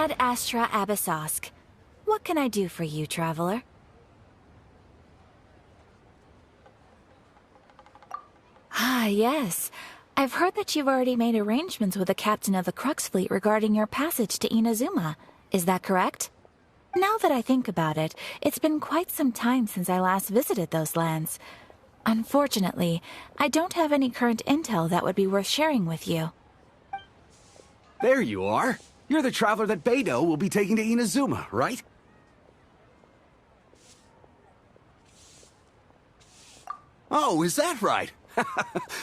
Ad Astra Abyssosque. What can I do for you, traveler? Ah, yes. I've heard that you've already made arrangements with the captain of the Crux Fleet regarding your passage to Inazuma. Is that correct? Now that I think about it, it's been quite some time since I last visited those lands. Unfortunately, I don't have any current intel that would be worth sharing with you. There you are. You're the traveler that Beido will be taking to Inazuma, right? Oh, is that right?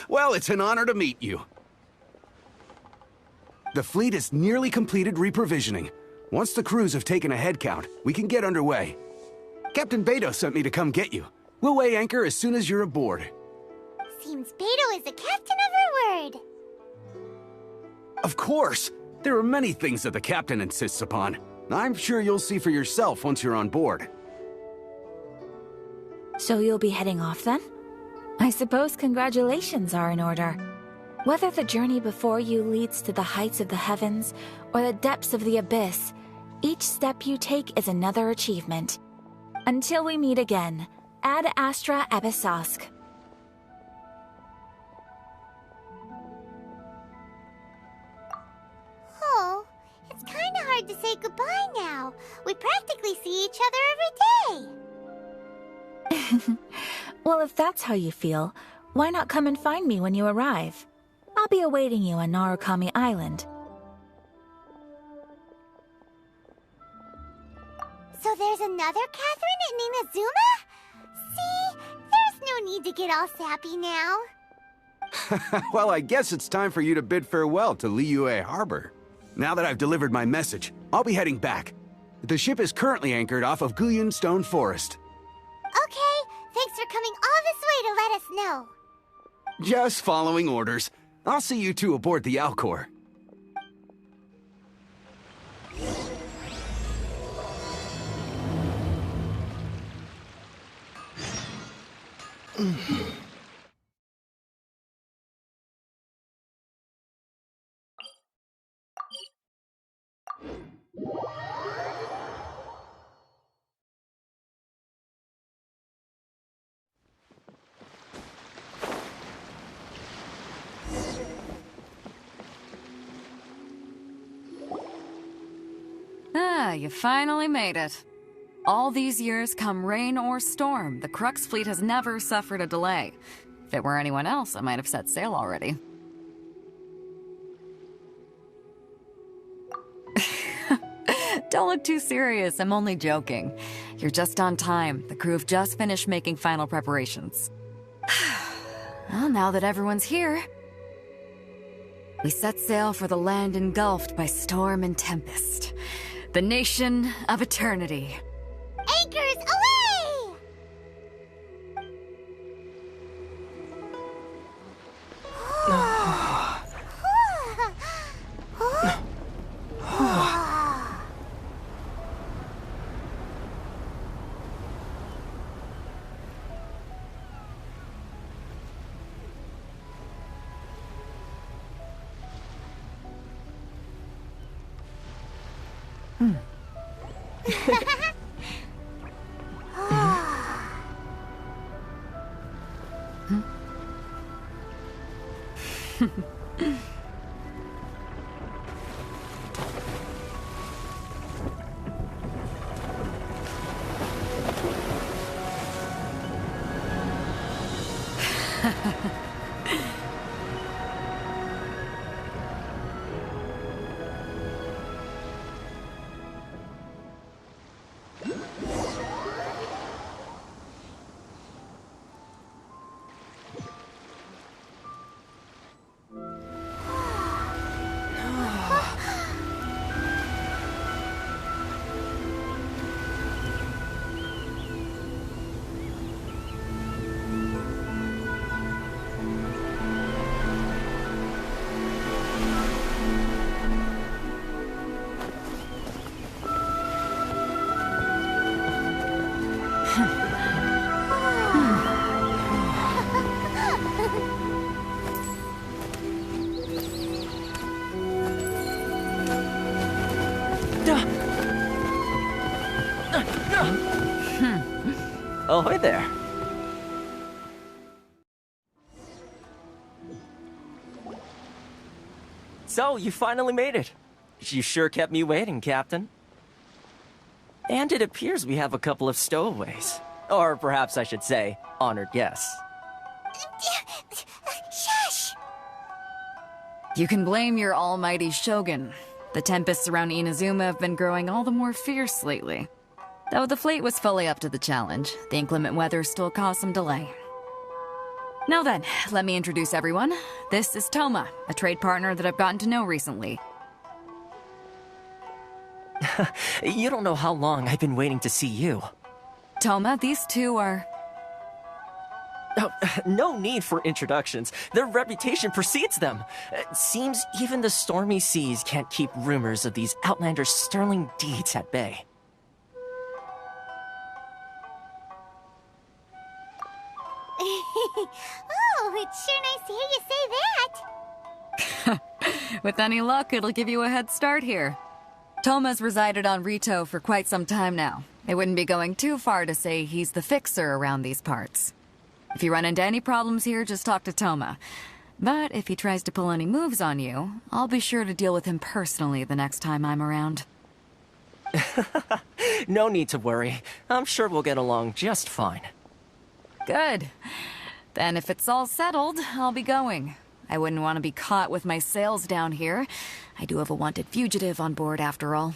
Well, it's an honor to meet you. The fleet is nearly completed reprovisioning. Once the crews have taken a head count, we can get underway. Captain Beido sent me to come get you. We'll weigh anchor as soon as you're aboard. Seems Beidou is the captain of her word. Of course! There are many things that the captain insists upon. I'm sure you'll see for yourself once you're on board. So you'll be heading off then? I suppose congratulations are in order. Whether the journey before you leads to the heights of the heavens or the depths of the abyss, each step you take is another achievement. Until we meet again, Ad Astra Abyssosque. Oh, it's kinda hard to say goodbye now. We practically see each other every day. Well, if that's how you feel, why not come and find me when you arrive? I'll be awaiting you on Narukami Island. So there's another Catherine in Inazuma? See? There's no need to get all sappy now. Well, I guess it's time for you to bid farewell to Liyue Harbor. Now that I've delivered my message, I'll be heading back. The ship is currently anchored off of Guyun Stone Forest. Okay, thanks for coming all this way to let us know. Just following orders. I'll see you two aboard the Alcor. Ah, you finally made it. All these years, come rain or storm, the Crux fleet has never suffered a delay. If it were anyone else, I might have set sail already. Don't look too serious, I'm only joking. You're just on time. The crew have just finished making final preparations. Well, now that everyone's here, we set sail for the land engulfed by storm and tempest. The nation of eternity. Anchors away! Ahoy there. So, you finally made it. You sure kept me waiting, Captain. And it appears we have a couple of stowaways. Or perhaps I should say, honored guests. Shush! You can blame your almighty shogun. The tempests around Inazuma have been growing all the more fierce lately. Though the fleet was fully up to the challenge, the inclement weather still caused some delay. Now then, let me introduce everyone. This is Thoma, a trade partner that I've gotten to know recently. You don't know how long I've been waiting to see you. Thoma, these two are... Oh, no need for introductions. Their reputation precedes them. It seems even the stormy seas can't keep rumors of these Outlanders' sterling deeds at bay. Oh, it's sure nice to hear you say that. With any luck, it'll give you a head start here. Thoma's resided on Ritou for quite some time now. It wouldn't be going too far to say he's the fixer around these parts. If you run into any problems here, just talk to Thoma. But if he tries to pull any moves on you, I'll be sure to deal with him personally the next time I'm around. No need to worry. I'm sure we'll get along just fine. Good. Then if it's all settled, I'll be going. I wouldn't want to be caught with my sails down here. I do have a wanted fugitive on board after all.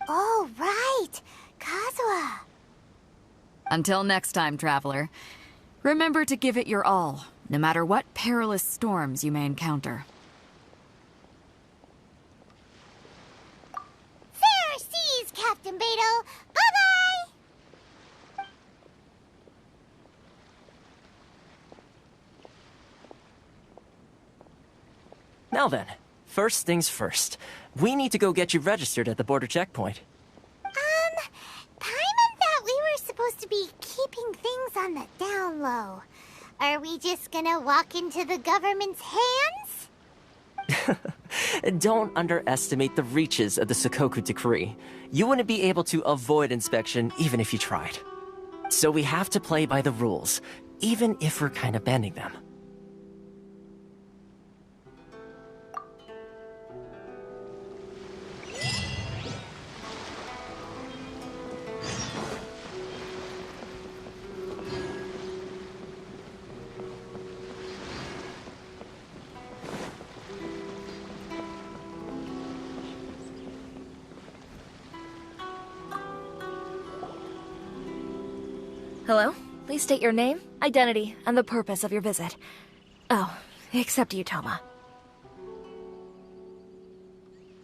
Oh, right. Kazuha. Until next time, traveler. Remember to give it your all, no matter what perilous storms you may encounter. Fair seas, Captain Beidou. Bye-bye! Now then, first things first. We need to go get you registered at the border checkpoint. Paimon thought we were supposed to be keeping things on the down low. Are we just gonna walk into the government's hands? Don't underestimate the reaches of the Sakoku Decree. You wouldn't be able to avoid inspection even if you tried. So we have to play by the rules, even if we're kind of bending them. Hello? Please state your name, identity, and the purpose of your visit. Oh, except you, Thoma.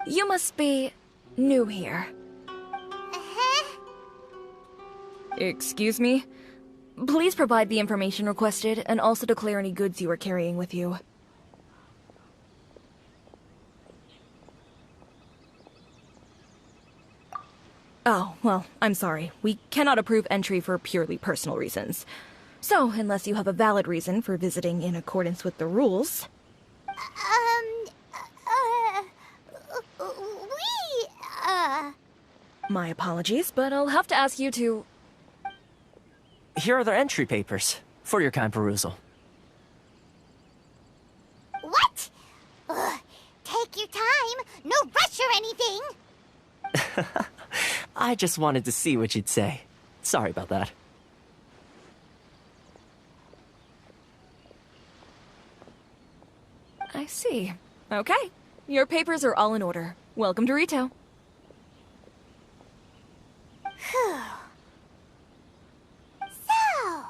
You must be new here. Excuse me? Please provide the information requested, and also declare any goods you are carrying with you. Oh, well, I'm sorry. We cannot approve entry for purely personal reasons. So, unless you have a valid reason for visiting in accordance with the rules... My apologies, but I'll have to ask you to... Here are their entry papers, for your kind perusal. What? Take your time. No rush or anything. I just wanted to see what you'd say. Sorry about that. I see. Okay. Your papers are all in order. Welcome to Ritou. So,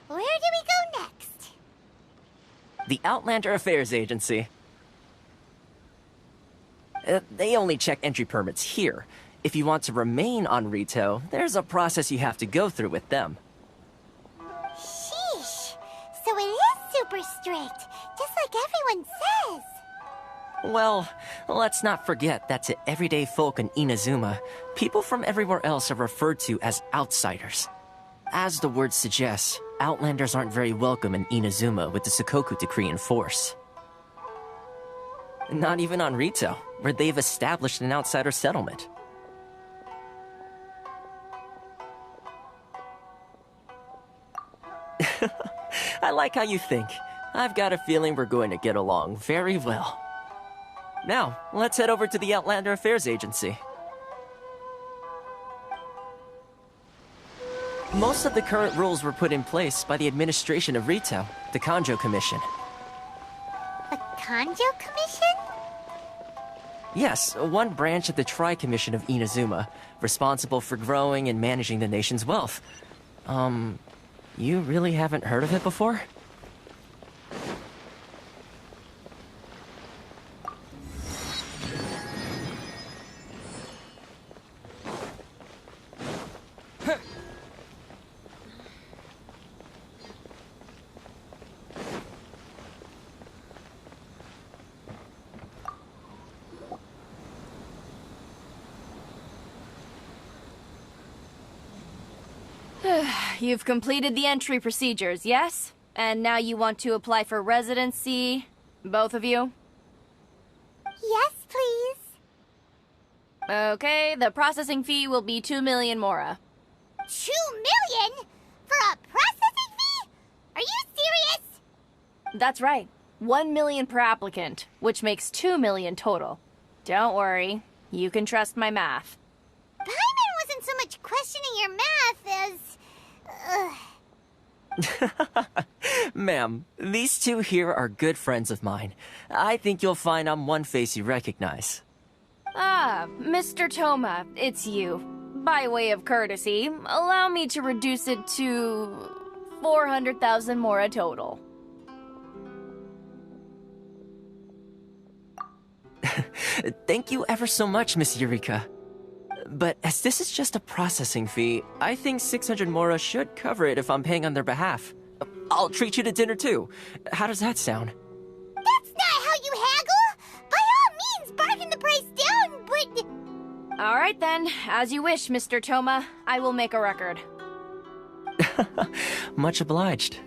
where do we go next? The Outlander Affairs Agency. They only check entry permits here. If you want to remain on Ritou, there's a process you have to go through with them. Sheesh. So it is super strict, just like everyone says. Well, let's not forget that to everyday folk in Inazuma, people from everywhere else are referred to as outsiders. As the word suggests, Outlanders aren't very welcome in Inazuma with the Sakoku Decree in force. Not even on Ritou, where they've established an outsider settlement. I like how you think. I've got a feeling we're going to get along very well. Now, let's head over to the Outlander Affairs Agency. Most of the current rules were put in place by the administration of Ritou, the Kanjau Commission. The Kanjau Commission? Yes, one branch of the Tri-Commission of Inazuma, responsible for growing and managing the nation's wealth. You really haven't heard of it before? You've completed the entry procedures, yes? And now you want to apply for residency? Both of you? Yes, please. Okay, the processing fee will be 2 million mora. 2 million? For a processing fee? Are you serious? That's right. 1 million per applicant, which makes 2 million total. Don't worry, you can trust my math. Paimon wasn't so much questioning your math as... Ma'am, these two here are good friends of mine. I think you'll find I'm one face you recognize. Ah, Mr. Thoma, it's you. By way of courtesy, allow me to reduce it to 400,000 mora total. Thank you ever so much, Miss Eureka. But as this is just a processing fee, I think 600 mora should cover it if I'm paying on their behalf. I'll treat you to dinner too. How does that sound? That's not how you haggle! By all means, bargain the price down, but... Alright then, as you wish, Mr. Thoma. I will make a record. Much obliged.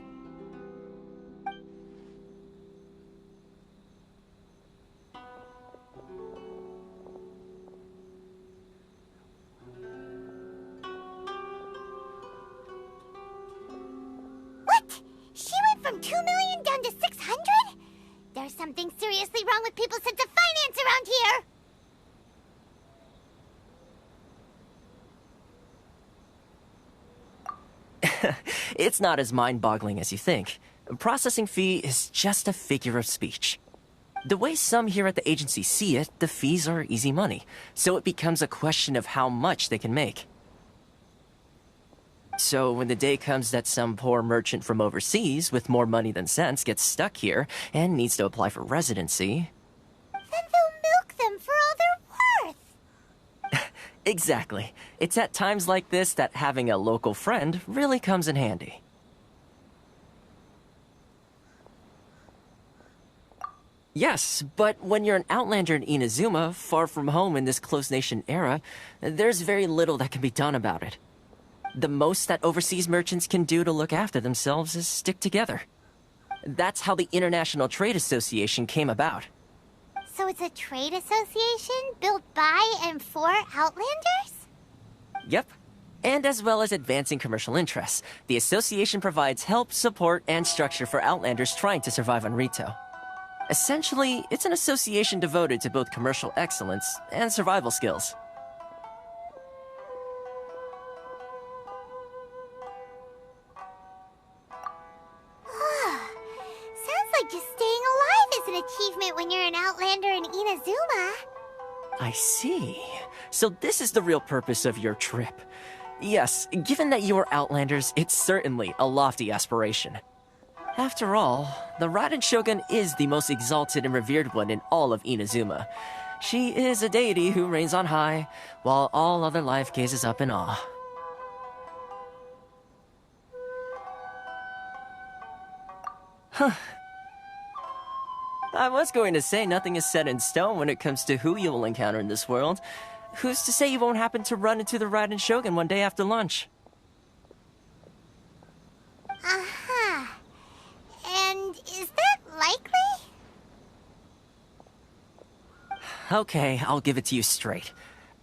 What? She went from 2 million down to 600? There's something seriously wrong with people's sense of finance around here. It's not as mind-boggling as you think. A processing fee is just a figure of speech. The way some here at the agency see it, the fees are easy money, so it becomes a question of how much they can make. So when the day comes that some poor merchant from overseas with more money than sense gets stuck here and needs to apply for residency... Then they'll milk them for all they're worth. Exactly. It's at times like this that having a local friend really comes in handy. Yes, but when you're an Outlander in Inazuma, far from home in this closed nation era, there's very little that can be done about it. The most that overseas merchants can do to look after themselves is stick together. That's how the International Trade Association came about. So it's a trade association built by and for Outlanders? Yep. And as well as advancing commercial interests, the association provides help, support, and structure for Outlanders trying to survive on Ritou. Essentially, it's an association devoted to both commercial excellence and survival skills. Sounds like just staying alive is an achievement when you're an Outlander in Inazuma. I see. So this is the real purpose of your trip. Yes, given that you are Outlanders, it's certainly a lofty aspiration. After all, the Raiden Shogun is the most exalted and revered one in all of Inazuma. She is a deity who reigns on high, while all other life gazes up in awe. Huh. I was going to say nothing is set in stone when it comes to who you will encounter in this world. Who's to say you won't happen to run into the Raiden Shogun one day after lunch? Uh-huh. And is that likely? Okay, I'll give it to you straight.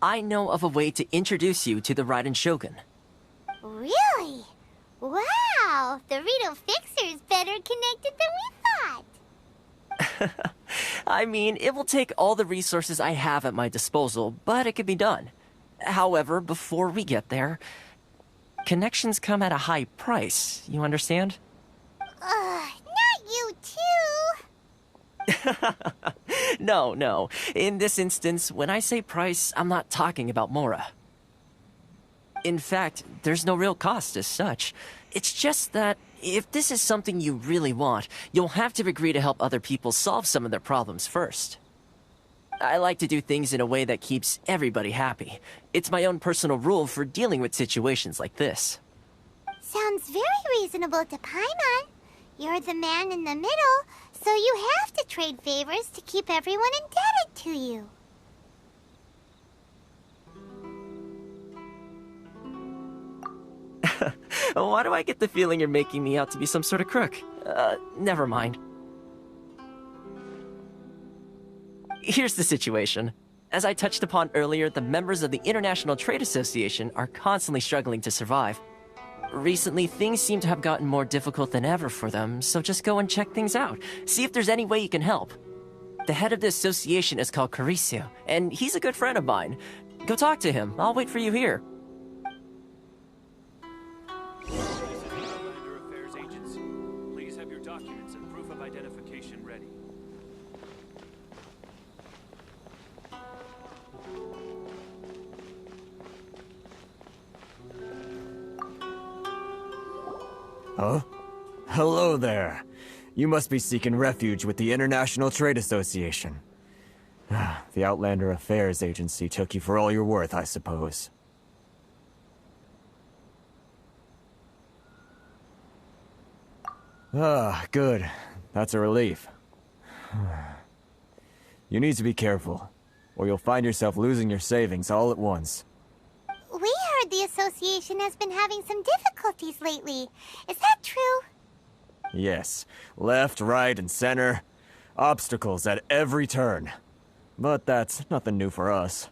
I know of a way to introduce you to the Raiden Shogun. Really? Wow! Wow, the Ritou Fixer is better connected than we thought. I mean, it will take all the resources I have at my disposal, but it can be done. However, before we get there, connections come at a high price, you understand? Not you too. No. In this instance, when I say price, I'm not talking about Mora. In fact, there's no real cost as such. It's just that if this is something you really want, you'll have to agree to help other people solve some of their problems first. I like to do things in a way that keeps everybody happy. It's my own personal rule for dealing with situations like this. Sounds very reasonable to Paimon. You're the man in the middle, so you have to trade favors to keep everyone indebted to you. Why do I get the feeling you're making me out to be some sort of crook? Never mind. Here's the situation. As I touched upon earlier, the members of the International Trade Association are constantly struggling to survive. Recently, things seem to have gotten more difficult than ever for them, so just go and check things out. See if there's any way you can help. The head of the association is called Carisio, and he's a good friend of mine. Go talk to him. I'll wait for you here. Outlander Affairs Agency. Please have your documents and proof of identification ready. Huh? Hello there. You must be seeking refuge with the International Trade Association. The Outlander Affairs Agency took you for all you're worth, I suppose. Ah, good. That's a relief. You need to be careful, or you'll find yourself losing your savings all at once. We heard the association has been having some difficulties lately. Is that true? Yes. Left, right, and center. Obstacles at every turn. But that's nothing new for us.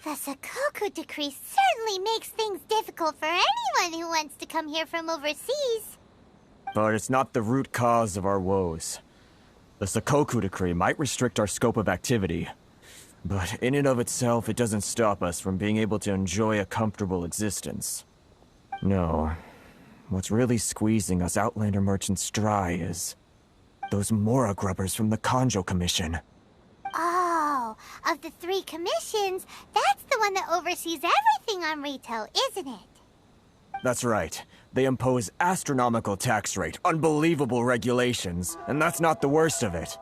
The Sakoku Decree certainly makes things difficult for anyone who wants to come here from overseas. But it's not the root cause of our woes. The Sakoku Decree might restrict our scope of activity, but in and of itself, it doesn't stop us from being able to enjoy a comfortable existence. No. What's really squeezing us Outlander merchants dry is those Mora grubbers from the Kanjau Commission. Oh, of the 3 commissions, that's the one that oversees everything on Ritou, isn't it? That's right. They impose astronomical tax rate, unbelievable regulations, and that's not the worst of it.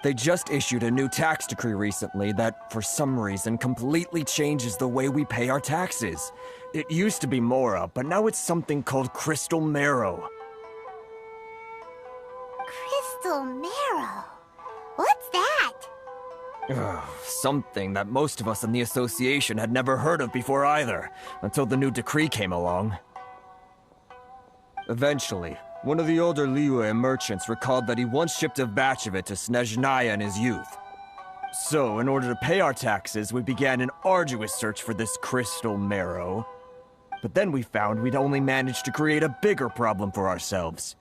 They just issued a new tax decree recently that, for some reason, completely changes the way we pay our taxes. It used to be Mora, but now it's something called Crystal Marrow. Crystal Marrow? What's that? Something that most of us in the association had never heard of before either, until the new decree came along. Eventually, one of the older Liyue merchants recalled that he once shipped a batch of it to Snezhnaya in his youth. So, in order to pay our taxes, we began an arduous search for this Crystal Marrow. But then we found we'd only managed to create a bigger problem for ourselves.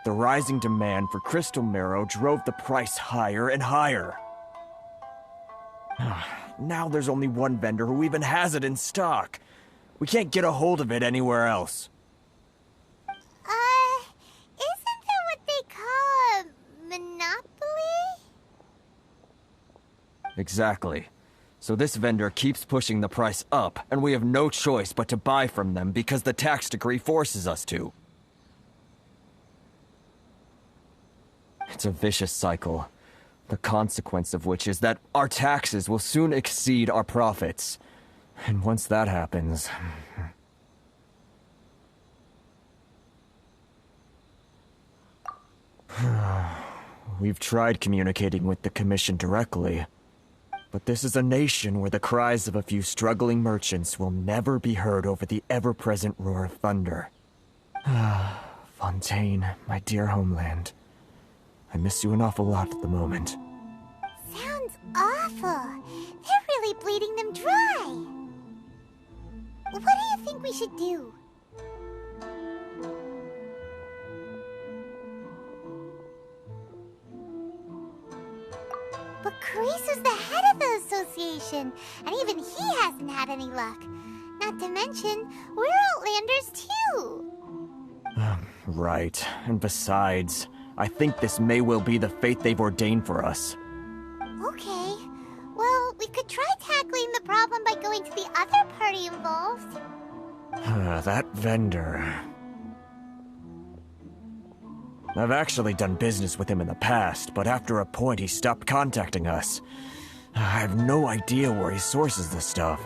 The rising demand for Crystal Marrow drove the price higher and higher. Now there's only one vendor who even has it in stock. We can't get a hold of it anywhere else. Isn't that what they call a monopoly? Exactly. So this vendor keeps pushing the price up, and we have no choice but to buy from them because the tax decree forces us to. It's a vicious cycle. The consequence of which is that our taxes will soon exceed our profits. And once that happens... We've tried communicating with the Commission directly. But this is a nation where the cries of a few struggling merchants will never be heard over the ever-present roar of thunder. Fontaine, my dear homeland. I miss you an awful lot at the moment. Sounds awful. They're really bleeding them dry. What do you think we should do? But Karisu's the head of the association, and even he hasn't had any luck. Not to mention, we're Outlanders too! Right. And besides, I think this may well be the fate they've ordained for us. Okay. Well, we could try tackling the problem by going to the other party involved. That vendor... I've actually done business with him in the past, but after a point he stopped contacting us. I have no idea where he sources this stuff.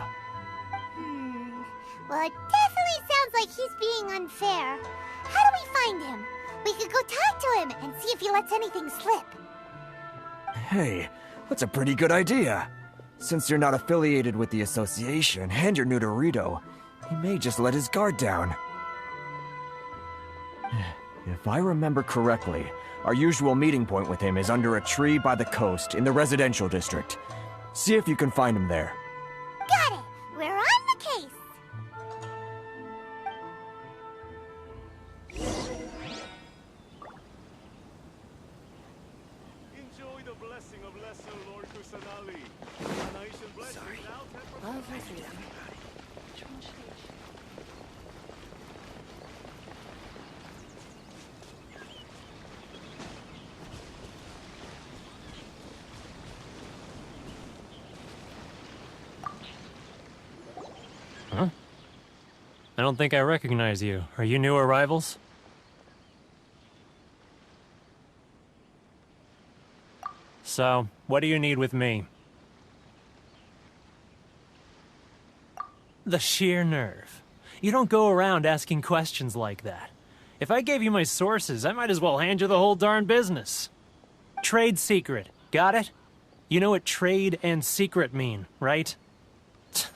Well, it definitely sounds like he's being unfair. How do we find him? We could go talk to him and see if he lets anything slip. Hey, that's a pretty good idea. Since you're not affiliated with the association and you're new to Ritou, he may just let his guard down. If I remember correctly, our usual meeting point with him is under a tree by the coast in the residential district. See if you can find him there. Got it! We're on the case! Enjoy the blessing of Lesser Lord Kusanali. And I shall bless you now. Huh? I don't think I recognize you. Are you new arrivals? So, what do you need with me? The sheer nerve. You don't go around asking questions like that. If I gave you my sources, I might as well hand you the whole darn business. Trade secret. Got it? You know what trade and secret mean, right? This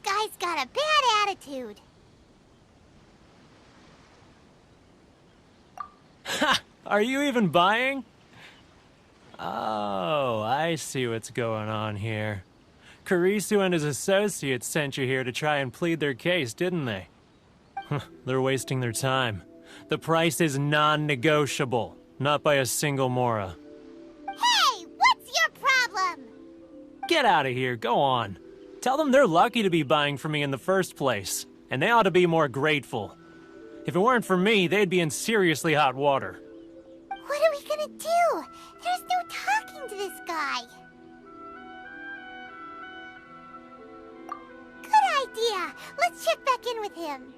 guy's got a bad attitude. Ha! Are you even buying? Oh, I see what's going on here. Karisu and his associates sent you here to try and plead their case, didn't they? They're wasting their time. The price is non-negotiable, not by a single Mora. Hey, what's your problem? Get out of here, go on. Tell them they're lucky to be buying from me in the first place, and they ought to be more grateful. If it weren't for me, they'd be in seriously hot water. What are we gonna do? There's no talking to this guy. Good idea. Let's check back in with him.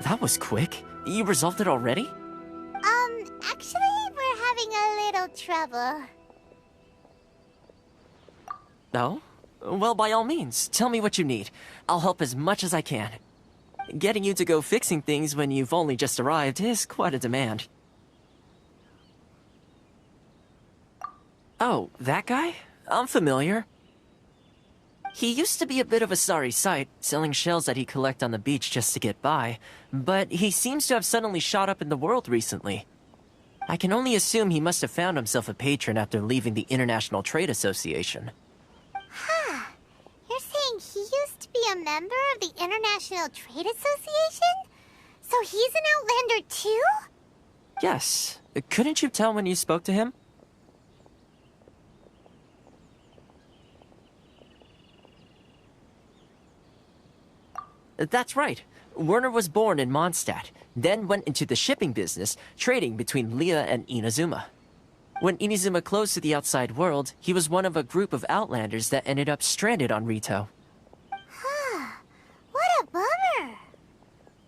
That was quick. You resolved it already? Actually, we're having a little trouble. No? Well, by all means, tell me what you need. I'll help as much as I can. Getting you to go fixing things when you've only just arrived is quite a demand. Oh, that guy? I'm familiar. He used to be a bit of a sorry sight, selling shells that he'd collect on the beach just to get by, but he seems to have suddenly shot up in the world recently. I can only assume he must have found himself a patron after leaving the International Trade Association. Huh. You're saying he used to be a member of the International Trade Association? So he's an Outlander too? Yes. Couldn't you tell when you spoke to him? That's right. Werner was born in Mondstadt, then went into the shipping business, trading between Leah and Inazuma. When Inazuma closed to the outside world, he was one of a group of Outlanders that ended up stranded on Ritou. Huh. What a bummer.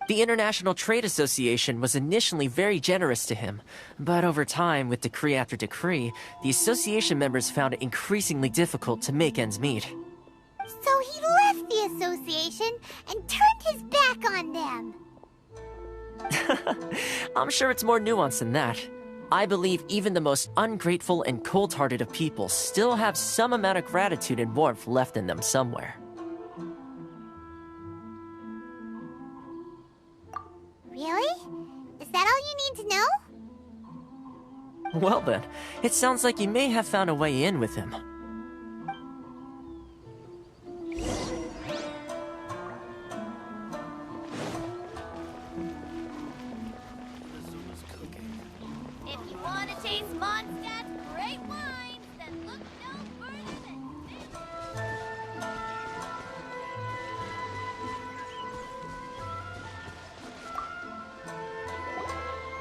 The International Trade Association was initially very generous to him, but over time, with decree after decree, the association members found it increasingly difficult to make ends meet. So he left the association and turned his back on them. I'm sure it's more nuanced than that. I believe even the most ungrateful and cold-hearted of people still have some amount of gratitude and warmth left in them somewhere. Really? Is that all you need to know? Well then, it sounds like you may have found a way in with him. If you want to taste Mondstadt's great wines, then look no further than this.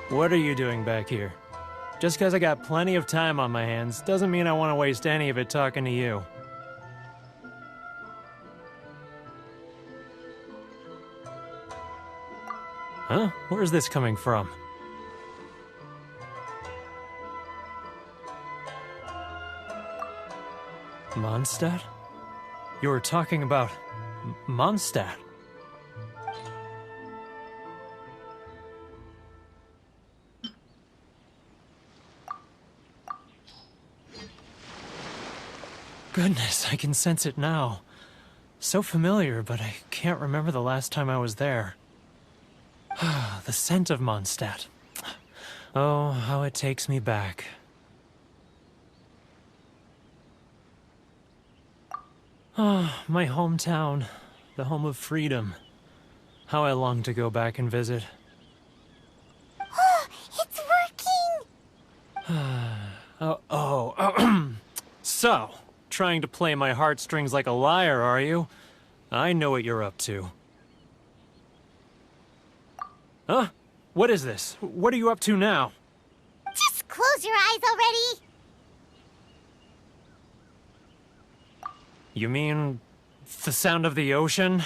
What are you doing back here? Just because I got plenty of time on my hands doesn't mean I want to waste any of it talking to you. Huh? Where's this coming from? Mondstadt? You were talking about Mondstadt. Goodness, I can sense it now. So familiar, but I can't remember the last time I was there. The scent of Mondstadt. Oh, how it takes me back. Oh, my hometown. The home of freedom. How I long to go back and visit. Oh, it's working! So, trying to play my heartstrings like a liar, are you? I know what you're up to. Huh? What is this? What are you up to now? Just close your eyes already! You mean the sound of the ocean?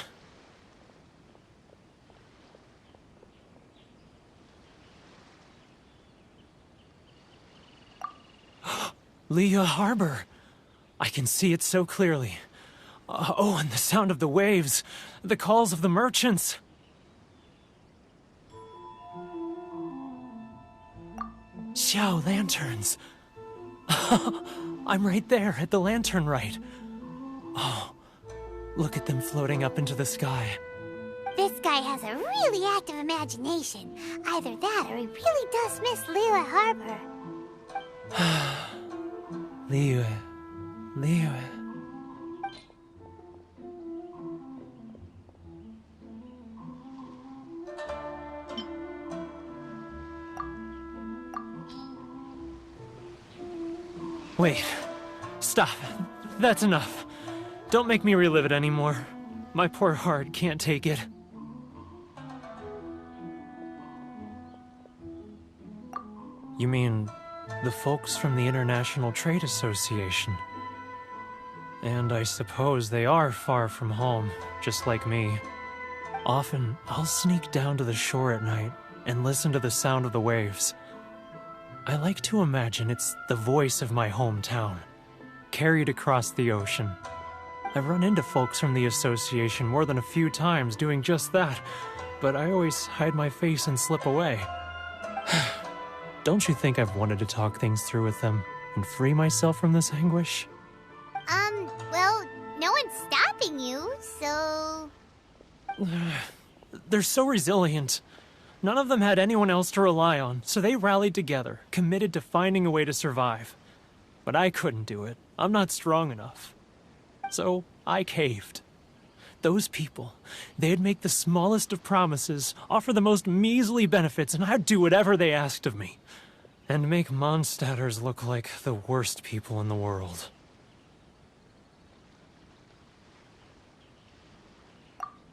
Leah Harbor. I can see it so clearly. Oh, and the sound of the waves. The calls of the merchants. Xiao lanterns. I'm right there at the lantern right. Oh, look at them floating up into the sky. This guy has a really active imagination. Either that or he really does miss Liyue Harbor. Liyue. Wait. Stop. That's enough. Don't make me relive it anymore. My poor heart can't take it. You mean the folks from the International Trade Association? And I suppose they are far from home, just like me. Often, I'll sneak down to the shore at night and listen to the sound of the waves. I like to imagine it's the voice of my hometown, carried across the ocean. I've run into folks from the association more than a few times doing just that, but I always hide my face and slip away. Don't you think I've wanted to talk things through with them and free myself from this anguish? Well, no one's stopping you, so... They're so resilient. None of them had anyone else to rely on, so they rallied together, committed to finding a way to survive. But I couldn't do it. I'm not strong enough. So I caved. Those people, they'd make the smallest of promises, offer the most measly benefits, and I'd do whatever they asked of me. And make Mondstadters look like the worst people in the world.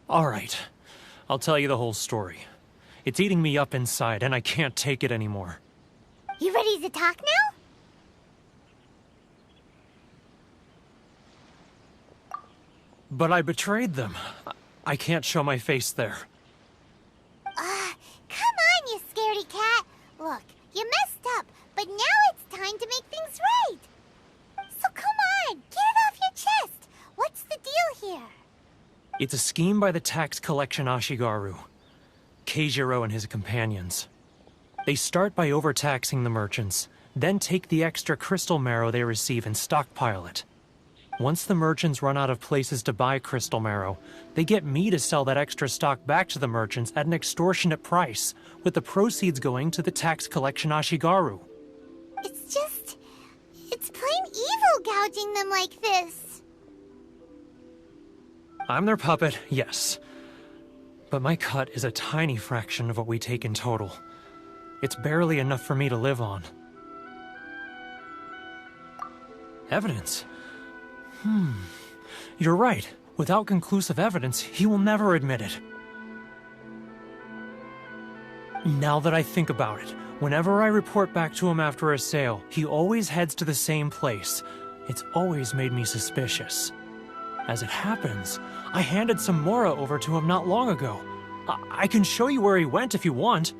Alright, I'll tell you the whole story. It's eating me up inside, and I can't take it anymore. You ready to talk now? But I betrayed them. I can't show my face there. Come on, you scaredy cat. Look, you messed up, but now it's time to make things right. So come on, get it off your chest. What's the deal here? It's a scheme by the tax collection Ashigaru. Yashiro and his companions. They start by overtaxing the merchants, then take the extra crystal marrow they receive and stockpile it. Once the merchants run out of places to buy crystal marrow, they get me to sell that extra stock back to the merchants at an extortionate price, with the proceeds going to the tax collection Ashigaru. It's plain evil gouging them like this. I'm their puppet, yes. But my cut is a tiny fraction of what we take in total. It's barely enough for me to live on. Evidence? You're right. Without conclusive evidence, he will never admit it. Now that I think about it, whenever I report back to him after a sale, he always heads to the same place. It's always made me suspicious. As it happens, I handed some Mora over to him not long ago. I can show you where he went if you want.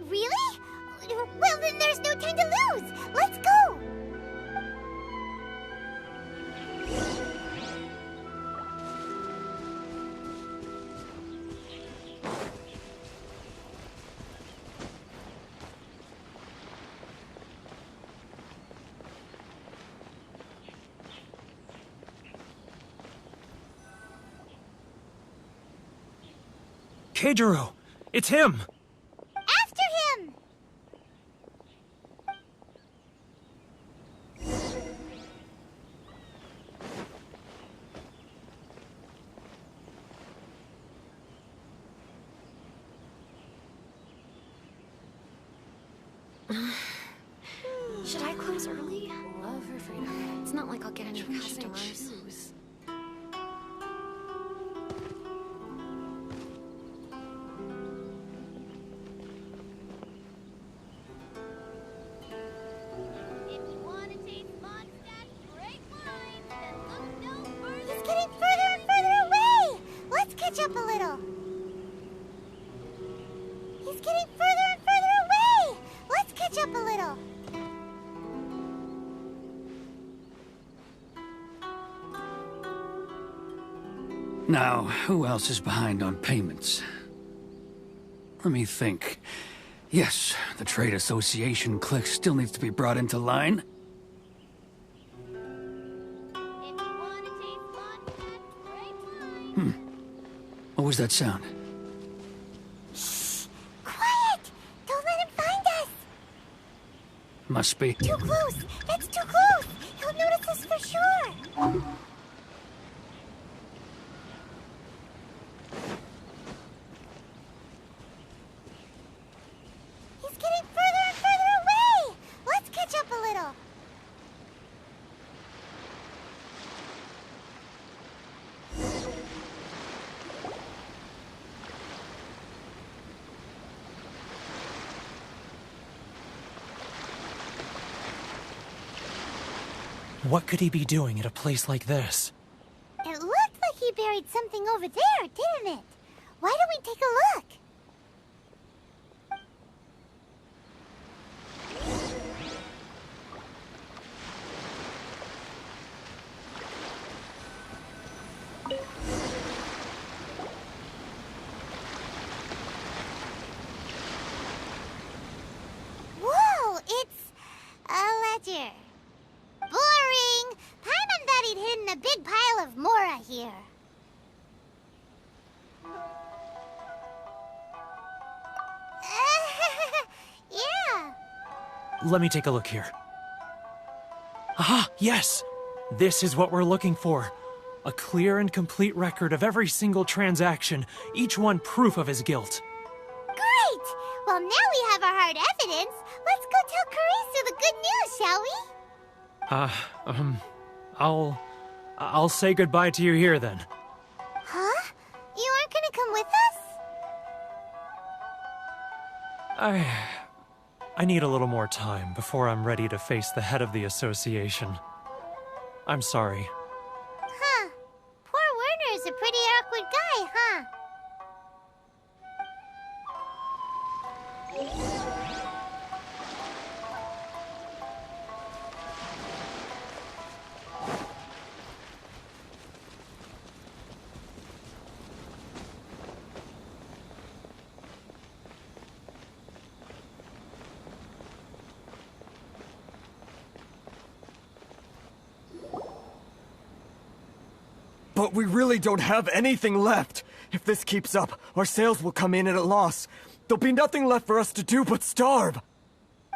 Really? Well, then there's no time to lose. Let's go! Keijiro! It's him! After him! Should I close early? Love her freedom. It's not like I'll get any customers. Now, who else is behind on payments? Let me think. Yes, the Trade Association clique still needs to be brought into line. What was that sound? Shh! Quiet! Don't let him find us! Must be. Too close! That's too close! He'll notice us for sure! What could he be doing at a place like this? It looked like he buried something over there, didn't it? Why don't we take a look? Whoa, it's a ledger. Boring! Paimon thought he'd hidden a big pile of Mora here. Yeah. Let me take a look here. Aha! Yes! This is what we're looking for. A clear and complete record of every single transaction, each one proof of his guilt. Great! Well, now we have our hard evidence. Let's go tell Karisu the good news, shall we? I'll say goodbye to you here then. Huh? You aren't gonna come with us? I need a little more time before I'm ready to face the head of the association. I'm sorry. Huh. Poor Werner's a pretty awkward guy, huh? But we really don't have anything left. If this keeps up, our sales will come in at a loss. There'll be nothing left for us to do but starve.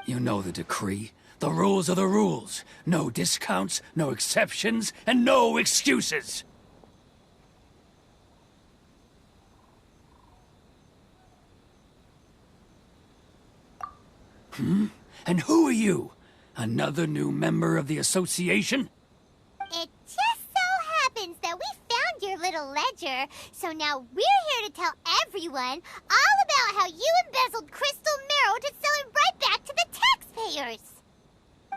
You know the decree. The rules are the rules. No discounts, no exceptions, and no excuses. And who are you? Another new member of the association? It just so happens that we found your little ledger, so now we're here to tell everyone all about how you embezzled crystal marrow to sell it right back to the taxpayers.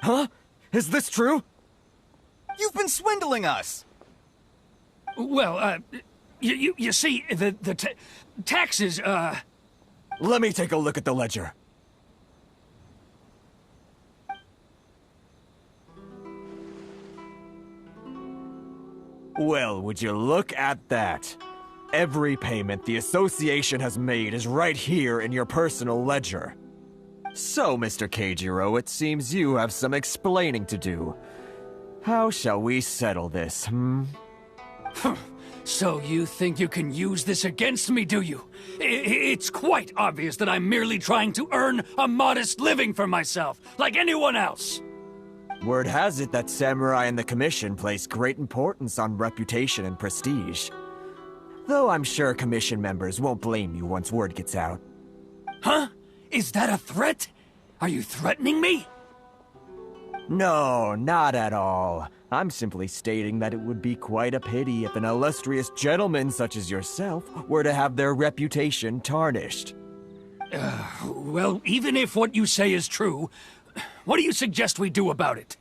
Huh? Is this true? You've been swindling us! Well, you see, the taxes, Let me take a look at the ledger. Well, would you look at that? Every payment the association has made is right here in your personal ledger. So, Mr. Keijiro, it seems you have some explaining to do. How shall we settle this, So you think you can use this against me, do you? It's quite obvious that I'm merely trying to earn a modest living for myself, like anyone else. Word has it that Samurai and the Commission place great importance on reputation and prestige. Though I'm sure Commission members won't blame you once word gets out. Huh? Is that a threat? Are you threatening me? No, not at all. I'm simply stating that it would be quite a pity if an illustrious gentleman such as yourself were to have their reputation tarnished. Well, even if what you say is true, what do you suggest we do about it?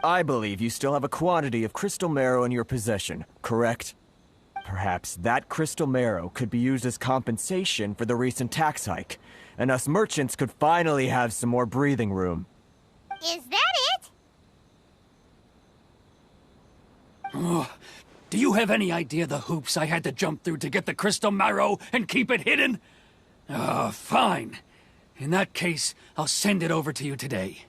I believe you still have a quantity of crystal marrow in your possession, correct? Perhaps that crystal marrow could be used as compensation for the recent tax hike, and us merchants could finally have some more breathing room. Is that it? Oh, do you have any idea the hoops I had to jump through to get the crystal marrow and keep it hidden? Fine. In that case, I'll send it over to you today.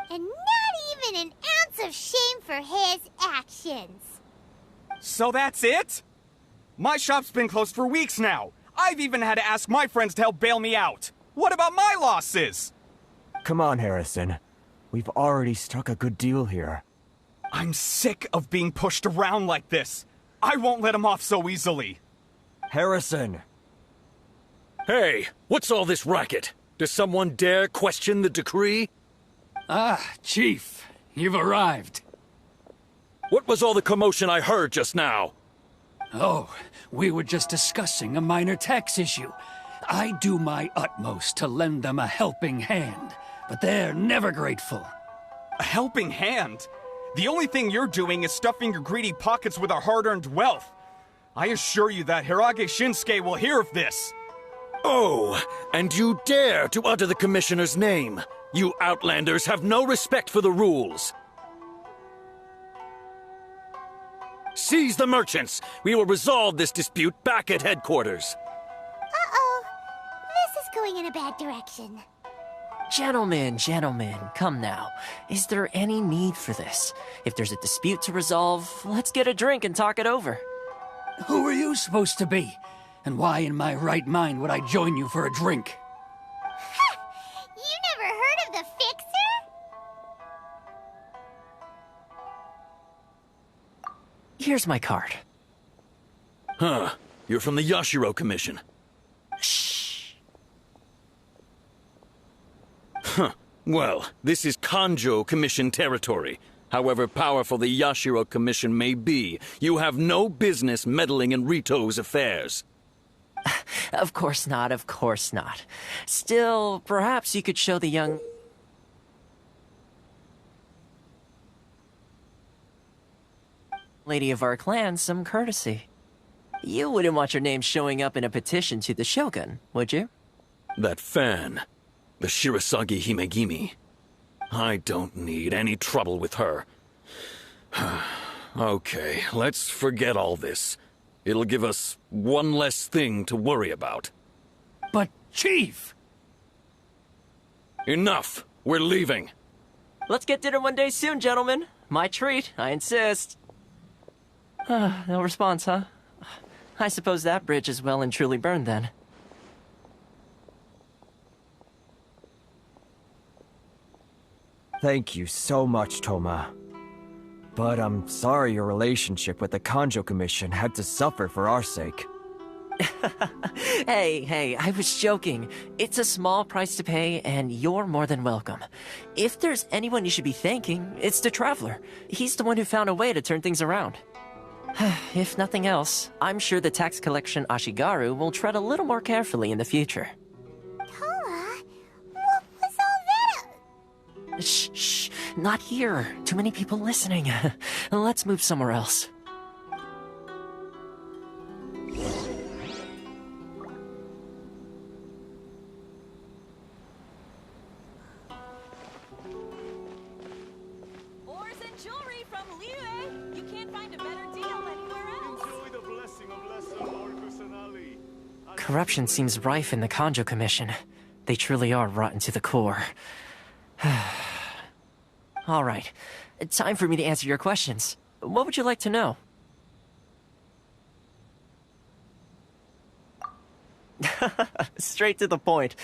And not even an ounce of shame for his actions. So that's it? My shop's been closed for weeks now. I've even had to ask my friends to help bail me out. What about my losses? Come on, Harrison. We've already struck a good deal here. I'm sick of being pushed around like this. I won't let him off so easily. Harrison! Hey, what's all this racket? Does someone dare question the decree? Ah, Chief, you've arrived. What was all the commotion I heard just now? Oh, we were just discussing a minor tax issue. I do my utmost to lend them a helping hand, but they're never grateful. A helping hand? The only thing you're doing is stuffing your greedy pockets with our hard-earned wealth. I assure you that Hirage Shinsuke will hear of this. Oh, and you dare to utter the Commissioner's name. You Outlanders have no respect for the rules. Seize the merchants. We will resolve this dispute back at headquarters. Uh-oh. This is going in a bad direction. Gentlemen, come now. Is there any need for this? If there's a dispute to resolve, let's get a drink and talk it over. Who are you supposed to be? And why in my right mind would I join you for a drink? Ha! You never heard of the Fixer? Here's my card. Huh. You're from the Yashiro Commission. Shh. Huh. Well, this is Kanjau Commission territory. However powerful the Yashiro Commission may be, you have no business meddling in Ritou's affairs. Of course not, of course not. Still, perhaps you could show the young... lady of our clan some courtesy. You wouldn't want your name showing up in a petition to the Shogun, would you? That fan, the Shirasagi Himegimi. I don't need any trouble with her. Okay, let's forget all this. It'll give us one less thing to worry about. But, Chief! Enough! We're leaving. Let's get dinner one day soon, gentlemen. My treat, I insist. No response, huh? I suppose that bridge is well and truly burned then. Thank you so much, Thoma. But I'm sorry your relationship with the Kanjau Commission had to suffer for our sake. Hey, I was joking. It's a small price to pay, and you're more than welcome. If there's anyone you should be thanking, it's the Traveler. He's the one who found a way to turn things around. If nothing else, I'm sure the tax collection Ashigaru will tread a little more carefully in the future. Thoma, what was all that? Shh, not here. Too many people listening. Let's move somewhere else. Ores and jewelry from Liyue. You can't find a better deal anywhere else. Enjoy the blessing of Lesser Lord Kusanali. Corruption seems rife in the Kanjau Commission. They truly are rotten to the core. All right, time for me to answer your questions. What would you like to know? Straight to the point.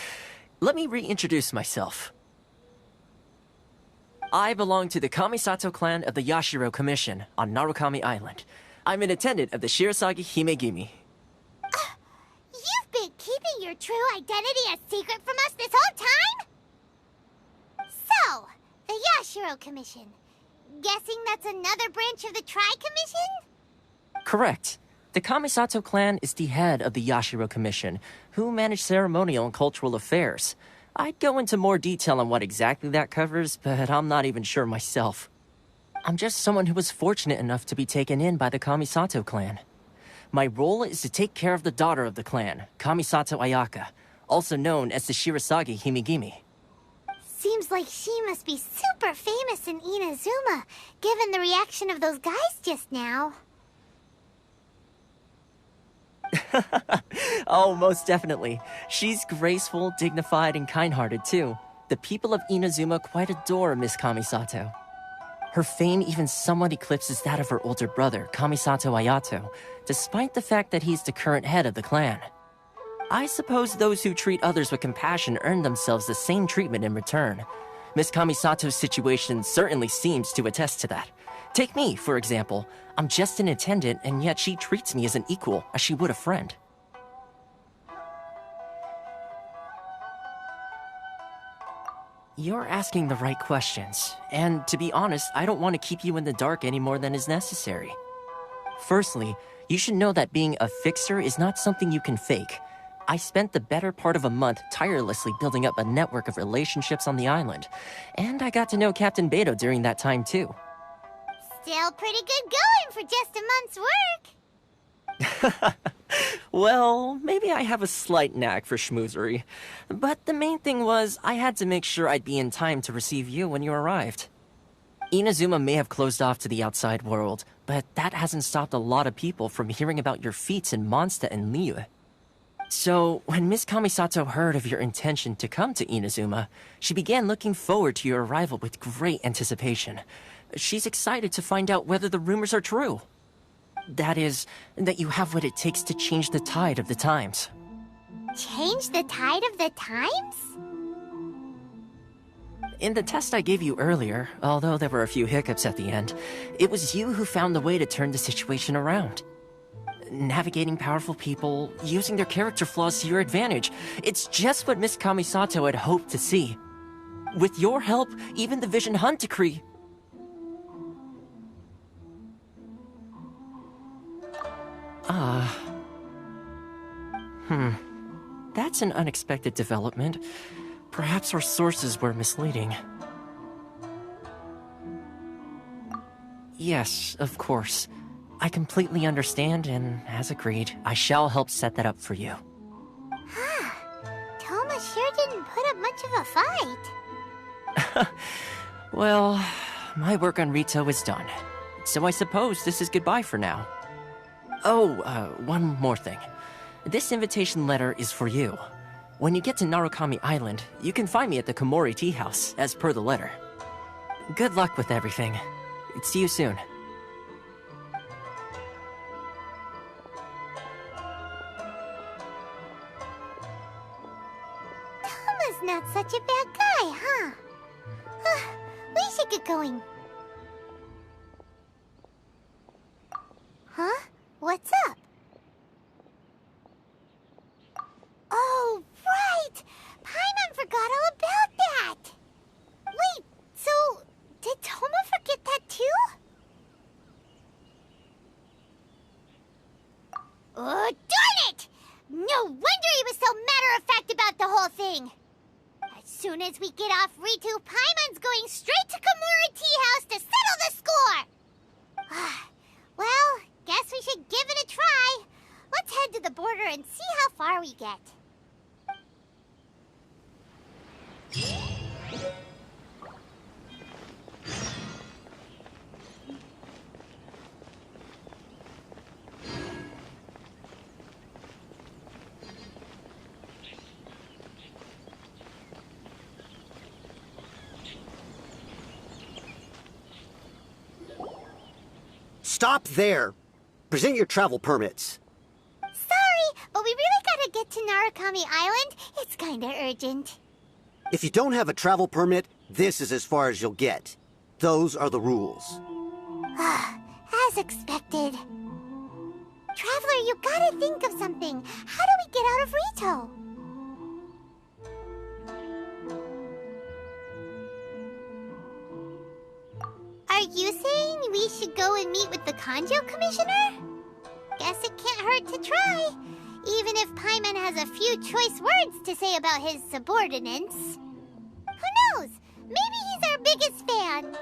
Let me reintroduce myself. I belong to the Kamisato clan of the Yashiro Commission on Narukami Island. I'm an attendant of the Shirasagi Himegimi. You've been keeping your true identity a secret from us this whole time? So, the Yashiro Commission. Guessing that's another branch of the Tri-Commission? Correct. The Kamisato clan is the head of the Yashiro Commission, who manage ceremonial and cultural affairs. I'd go into more detail on what exactly that covers, but I'm not even sure myself. I'm just someone who was fortunate enough to be taken in by the Kamisato clan. My role is to take care of the daughter of the clan, Kamisato Ayaka, also known as the Shirasagi Himegimi. Seems like she must be super famous in Inazuma, given the reaction of those guys just now. Oh, most definitely. She's graceful, dignified, and kind-hearted, too. The people of Inazuma quite adore Miss Kamisato. Her fame even somewhat eclipses that of her older brother, Kamisato Ayato, despite the fact that he's the current head of the clan. I suppose those who treat others with compassion earn themselves the same treatment in return. Miss Kamisato's situation certainly seems to attest to that. Take me, for example. I'm just an attendant, and yet she treats me as an equal, as she would a friend. You're asking the right questions, and to be honest, I don't want to keep you in the dark any more than is necessary. Firstly, you should know that being a fixer is not something you can fake. I spent the better part of a month tirelessly building up a network of relationships on the island, and I got to know Captain Beido during that time too. Still pretty good going for just a month's work. Well, maybe I have a slight knack for schmoozery, but the main thing was I had to make sure I'd be in time to receive you when you arrived. Inazuma may have closed off to the outside world, but that hasn't stopped a lot of people from hearing about your feats in Mondstadt and Liyue. So, when Miss Kamisato heard of your intention to come to Inazuma, she began looking forward to your arrival with great anticipation. She's excited to find out whether the rumors are true. That is, that you have what it takes to change the tide of the times. Change the tide of the times? In the test I gave you earlier, although there were a few hiccups at the end, it was you who found the way to turn the situation around. Navigating powerful people, using their character flaws to your advantage. It's just what Miss Kamisato had hoped to see. With your help, even the Vision Hunt Decree... That's an unexpected development. Perhaps our sources were misleading. Yes, of course. I completely understand, and as agreed, I shall help set that up for you. Thoma sure didn't put up much of a fight. Well, my work on Ritou is done. So I suppose this is goodbye for now. Oh, one more thing. This invitation letter is for you. When you get to Narukami Island, you can find me at the Komori Tea House, as per the letter. Good luck with everything. See you soon. Thoma's not such a bad guy, huh? We should get going. Huh? What's up? Oh, right! Paimon forgot all about that! Wait, so did Thoma forget that too? Oh, darn it! No wonder he was so matter-of-fact about the whole thing! As soon as we get off Ritou, Paimon's going straight to Komura Tea House to settle the score! Well, guess we should give it a try. Let's head to the border and see how far we get. Stop there! Present your travel permits. Sorry, but we really gotta get to Narukami Island. It's kinda urgent. If you don't have a travel permit, this is as far as you'll get. Those are the rules. As expected. Traveler, you gotta think of something. How do we get out of Ritou? Are you saying we should go and meet with the Kanjau Commissioner? Guess it can't hurt to try. Even if Paimon has a few choice words to say about his subordinates. Who knows? Maybe he's our biggest fan.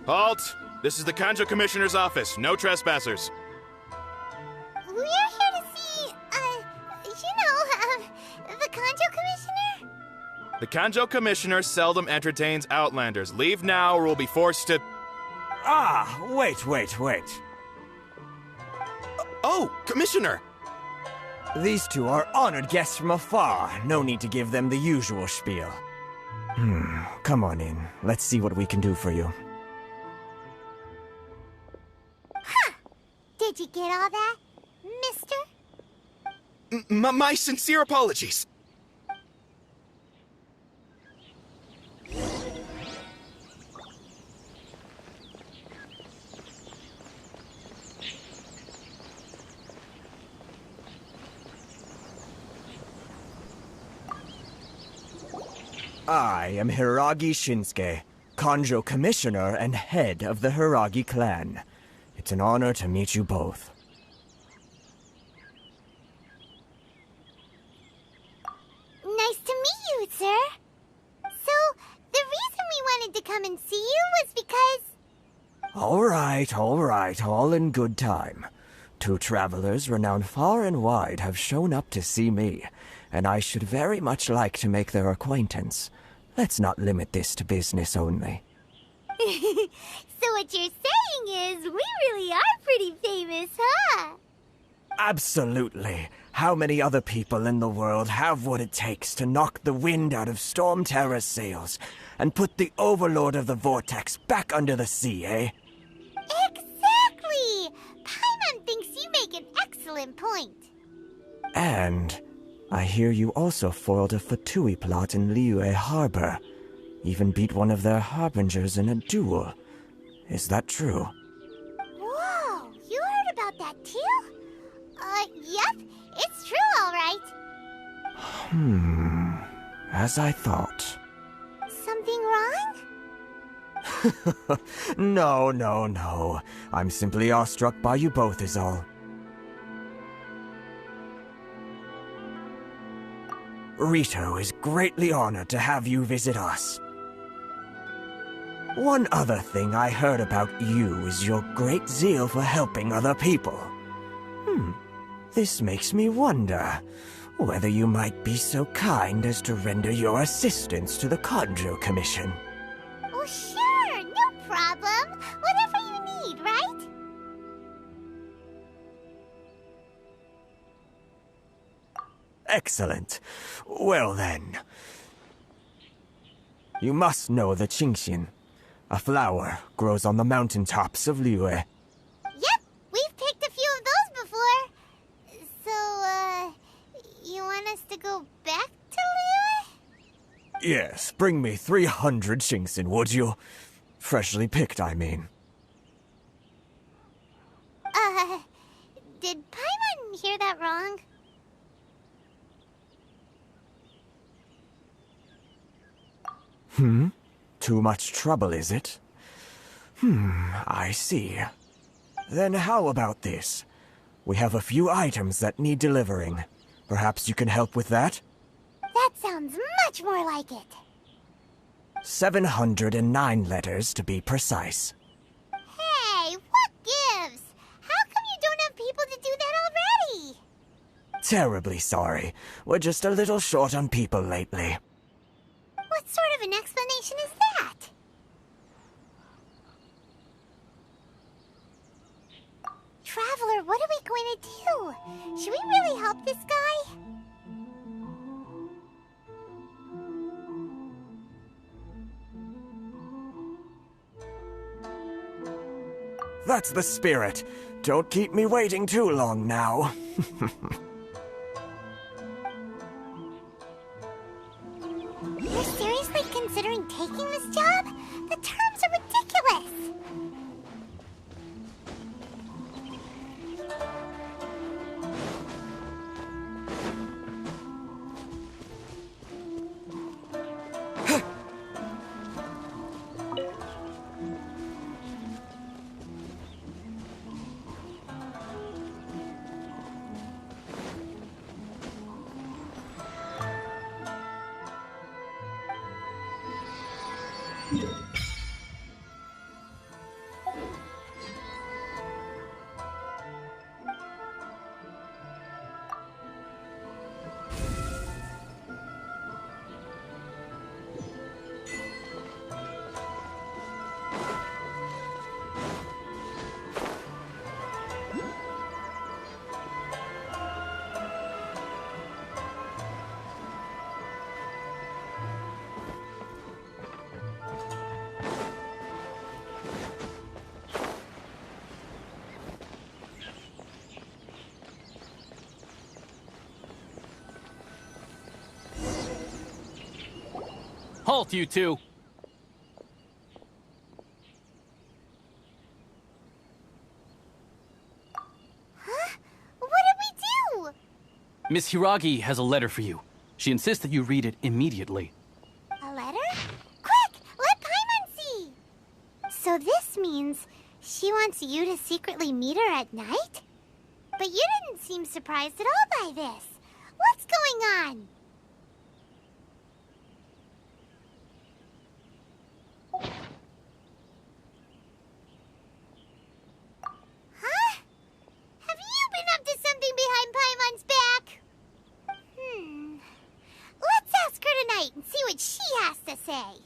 Halt! This is the Kanjau Commissioner's office. No trespassers. We're here to see, the Kanjau Commissioner? The Kanjau Commissioner seldom entertains Outlanders. Leave now or we'll be forced to... Wait. Oh, Commissioner! These two are honored guests from afar. No need to give them the usual spiel. Come on in. Let's see what we can do for you. Did you get all that, mister? My sincere apologies. I am Hiragi Shinsuke, Kanjau Commissioner and head of the Hiragi clan. It's an honor to meet you both. Nice to meet you, sir. So, the reason we wanted to come and see you was because... All right, all in good time. Two travelers renowned far and wide have shown up to see me, and I should very much like to make their acquaintance. Let's not limit this to business only. So what you're saying is, we really are pretty famous, huh? Absolutely. How many other people in the world have what it takes to knock the wind out of Storm Terror's sails and put the Overlord of the Vortex back under the sea, eh? Exactly! Paimon thinks you make an excellent point. And I hear you also foiled a Fatui plot in Liyue Harbor. Even beat one of their harbingers in a duel. Is that true? Whoa, you heard about that too? Yep, it's true, all right. As I thought. Something wrong? No. I'm simply awestruck by you both is all. Ritou is greatly honored to have you visit us. One other thing I heard about you is your great zeal for helping other people. This makes me wonder whether you might be so kind as to render your assistance to the Kanjau Commission. Oh, sure, no problem. Whatever you need, right? Excellent. Well then. You must know the Genshin. A flower grows on the mountaintops of Liyue. Yep, we've picked a few of those before. So, you want us to go back to Liyue? Yes, bring me 300 Genshin, would you? Freshly picked, I mean. Did Paimon hear that wrong? Too much trouble, is it? I see. Then how about this? We have a few items that need delivering. Perhaps you can help with that? That sounds much more like it. 709 letters, to be precise. Hey, what gives? How come you don't have people to do that already? Terribly sorry. We're just a little short on people lately. What sort of an explanation is that? Traveler, what are we going to do? Should we really help this guy? That's the spirit. Don't keep me waiting too long now. You're seriously considering taking this job? The terms are ridiculous! Halt, you two! Huh? What did we do? Miss Hiragi has a letter for you. She insists that you read it immediately. A letter? Quick! Let Paimon see! So this means she wants you to secretly meet her at night? But you didn't seem surprised at all by this. What's going on? Huh? Have you been up to something behind Paimon's back? Let's ask her tonight and see what she has to say.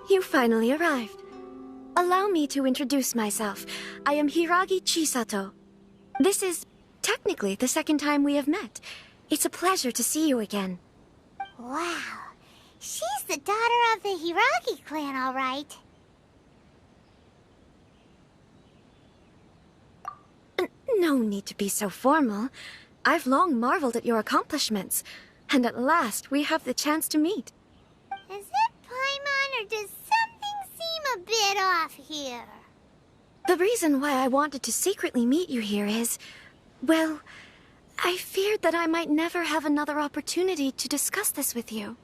You finally arrived. Allow me to introduce myself. I am Hiragi Chisato. This is technically the second time we have met. It's a pleasure to see you again. Wow. She's the daughter of the Hiragi clan, all right. No, No need to be so formal. I've long marveled at your accomplishments, and at last we have the chance to meet. Is it Paimon, or does something seem a bit off here? The reason why I wanted to secretly meet you here is, well, I feared that I might never have another opportunity to discuss this with you.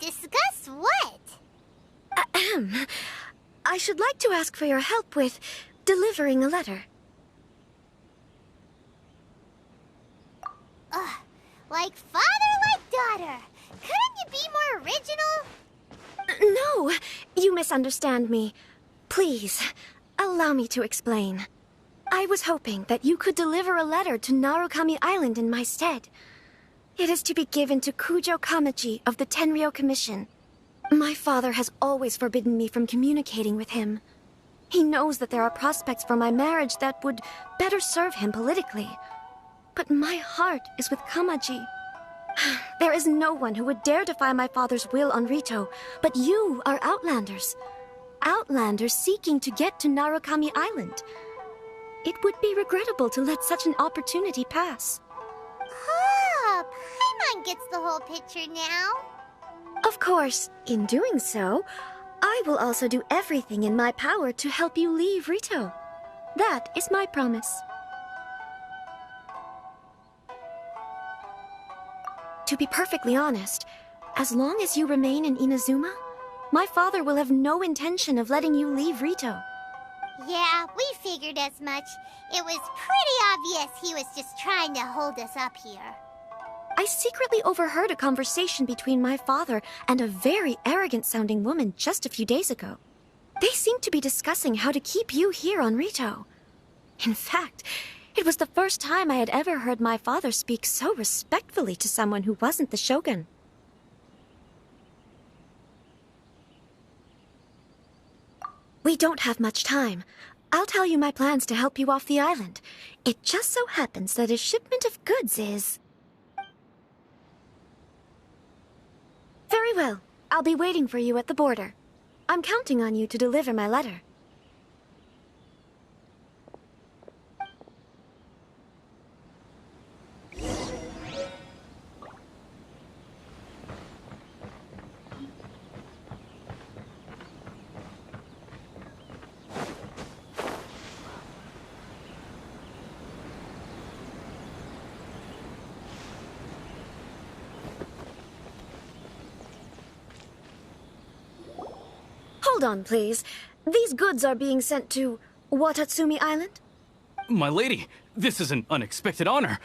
Discuss what? Ahem. I should like to ask for your help with delivering a letter. Like father, like daughter. Couldn't you be more original? No, you misunderstand me. Please, allow me to explain. I was hoping that you could deliver a letter to Narukami Island in my stead. It is to be given to Kujou Kamachi of the Tenryou Commission. My father has always forbidden me from communicating with him. He knows that there are prospects for my marriage that would better serve him politically. But my heart is with Kamaji. There is no one who would dare defy my father's will on Ritou, but you are Outlanders. Outlanders seeking to get to Narukami Island. It would be regrettable to let such an opportunity pass. Oh, Paimon gets the whole picture now. Of course, in doing so, I will also do everything in my power to help you leave Ritou. That is my promise. To be perfectly honest, as long as you remain in Inazuma, my father will have no intention of letting you leave Ritou. Yeah, we figured as much. It was pretty obvious he was just trying to hold us up here. I secretly overheard a conversation between my father and a very arrogant-sounding woman just a few days ago. They seemed to be discussing how to keep you here on Ritou. In fact, it was the first time I had ever heard my father speak so respectfully to someone who wasn't the shogun. We don't have much time. I'll tell you my plans to help you off the island. It just so happens that a shipment of goods is... Very well. I'll be waiting for you at the border. I'm counting on you to deliver my letter. Hold on, please. These goods are being sent to Watatsumi Island? My lady, this is an unexpected honor.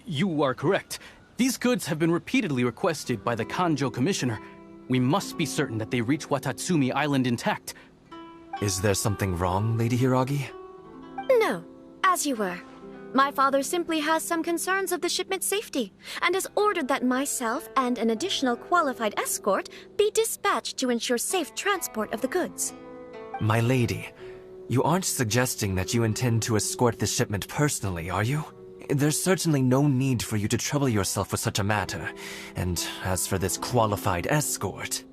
You are correct. These goods have been repeatedly requested by the Kanjau Commissioner. We must be certain that they reach Watatsumi Island intact. Is there something wrong, Lady Hiragi? No, as you were. My father simply has some concerns of the shipment's safety, and has ordered that myself and an additional qualified escort be dispatched to ensure safe transport of the goods. My lady, you aren't suggesting that you intend to escort the shipment personally, are you? There's certainly no need for you to trouble yourself with such a matter. And as for this qualified escort...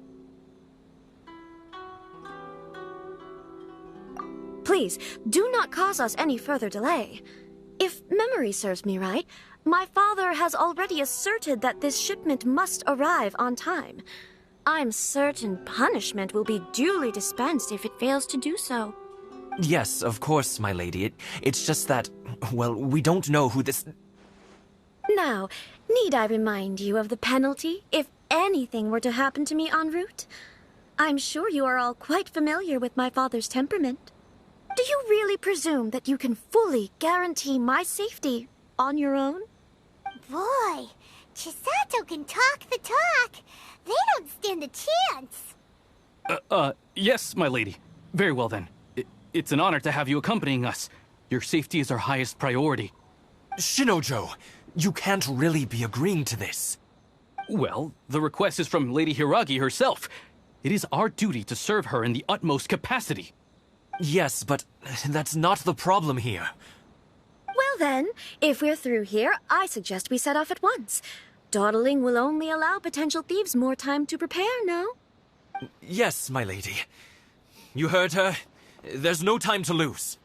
Please, do not cause us any further delay. If memory serves me right, my father has already asserted that this shipment must arrive on time. I'm certain punishment will be duly dispensed if it fails to do so. Yes, of course, my lady. It's just that, well, we don't know who this... Now, need I remind you of the penalty if anything were to happen to me en route? I'm sure you are all quite familiar with my father's temperament. Do you really presume that you can fully guarantee my safety on your own? Boy, Chisato can talk the talk. They don't stand a chance. Yes, my lady. Very well then. It's an honor to have you accompanying us. Your safety is our highest priority. Shinojo, you can't really be agreeing to this. Well, the request is from Lady Hiragi herself. It is our duty to serve her in the utmost capacity. Yes, but that's not the problem here. Well then, if we're through here, I suggest we set off at once. Dawdling will only allow potential thieves more time to prepare, no? Yes, my lady. You heard her. There's no time to lose.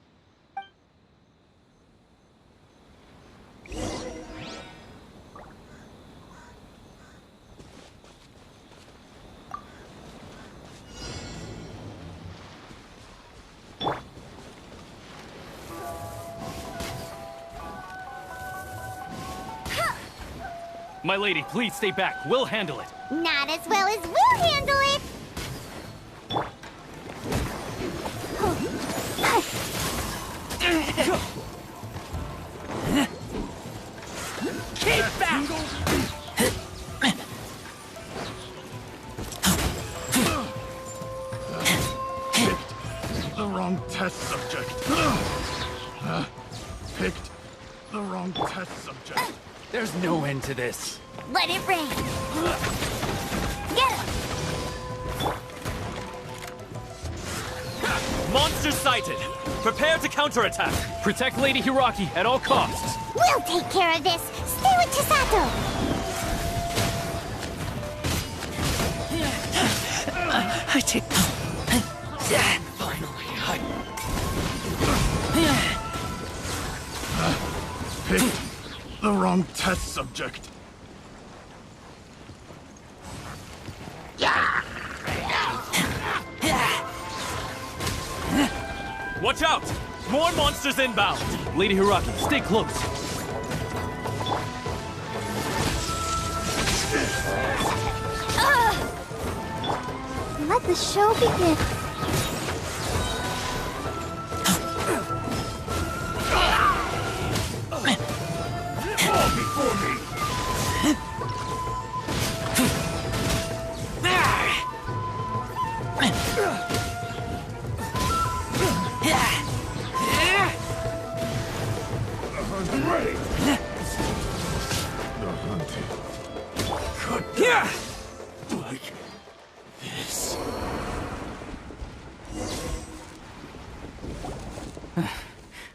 My lady, please stay back. We'll handle it. Not as well as we'll handle it! Keep back! The wrong test subject. Picked the wrong test subject. There's no end to this. Let it rain! Get him! Monster sighted! Prepare to counterattack! Protect Lady Hiraki at all costs! We'll take care of this! Stay with Chisato! I take... Picked the wrong test subject. Watch out! More monsters inbound! Lady Hiraki, stay close. Let the show begin. Fall before me! Ready! The hunted. Cut down. Like this.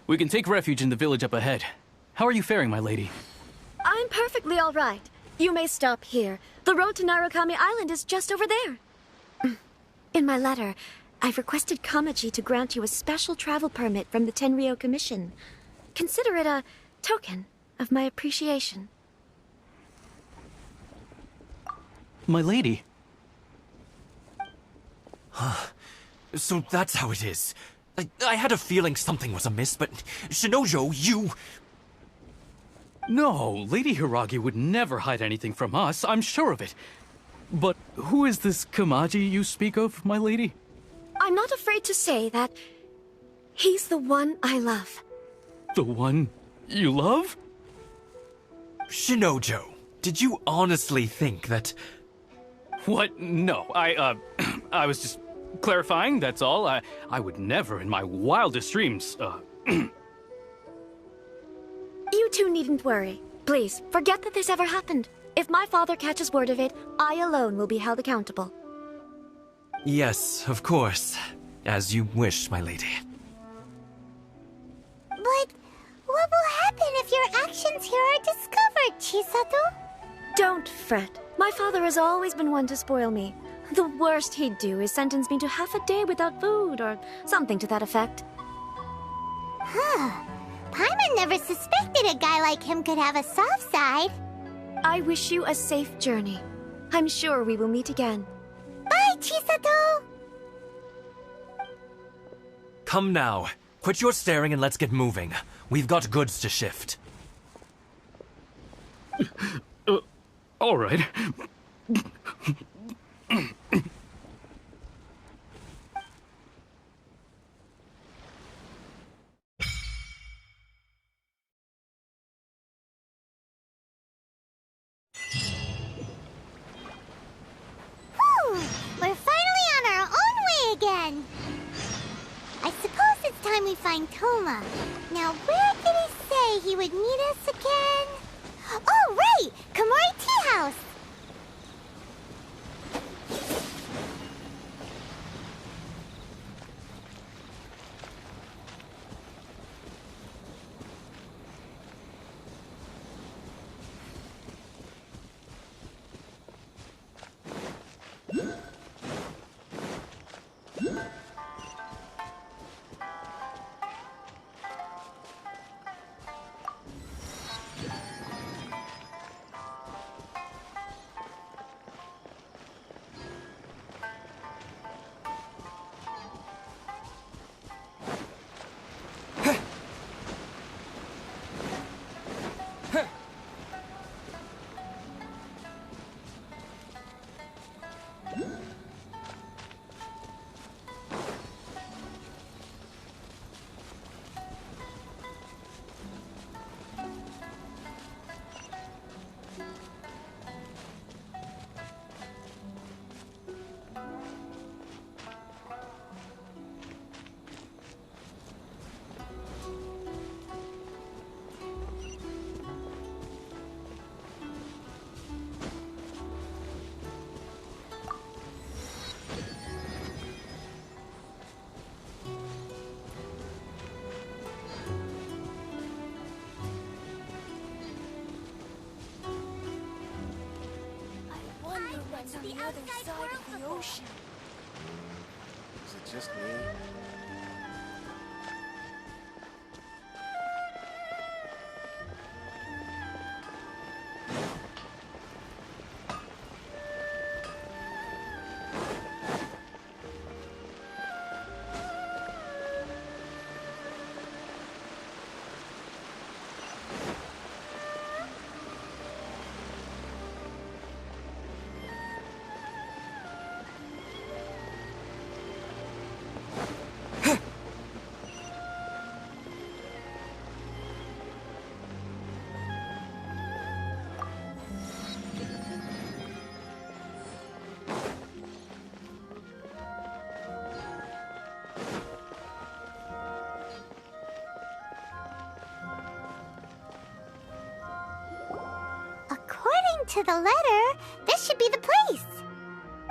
We can take refuge in the village up ahead. How are you faring, my lady? I'm perfectly all right. You may stop here. The road to Narukami Island is just over there. In my letter, I've requested Kamaji to grant you a special travel permit from the Tenryou Commission. Consider it a token of my appreciation. My lady? So that's how it is. I had a feeling something was amiss, but Shinojo, you... No, Lady Hiragi would never hide anything from us, I'm sure of it. But who is this Kamaji you speak of, my lady? I'm not afraid to say that he's the one I love. The one you love? Shinojo, did you honestly think that... What? No, I was just clarifying, that's all. I would never in my wildest dreams, You two needn't worry. Please, forget that this ever happened. If my father catches word of it, I alone will be held accountable. Yes, of course. As you wish, my lady. But what will happen if your actions here are discovered, Chisato? Don't fret. My father has always been one to spoil me. The worst he'd do is sentence me to half a day without food, or something to that effect. Huh. Paimon never suspected a guy like him could have a soft side. I wish you a safe journey. I'm sure we will meet again. Bye, Chisato! Come now. Quit your staring and let's get moving. We've got goods to shift. All right. We're finally on our own way again. I suppose it's time we find Thoma. Now, where did he say he would meet us again? Oh, right! Komori Tea House! What's on the other side of the ocean? Is it just me? According to the letter, this should be the place.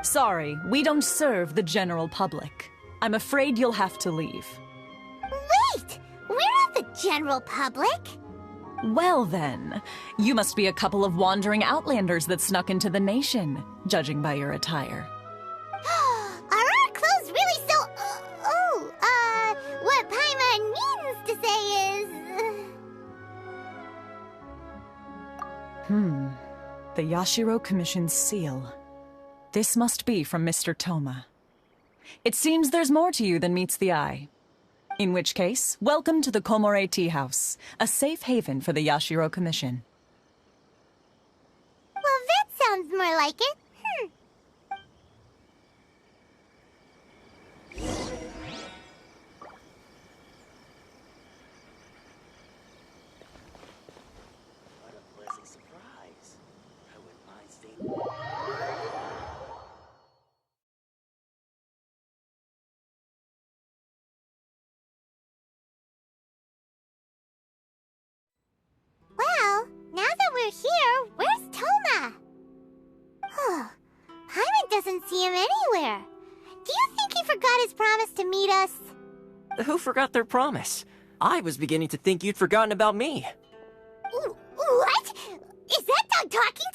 Sorry, we don't serve the general public. I'm afraid you'll have to leave. Wait! We're not the general public. Well then, you must be a couple of wandering Outlanders that snuck into the nation, judging by your attire. Are our clothes really so... what Paimon means to say is... The Yashiro Commission's seal. This must be from Mr. Thoma. It seems there's more to you than meets the eye. In which case, welcome to the Komore Tea House, a safe haven for the Yashiro Commission. Well, that sounds more like it. What a pleasant surprise. I wouldn't mind staying. Well, now that we're here, where's Thoma? Paimon doesn't see him anywhere. Do you think he forgot his promise to meet us? Who forgot their promise? I was beginning to think you'd forgotten about me. What? Is that dog talking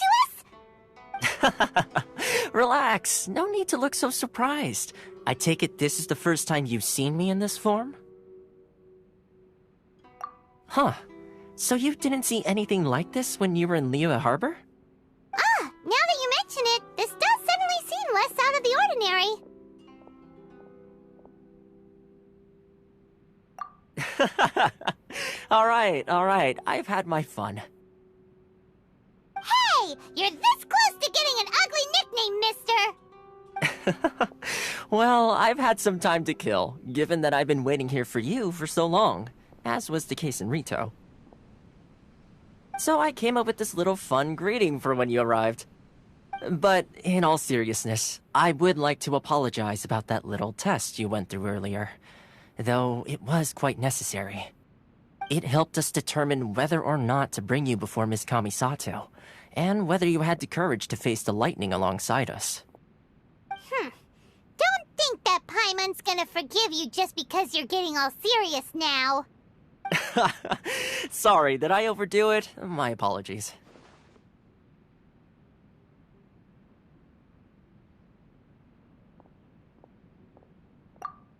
to us? Relax. No need to look so surprised. I take it this is the first time you've seen me in this form? Huh. So you didn't see anything like this when you were in Liyue Harbor? Now that you mention it, this does suddenly seem less out of the ordinary. All right. I've had my fun. Hey! You're this close to getting an ugly nickname, mister! Well, I've had some time to kill, given that I've been waiting here for you for so long, as was the case in Ritou. So I came up with this little fun greeting for when you arrived. But in all seriousness, I would like to apologize about that little test you went through earlier, though it was quite necessary. It helped us determine whether or not to bring you before Miss Kamisato, and whether you had the courage to face the lightning alongside us. Don't think that Paimon's gonna forgive you just because you're getting all serious now. Sorry, did I overdo it? My apologies.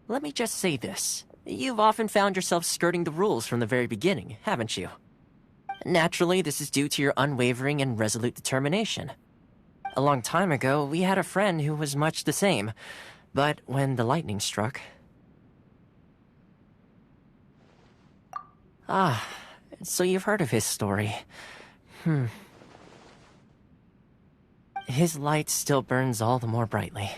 Let me just say this. You've often found yourself skirting the rules from the very beginning, haven't you? Naturally, this is due to your unwavering and resolute determination. A long time ago, we had a friend who was much the same, but when the lightning struck... So you've heard of his story. his light still burns all the more brightly.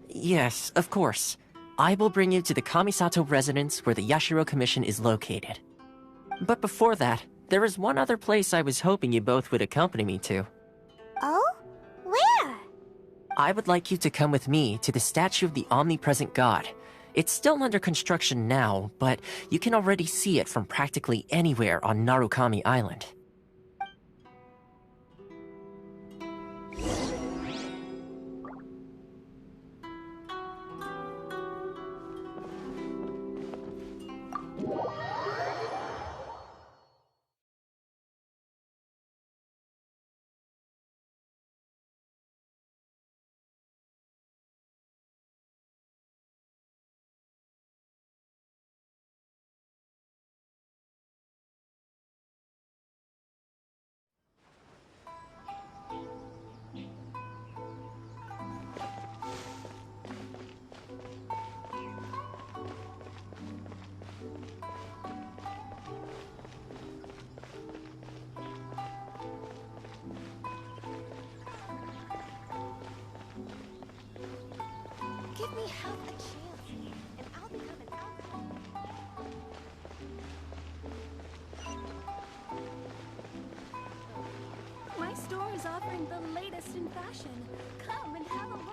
Yes, of course. I will bring you to the Kamisato residence where the Yashiro Commission is located. But before that, there is one other place I was hoping you both would accompany me to. Oh? Where? I would like you to come with me to the statue of the omnipresent god. It's still under construction now, but you can already see it from practically anywhere on Narukami Island. Give me half a chance, and I'll become an outlander. My store is offering the latest in fashion. Come and have a look.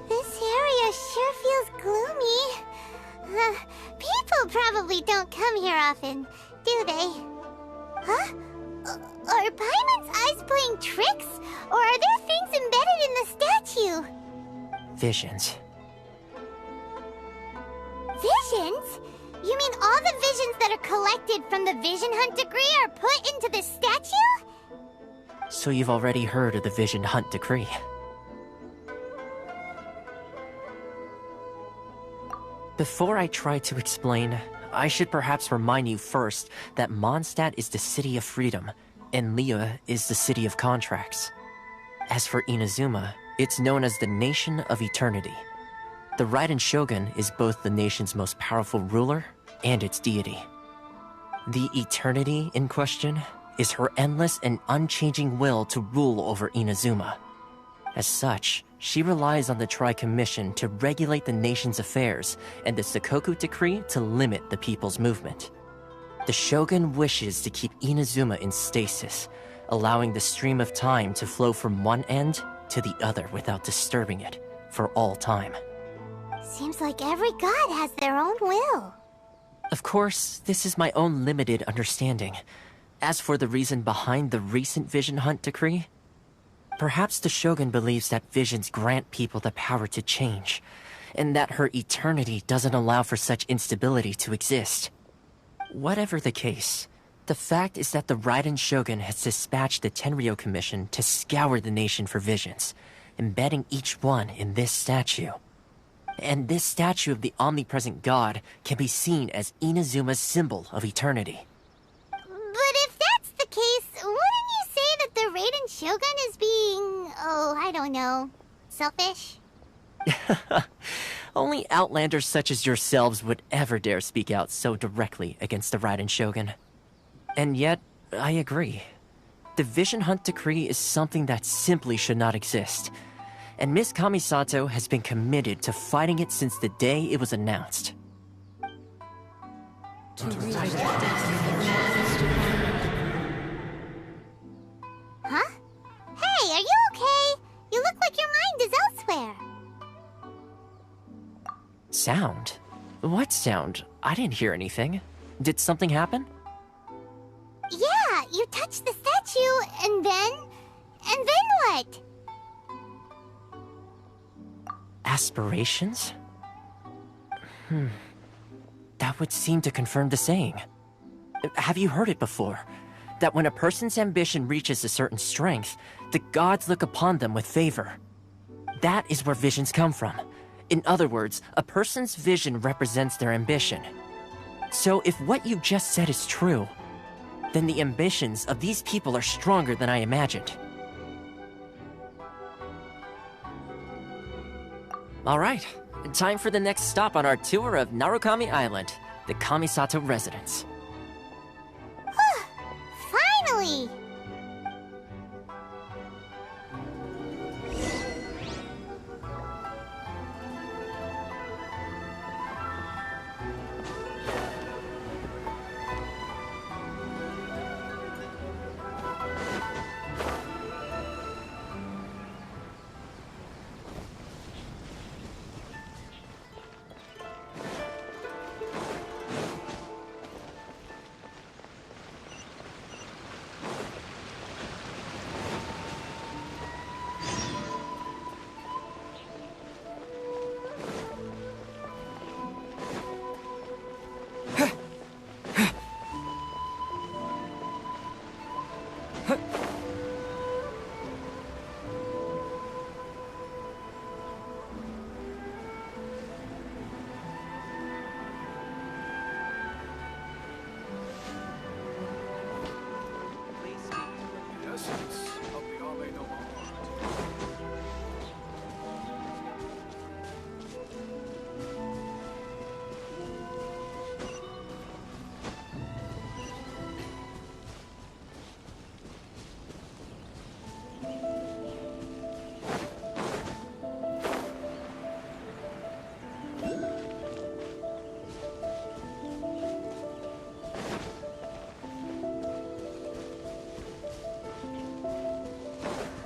This area sure feels gloomy. People probably don't come here often, do they? Huh? Are Paimon's eyes playing tricks? Or are there things embedded in the statue? Visions. Visions? You mean all the visions that are collected from the Vision Hunt decree are put into the statue? So you've already heard of the Vision Hunt decree. Before I try to explain, I should perhaps remind you first that Mondstadt is the city of freedom, and Liyue is the city of contracts. As for Inazuma, it's known as the Nation of Eternity. The Raiden Shogun is both the nation's most powerful ruler and its deity. The Eternity in question is her endless and unchanging will to rule over Inazuma. As such, she relies on the Tri-Commission to regulate the nation's affairs and the Sakoku Decree to limit the people's movement. The Shogun wishes to keep Inazuma in stasis, allowing the stream of time to flow from one end to the other without disturbing it for all time. Seems like every god has their own will. Of course, this is my own limited understanding. As for the reason behind the recent Vision Hunt decree, perhaps the Shogun believes that visions grant people the power to change, and that her eternity doesn't allow for such instability to exist. Whatever the case, the fact is that the Raiden Shogun has dispatched the Tenryou Commission to scour the nation for visions, embedding each one in this statue. And this statue of the omnipresent god can be seen as Inazuma's symbol of eternity. But if that's the case, wouldn't you say that the Raiden Shogun is being, I don't know, selfish? Only Outlanders such as yourselves would ever dare speak out so directly against the Raiden Shogun. And yet, I agree. The Vision Hunt decree is something that simply should not exist. And Miss Kamisato has been committed to fighting it since the day it was announced. Huh? Hey, are you okay? You look like your mind is elsewhere. Sound? What sound? I didn't hear anything. Did something happen? Yeah, you touched the statue, and then what? Aspirations? That would seem to confirm the saying. Have you heard it before? That when a person's ambition reaches a certain strength, the gods look upon them with favor. That is where visions come from. In other words, a person's vision represents their ambition. So if what you just said is true, then the ambitions of these people are stronger than I imagined. Alright, time for the next stop on our tour of Narukami Island, the Kamisato residence. Finally!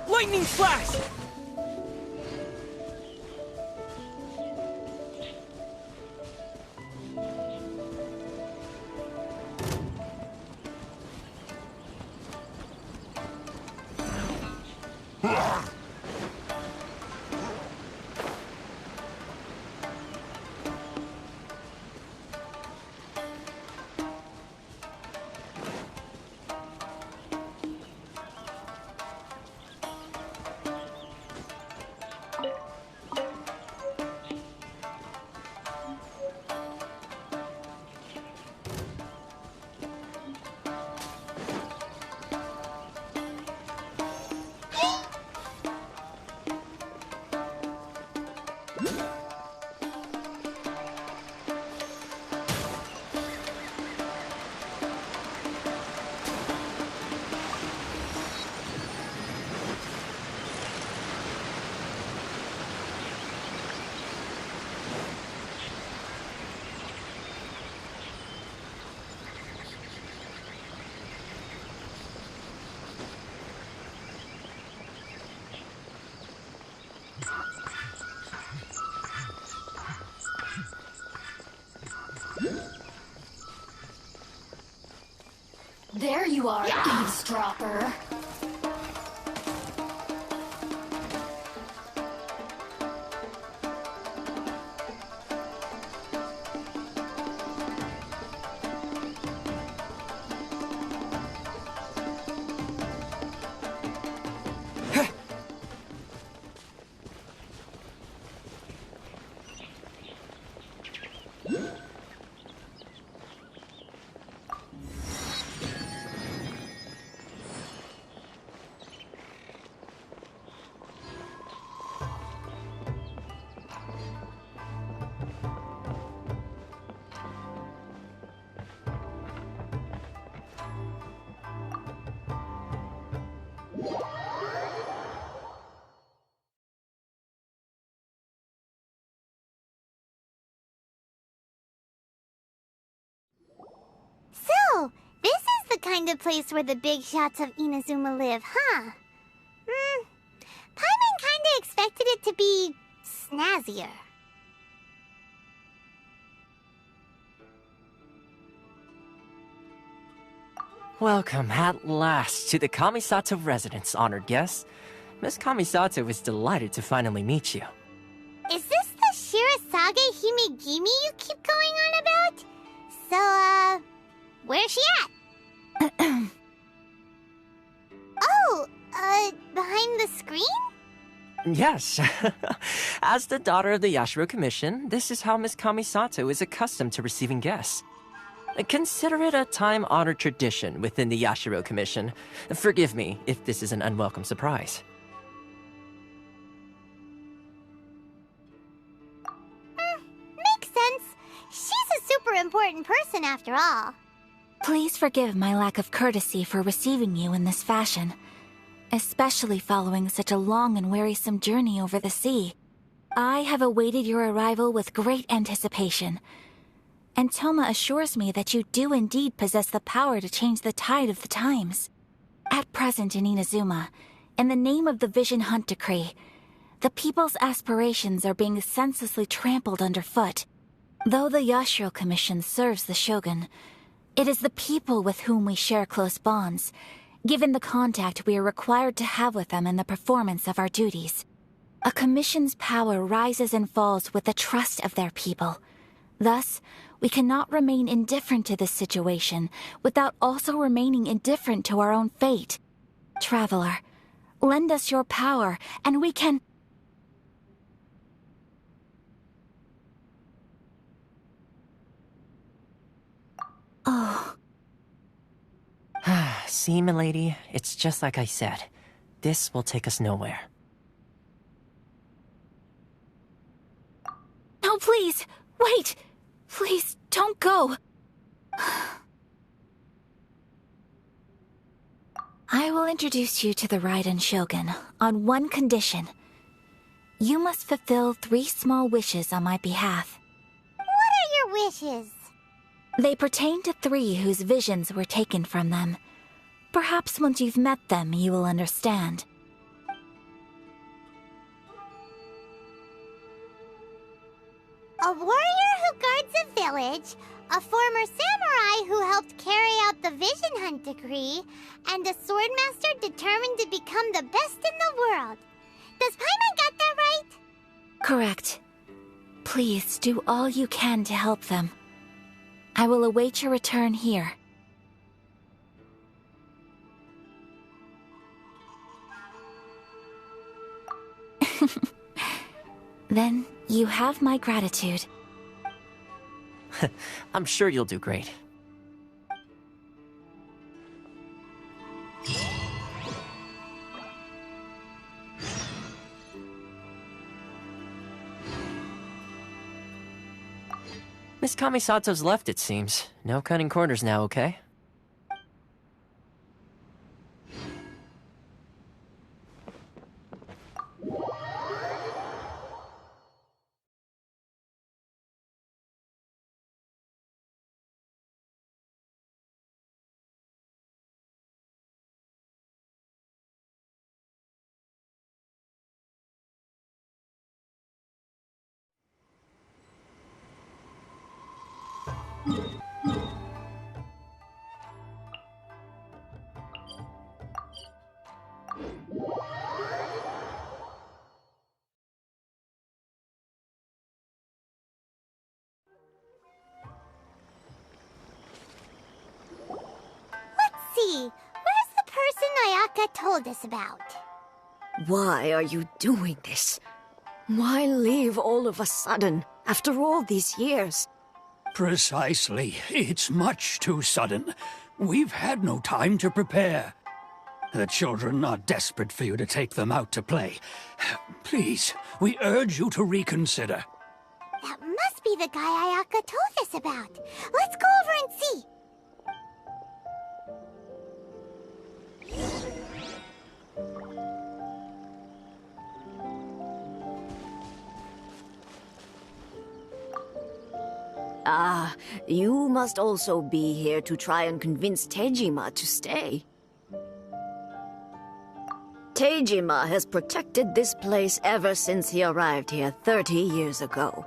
Lightning flash! There you are, eavesdropper. So, this is the kind of place where the big shots of Inazuma live, huh? Paimon kinda expected it to be snazzier. Welcome at last to the Kamisato residence, honored guests. Miss Kamisato is delighted to finally meet you. Is this the Shirasage Himegimi you keep going on about? So, where's she at? Oh, behind the screen? Yes. As the daughter of the Yashiro Commission, this is how Miss Kamisato is accustomed to receiving guests. Consider it a time-honored tradition within the Yashiro Commission. Forgive me if this is an unwelcome surprise. Makes sense. She's a super important person after all. Please forgive my lack of courtesy for receiving you in this fashion, especially following such a long and wearisome journey over the sea. I have awaited your arrival with great anticipation, and Thoma assures me that you do indeed possess the power to change the tide of the times. At present in Inazuma, in the name of the Vision Hunt Decree, the people's aspirations are being senselessly trampled underfoot. Though the Yashiro Commission serves the Shogun, it is the people with whom we share close bonds, given the contact we are required to have with them in the performance of our duties. A commission's power rises and falls with the trust of their people. Thus, we cannot remain indifferent to this situation without also remaining indifferent to our own fate. Traveler, lend us your power, and we can... Oh. See, milady, it's just like I said. This will take us nowhere. No, please! Wait! Please, don't go! I will introduce you to the Raiden Shogun on one condition. You must fulfill 3 small wishes on my behalf. What are your wishes? They pertain to 3 whose visions were taken from them. Perhaps once you've met them, you will understand. A warrior who guards a village, a former samurai who helped carry out the Vision Hunt Decree, and a swordmaster determined to become the best in the world. Does Paimon got that right? Correct. Please do all you can to help them. I will await your return here. Then you have my gratitude. I'm sure you'll do great. Miss Kamisato's left, it seems. No cutting corners now, okay? Where's the person Ayaka told us about? Why are you doing this? Why leave all of a sudden, after all these years? Precisely. It's much too sudden. We've had no time to prepare. The children are desperate for you to take them out to play. Please, we urge you to reconsider. That must be the guy Ayaka told us about. Let's go over and see. Ah, you must also be here to try and convince Tejima to stay. Tejima has protected this place ever since he arrived here 30 years ago.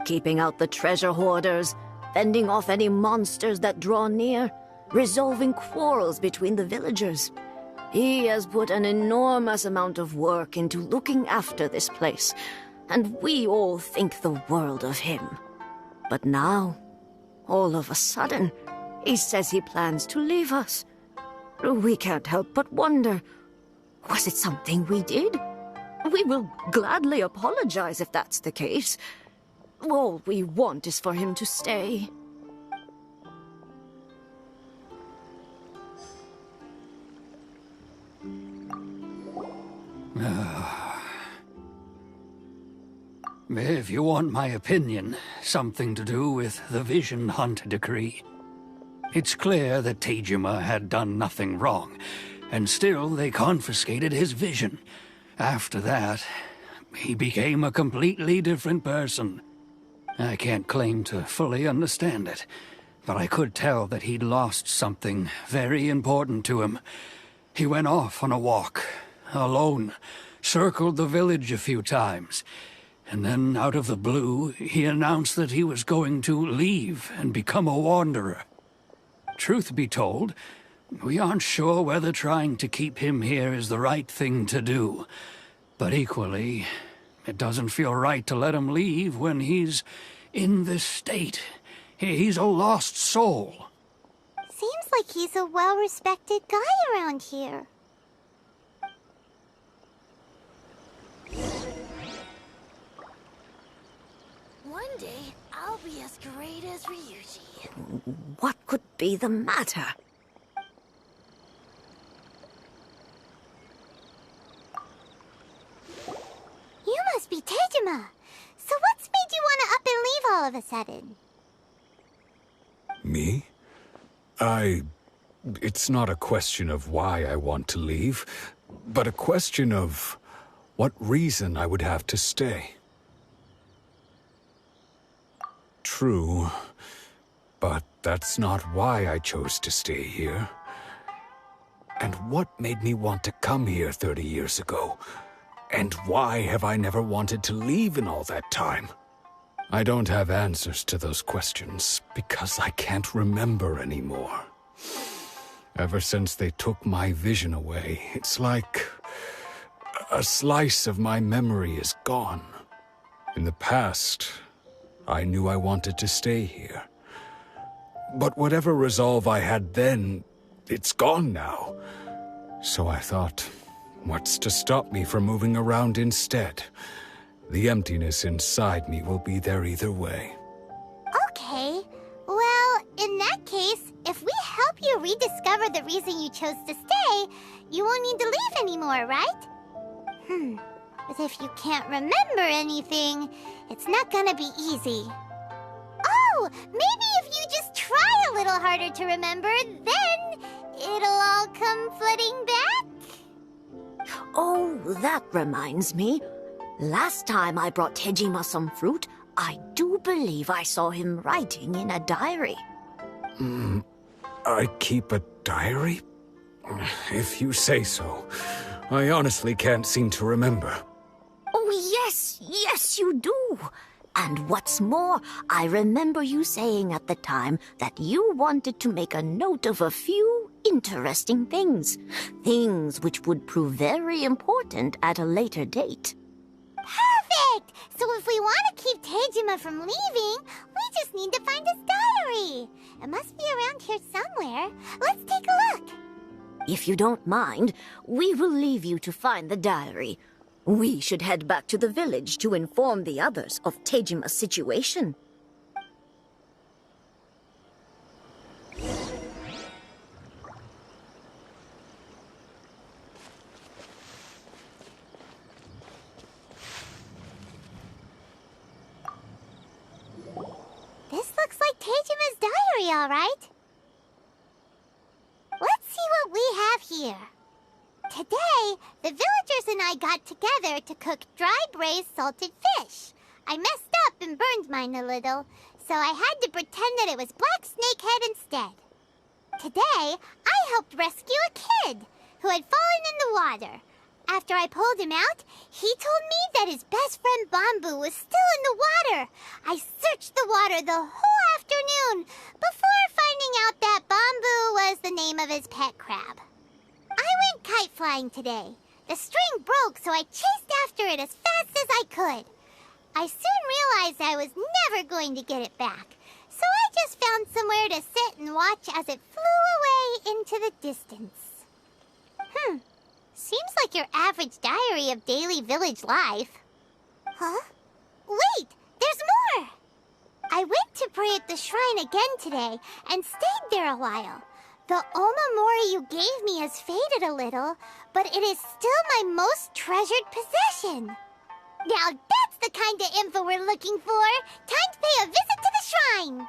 Keeping out the treasure hoarders, fending off any monsters that draw near, resolving quarrels between the villagers. He has put an enormous amount of work into looking after this place, and we all think the world of him. But now, all of a sudden, he says he plans to leave us. We can't help but wonder, was it something we did? We will gladly apologize if that's the case. All we want is for him to stay. If you want my opinion, something to do with the Vision Hunt decree. It's clear that Tejima had done nothing wrong, and still they confiscated his vision. After that, he became a completely different person. I can't claim to fully understand it, but I could tell that he'd lost something very important to him. He went off on a walk, alone, circled the village a few times, and then, out of the blue, he announced that he was going to leave and become a wanderer. Truth be told, we aren't sure whether trying to keep him here is the right thing to do. But equally, it doesn't feel right to let him leave when he's in this state. He's a lost soul. Seems like he's a well-respected guy around here. One day, I'll be as great as Ryuji. What could be the matter? You must be Tejima. So what's made you want to up and leave all of a sudden? Me? It's not a question of why I want to leave, but a question of what reason I would have to stay. True, but that's not why I chose to stay here. And what made me want to come here 30 years ago? And why have I never wanted to leave in all that time? I don't have answers to those questions because I can't remember anymore. Ever since they took my vision away, it's like a slice of my memory is gone. In the past, I knew I wanted to stay here. But whatever resolve I had then, it's gone now. So I thought, what's to stop me from moving around instead? The emptiness inside me will be there either way. Okay. Well, in that case, if we help you rediscover the reason you chose to stay, you won't need to leave anymore, right? But if you can't remember anything, it's not gonna be easy. Oh, maybe if you just try a little harder to remember, then it'll all come flooding back? Oh, that reminds me. Last time I brought Tejima some fruit, I do believe I saw him writing in a diary. I keep a diary? If you say so. I honestly can't seem to remember. Oh, yes, you do. And what's more, I remember you saying at the time that you wanted to make a note of a few interesting things. Things which would prove very important at a later date. Perfect! So if we want to keep Tejima from leaving, we just need to find his diary. It must be around here somewhere. Let's take a look. If you don't mind, we will leave you to find the diary. We should head back to the village to inform the others of Tejima's situation. This looks like Tejima's diary, all right. Let's see what we have here. Today, the villagers and I got together to cook dry braised salted fish. I messed up and burned mine a little, so I had to pretend that it was black snakehead instead. Today, I helped rescue a kid who had fallen in the water. After I pulled him out, he told me that his best friend Bamboo was still in the water. I searched the water the whole afternoon before finding out that Bamboo was the name of his pet crab. I went kite flying today. The string broke, so I chased after it as fast as I could. I soon realized I was never going to get it back, so I just found somewhere to sit and watch as it flew away into the distance. Seems like your average diary of daily village life. Huh? Wait! There's more! I went to pray at the shrine again today, and stayed there a while. The omamori you gave me has faded a little, but it is still my most treasured possession. Now that's the kind of info we're looking for! Time to pay a visit to the shrine!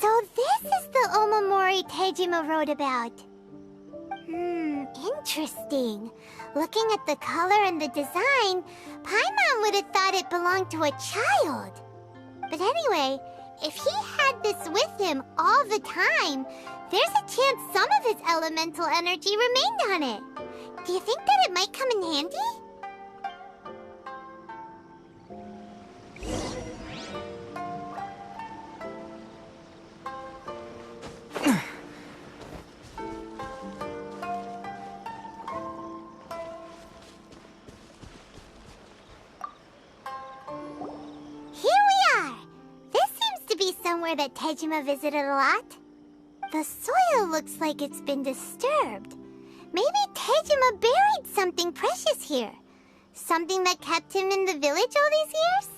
So this is the omamori Tejima wrote about. Interesting. Looking at the color and the design, Paimon would have thought it belonged to a child. But anyway, if he had this with him all the time, there's a chance some of his elemental energy remained on it. Do you think that it might come in handy? Somewhere that Tejima visited a lot. The soil looks like it's been disturbed. Maybe Tejima buried something precious here. Something that kept him in the village all these years?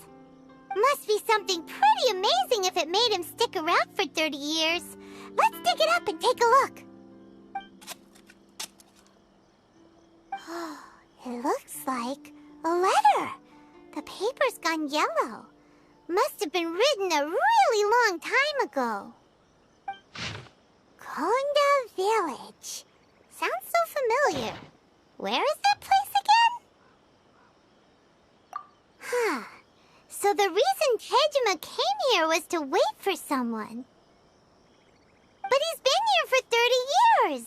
Must be something pretty amazing if it made him stick around for 30 years. Let's dig it up and take a look. It looks like a letter. The paper's gone yellow. Must have been written a really long time ago. Konda Village. Sounds so familiar. Where is that place again? So the reason Tejima came here was to wait for someone. But he's been here for 30 years.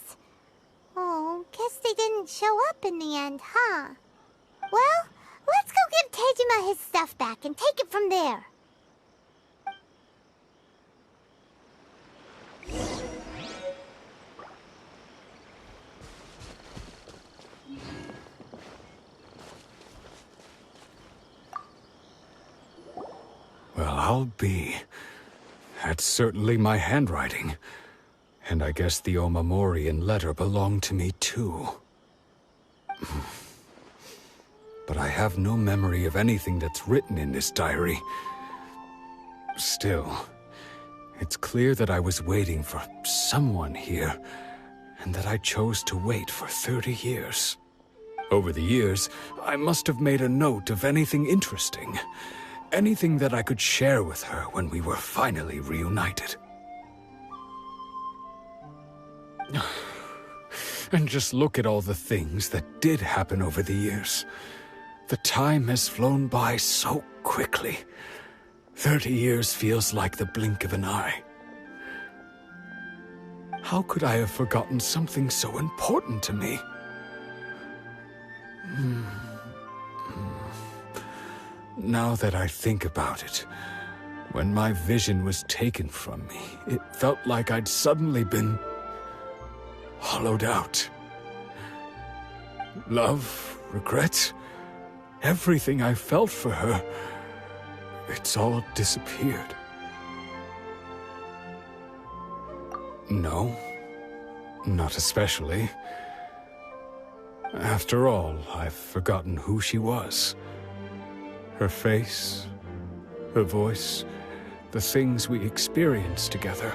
Oh, guess they didn't show up in the end, huh? Well, let's go give Tejima his stuff back and take it from there. Well, I'll be. That's certainly my handwriting. And I guess the omamori and letter belong to me too. But I have no memory of anything that's written in this diary. Still, it's clear that I was waiting for someone here, and that I chose to wait for 30 years. Over the years, I must have made a note of anything interesting. Anything that I could share with her when we were finally reunited. And just look at all the things that did happen over the years. The time has flown by so quickly. 30 years feels like the blink of an eye. How could I have forgotten something so important to me? Now that I think about it, when my vision was taken from me, it felt like I'd suddenly been hollowed out. Love, regret, everything I felt for her, it's all disappeared. No, not especially. After all, I've forgotten who she was. Her face, her voice, the things we experienced together.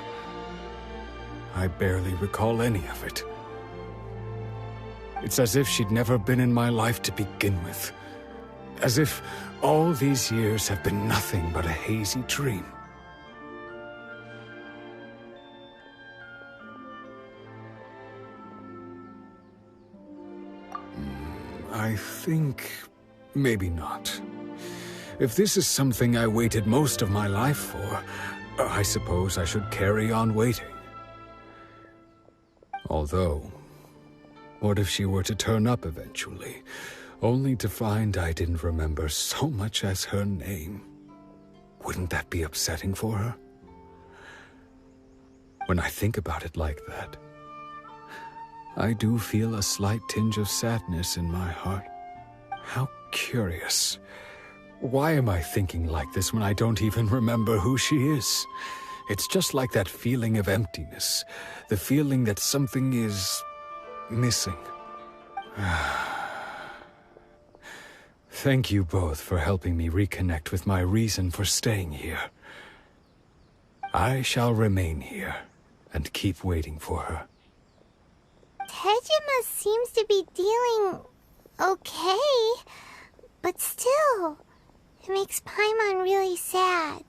I barely recall any of it. It's as if she'd never been in my life to begin with. As if all these years have been nothing but a hazy dream. I think maybe not. If this is something I waited most of my life for, I suppose I should carry on waiting. Although, What if she were to turn up eventually, only to find I didn't remember so much as her name? Wouldn't that be upsetting for her? When I think about it like that, I do feel a slight tinge of sadness in my heart. How curious. Why am I thinking like this when I don't even remember who she is? It's just like that feeling of emptiness, the feeling that something is missing. Thank you both for helping me reconnect with my reason for staying here. I shall remain here and keep waiting for her. Tejima seems to be dealing okay, but still, it makes Paimon really sad.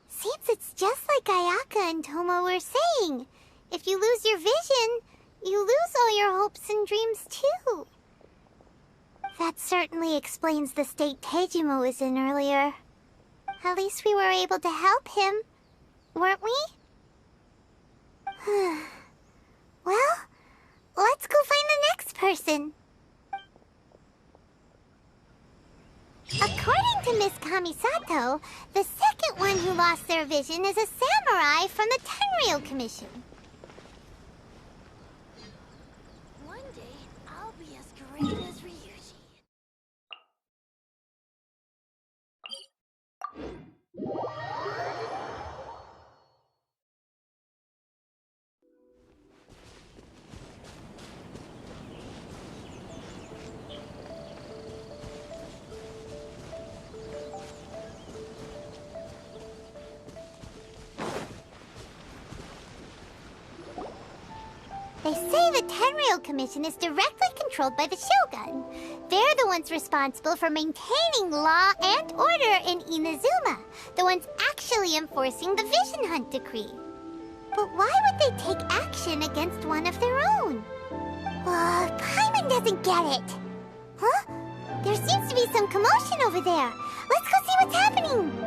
Seems it's just like Ayaka and Thoma were saying. If you lose your vision, you lose all your hopes and dreams too. That certainly explains the state Tejima was in earlier. At least we were able to help him, weren't we? Well, let's go find the next person. According to Miss Kamisato, the second one who lost their vision is a samurai from the Tenryou Commission. One day, I'll be as great as Ryuji. They say the Tenryou Commission is directly controlled by the Shogun. They're the ones responsible for maintaining law and order in Inazuma, the ones actually enforcing the Vision Hunt decree. But why would they take action against one of their own? Paimon doesn't get it. Huh? There seems to be some commotion over there. Let's go see what's happening.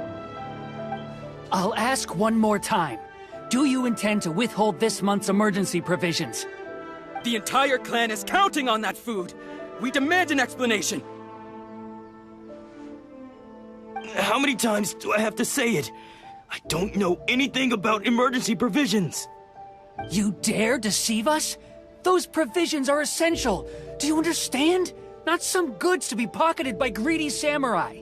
I'll ask one more time. Do you intend to withhold this month's emergency provisions? The entire clan is counting on that food! We demand an explanation! How many times do I have to say it? I don't know anything about emergency provisions! You dare deceive us? Those provisions are essential! Do you understand? Not some goods to be pocketed by greedy samurai!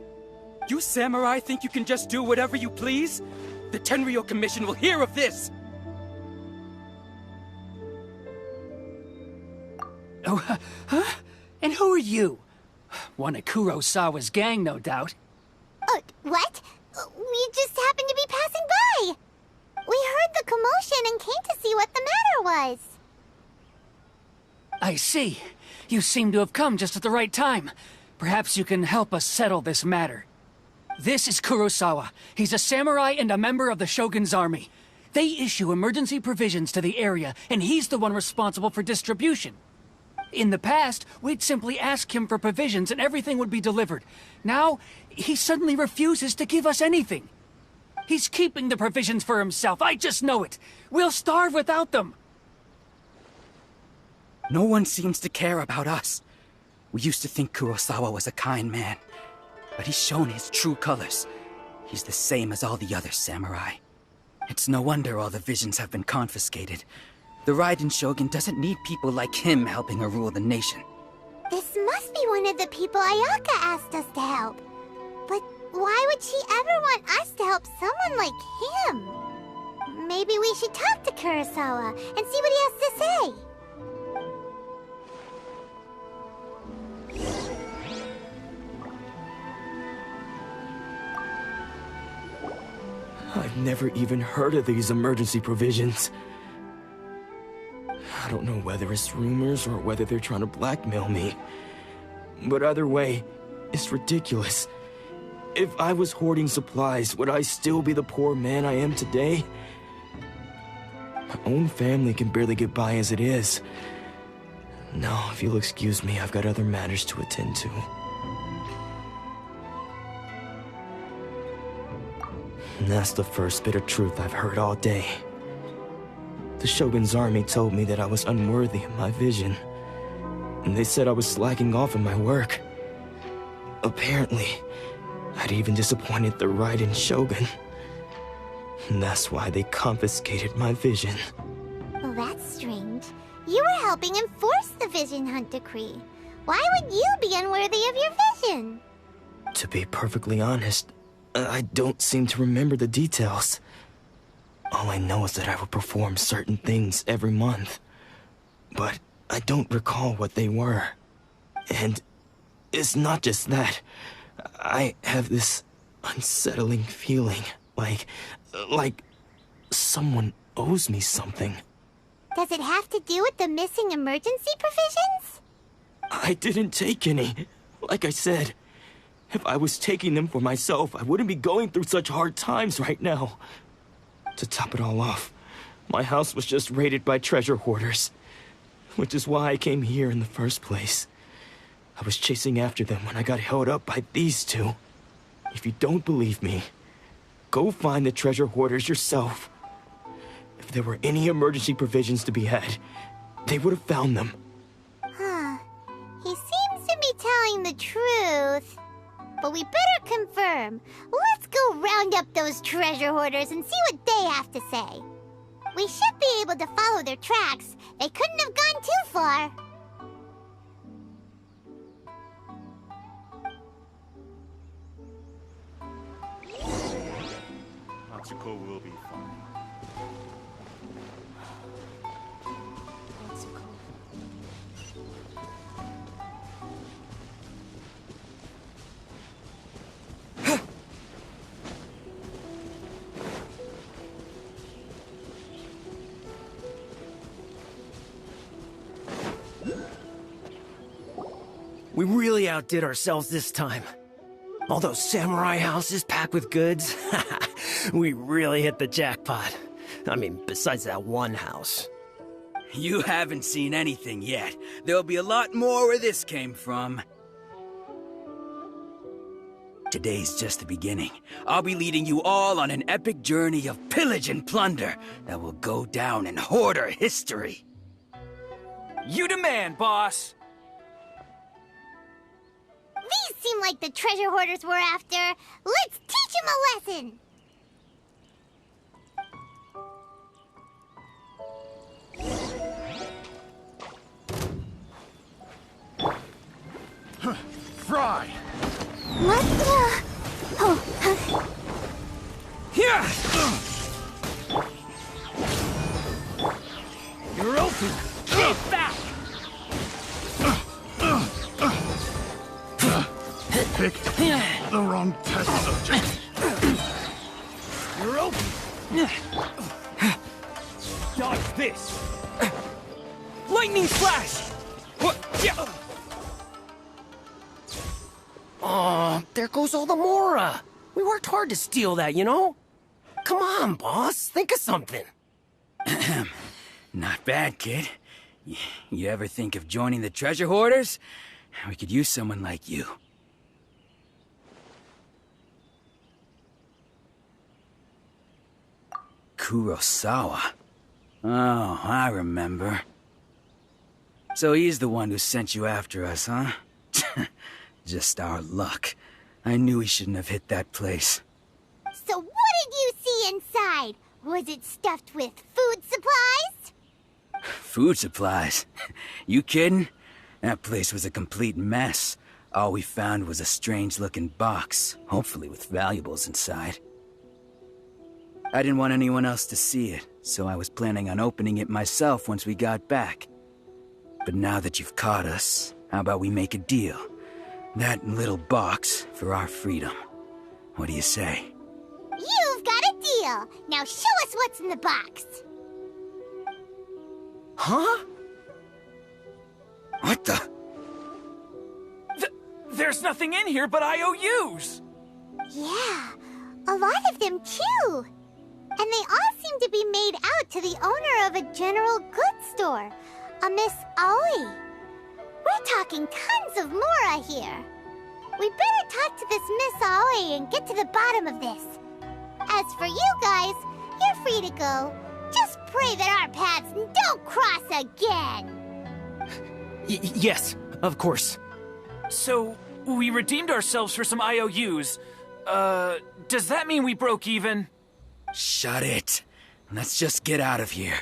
You samurai think you can just do whatever you please? The Tenryou Commission will hear of this! Oh, huh? And who are you? One of Kurosawa's gang, no doubt. What? We just happened to be passing by. We heard the commotion and came to see what the matter was. I see. You seem to have come just at the right time. Perhaps you can help us settle this matter. This is Kurosawa. He's a samurai and a member of the Shogun's army. They issue emergency provisions to the area, and he's the one responsible for distribution. In the past, we'd simply ask him for provisions and everything would be delivered. Now, he suddenly refuses to give us anything. He's keeping the provisions for himself, I just know it. We'll starve without them. No one seems to care about us. We used to think Kurosawa was a kind man, but he's shown his true colors. He's the same as all the other samurai. It's no wonder all the visions have been confiscated. The Raiden Shogun doesn't need people like him helping her rule the nation. This must be one of the people Ayaka asked us to help. But why would she ever want us to help someone like him? Maybe we should talk to Kurosawa and see what he has to say. I've never even heard of these emergency provisions. I don't know whether it's rumors or whether they're trying to blackmail me. But either way, it's ridiculous. If I was hoarding supplies, would I still be the poor man I am today? My own family can barely get by as it is. No, if you'll excuse me, I've got other matters to attend to. And that's the first bit of truth I've heard all day. The Shogun's army told me that I was unworthy of my vision. And they said I was slacking off in my work. Apparently, I'd even disappointed the Raiden Shogun. And that's why they confiscated my vision. Well, that's strange. You were helping enforce the Vision Hunt Decree. Why would you be unworthy of your vision? To be perfectly honest, I don't seem to remember the details. All I know is that I would perform certain things every month. But I don't recall what they were. And it's not just that. I have this unsettling feeling, like someone owes me something. Does it have to do with the missing emergency provisions? I didn't take any. Like I said, if I was taking them for myself, I wouldn't be going through such hard times right now. To top it all off, my house was just raided by treasure hoarders, which is why I came here in the first place. I was chasing after them when I got held up by these two. If you don't believe me, go find the treasure hoarders yourself. If there were any emergency provisions to be had, they would have found them. Huh. He seems to be telling the truth. But we better confirm. Let's go round up those treasure hoarders and see what they have to say. We should be able to follow their tracks. They couldn't have gone too far. Natsuko will be fine. We really outdid ourselves this time. All those samurai houses packed with goods. We really hit the jackpot. I mean, besides that one house. You haven't seen anything yet. There'll be a lot more where this came from. Today's just the beginning. I'll be leading you all on an epic journey of pillage and plunder that will go down in hoarder history. You demand, boss! These seem like the treasure hoarders we're after. Let's teach them a lesson! Fry! What the... Oh, Here! You're open! Get back! Pick the wrong test subject. You're open! Dodge this! Lightning flash! Aw, there goes all the Mora. We worked hard to steal that, you know? Come on, boss. Think of something. Not bad, kid. You ever think of joining the treasure hoarders? We could use someone like you. Kurosawa. Oh, I remember. So he's the one who sent you after us, huh? Just our luck. I knew he shouldn't have hit that place. so what did you see inside? Was it stuffed with food supplies? Food supplies? You kidding? That place was a complete mess. All we found was a strange-looking box, hopefully with valuables inside. I didn't want anyone else to see it, so I was planning on opening it myself once we got back. But now that you've caught us, how about we make a deal? That little box for our freedom. What do you say? You've got a deal! Now show us what's in the box! Huh? What the? There's nothing in here but IOUs! Yeah, a lot of them too! And they all seem to be made out to the owner of a general goods store, a Miss Aoi. We're talking tons of Mora here. We better talk to this Miss Aoi and get to the bottom of this. As for you guys, you're free to go. Just pray that our paths don't cross again. Yes, of course. So, we redeemed ourselves for some IOUs. Does that mean we broke even? Shut it. Let's just get out of here.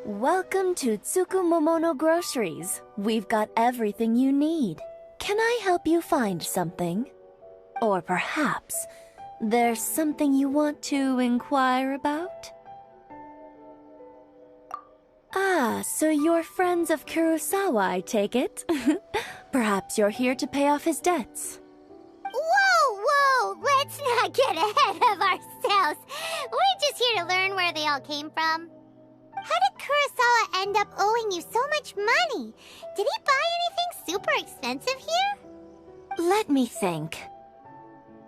Welcome to Tsukumomono Groceries. We've got everything you need. Can I help you find something? Or perhaps there's something you want to inquire about? Ah, so you're friends of Kurosawa, I take it? Perhaps you're here to pay off his debts. Whoa! Let's not get ahead of ourselves. We're just here to learn where they all came from. How did Kurosawa end up owing you so much money? Did he buy anything super expensive here? Let me think.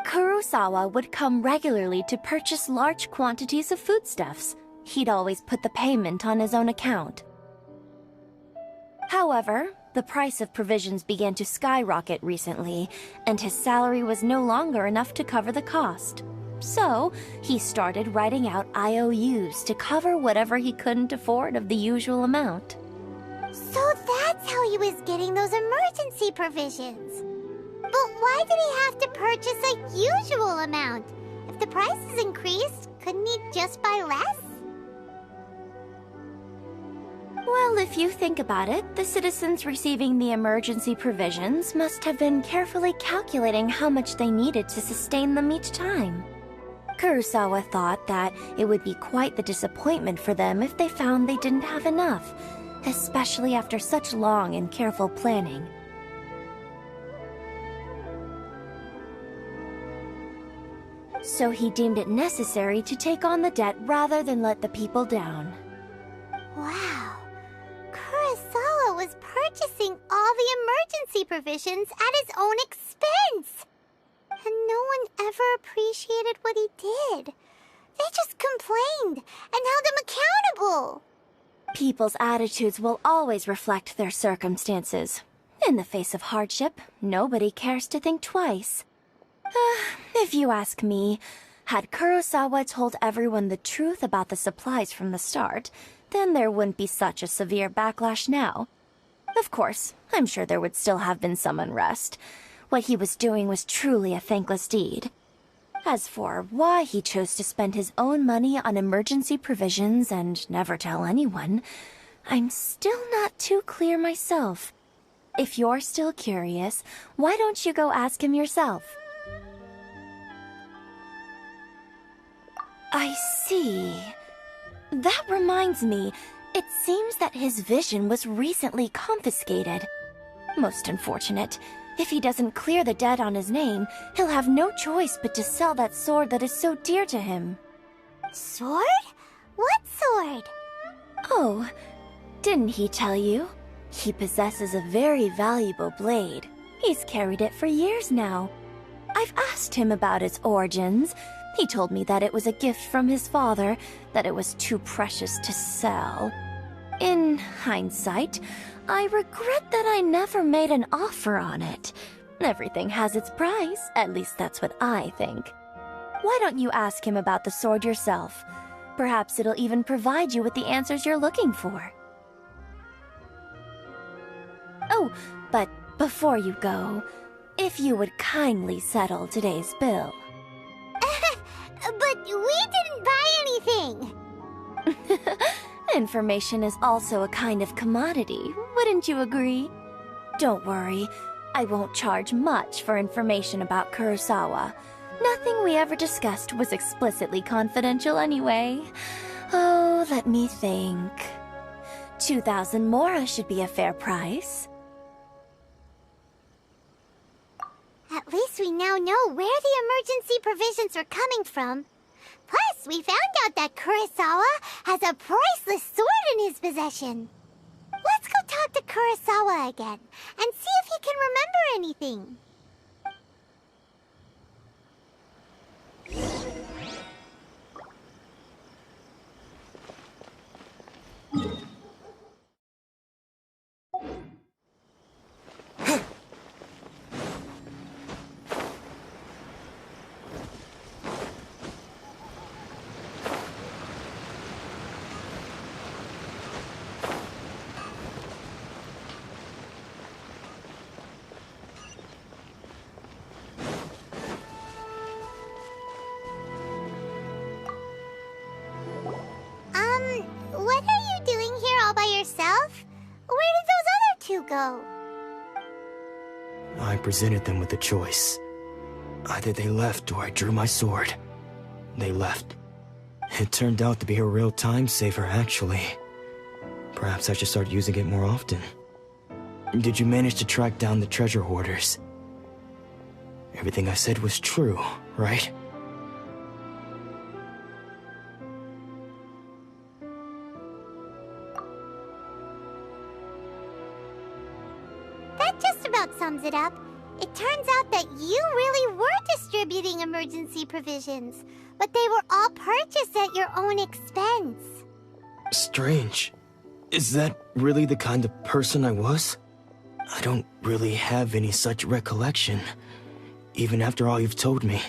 Kurosawa would come regularly to purchase large quantities of foodstuffs. He'd always put the payment on his own account. However, the price of provisions began to skyrocket recently, and his salary was no longer enough to cover the cost. So, he started writing out IOUs to cover whatever he couldn't afford of the usual amount. So that's how he was getting those emergency provisions. But why did he have to purchase a usual amount? If the prices increased, couldn't he just buy less? Well, if you think about it, the citizens receiving the emergency provisions must have been carefully calculating how much they needed to sustain them each time. Kurosawa thought that it would be quite the disappointment for them if they found they didn't have enough, especially after such long and careful planning. So he deemed it necessary to take on the debt rather than let the people down. Wow. Kurosawa was purchasing all the emergency provisions at his own expense. And no one ever appreciated what he did. They just complained and held him accountable. People's attitudes will always reflect their circumstances. In the face of hardship, nobody cares to think twice. If you ask me, had Kurosawa told everyone the truth about the supplies from the start, then there wouldn't be such a severe backlash now. Of course, I'm sure there would still have been some unrest. What he was doing was truly a thankless deed. As for why he chose to spend his own money on emergency provisions and never tell anyone, I'm still not too clear myself. If you're still curious, why don't you go ask him yourself? I see. That reminds me, it seems that his vision was recently confiscated. Most unfortunate. If he doesn't clear the debt on his name, he'll have no choice but to sell that sword that is so dear to him. Sword? What sword? Oh, didn't he tell you? He possesses a very valuable blade. He's carried it for years now. I've asked him about its origins. He told me that it was a gift from his father, that it was too precious to sell. In hindsight, I regret that I never made an offer on it. Everything has its price, at least that's what I think. Why don't you ask him about the sword yourself? Perhaps it'll even provide you with the answers you're looking for. Oh, but before you go, if you would kindly settle today's bill. But we didn't buy anything! Information is also a kind of commodity, wouldn't you agree? Don't worry, I won't charge much for information about Kurosawa. Nothing we ever discussed was explicitly confidential anyway. Oh, let me think. 2,000 mora should be a fair price. At least we now know where the emergency provisions are coming from. Plus, we found out that Kurosawa has a priceless sword in his possession. Let's go talk to Kurosawa again, and see if he can remember anything. What are you doing here all by yourself? Where did those other two go? I presented them with a choice. Either they left or I drew my sword. They left. It turned out to be a real time saver, actually. Perhaps I should start using it more often. Did you manage to track down the treasure hoarders? Everything I said was true, right? That just about sums it up. It turns out that you really were distributing emergency provisions, but they were all purchased at your own expense. Strange. Is that really the kind of person I was? I don't really have any such recollection. Even after all you've told me,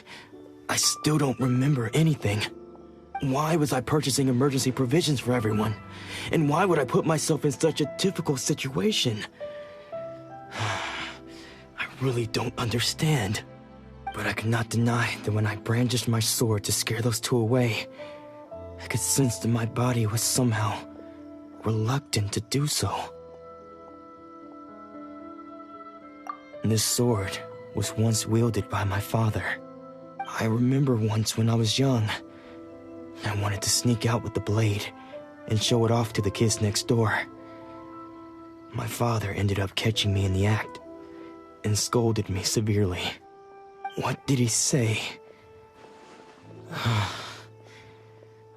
I still don't remember anything. Why was I purchasing emergency provisions for everyone? And why would I put myself in such a difficult situation? I really don't understand. But I cannot deny that when I brandished my sword to scare those two away, I could sense that my body was somehow reluctant to do so. This sword was once wielded by my father. I remember once when I was young, I wanted to sneak out with the blade and show it off to the kids next door. My father ended up catching me in the act and scolded me severely. What did he say?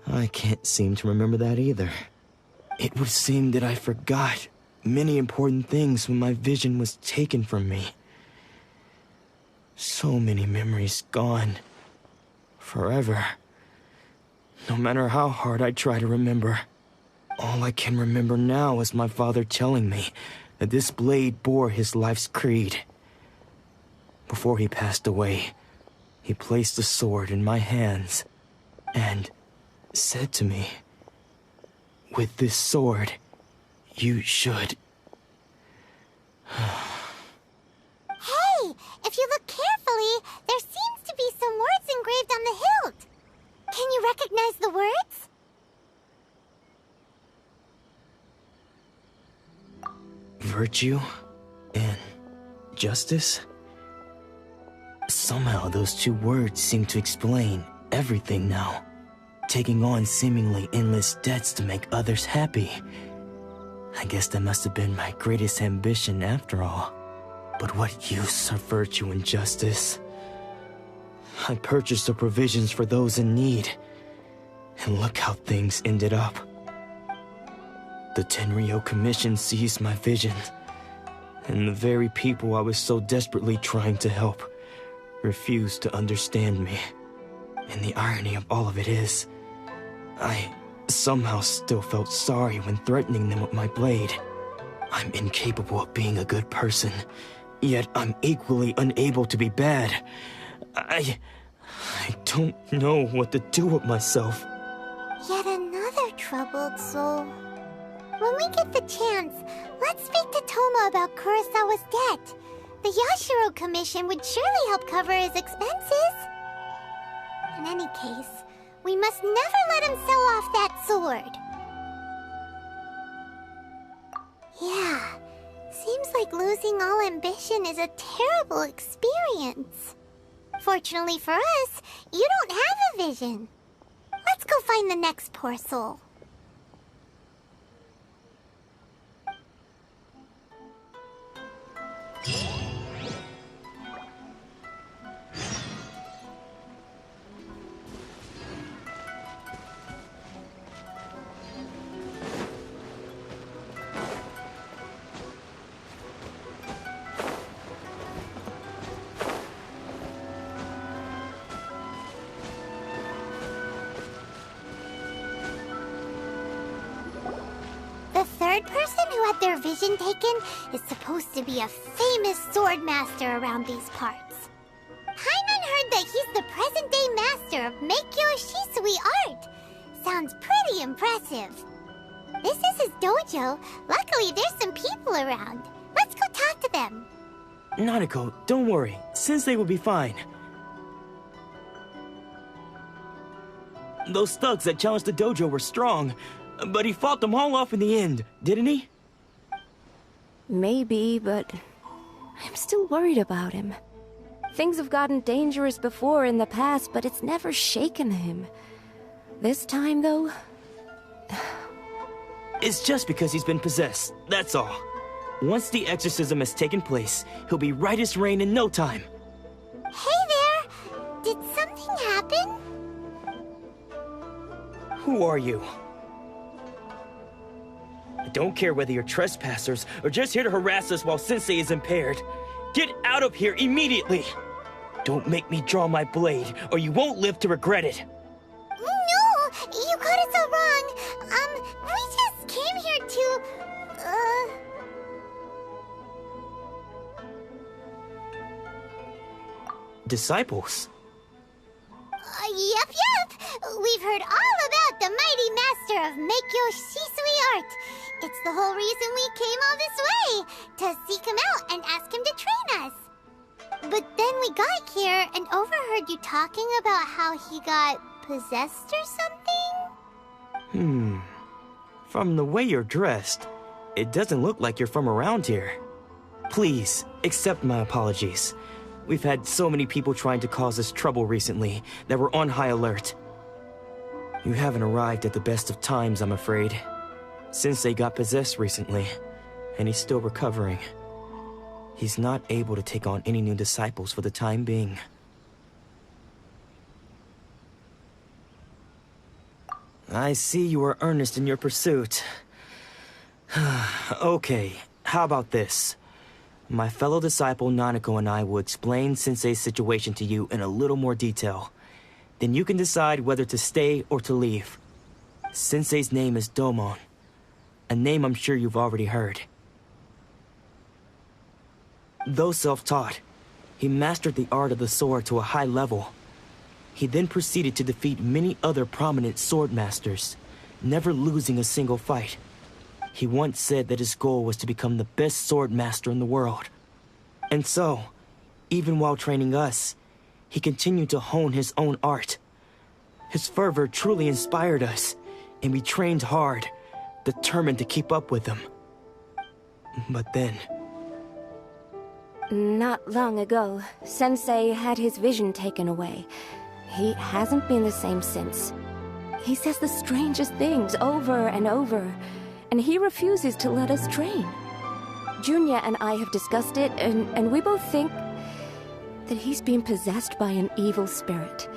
I can't seem to remember that either. It would seem that I forgot many important things when my vision was taken from me. So many memories gone. Forever. No matter how hard I try to remember, all I can remember now is my father telling me that this blade bore his life's creed. Before he passed away, he placed the sword in my hands and said to me, "With this sword, you should..." Hey, if you look carefully, there seems to be some words engraved on the hilt. Can you recognize the words? Virtue and justice? Somehow those two words seem to explain everything now. Taking on seemingly endless debts to make others happy. I guess that must have been my greatest ambition after all. But what use are virtue and justice? I purchased the provisions for those in need. And look how things ended up. The Tenryou Commission seized my vision. And the very people I was so desperately trying to help refused to understand me. And the irony of all of it is, I somehow still felt sorry when threatening them with my blade. I'm incapable of being a good person, yet I'm equally unable to be bad. I don't know what to do with myself. Yet another troubled soul. When we get the chance, let's speak to Thoma about Kurosawa's debt. The Yashiro Commission would surely help cover his expenses. In any case, we must never let him sell off that sword. Yeah, seems like losing all ambition is a terrible experience. Fortunately for us, you don't have a vision. Let's go find the next poor soul. person who had their vision taken is supposed to be a famous swordmaster around these parts. Paimon heard that he's the present-day master of Meikyo Shisui art. Sounds pretty impressive. This is his dojo. Luckily, there's some people around. Let's go talk to them. Nanako, don't worry. Sensei will be fine. Those thugs that challenged the dojo were strong, but he fought them all off in the end, didn't he? Maybe, but I'm still worried about him. Things have gotten dangerous before in the past, but it's never shaken him. This time, though... It's just because he's been possessed, that's all. Once the exorcism has taken place, he'll be right as rain in no time. Hey there! Did something happen? Who are you? I don't care whether you're trespassers or just here to harass us while Sensei is impaired. Get out of here immediately! Don't make me draw my blade, or you won't live to regret it. No! You got it so wrong. We just came here to... Disciples? Yep. We've heard all about the mighty master of Meikyo Shisui art. It's the whole reason we came all this way, to seek him out and ask him to train us. But then we got here and overheard you talking about how he got possessed or something? From the way you're dressed, it doesn't look like you're from around here. Please, accept my apologies. We've had so many people trying to cause us trouble recently that we're on high alert. You haven't arrived at the best of times, I'm afraid. Sensei got possessed recently, and he's still recovering. He's not able to take on any new disciples for the time being. I see you are earnest in your pursuit. Okay, how about this? My fellow disciple Nanako and I will explain Sensei's situation to you in a little more detail. Then you can decide whether to stay or to leave. Sensei's name is Domon, a name I'm sure you've already heard. Though self-taught, he mastered the art of the sword to a high level. He then proceeded to defeat many other prominent swordmasters, never losing a single fight. He once said that his goal was to become the best swordmaster in the world. And so, even while training us, he continued to hone his own art. His fervor truly inspired us, and we trained hard, determined to keep up with him. But then... Not long ago, Sensei had his vision taken away. He hasn't been the same since. He says the strangest things over and over, and he refuses to let us train. Junya and I have discussed it, and we both think that he's been possessed by an evil spirit.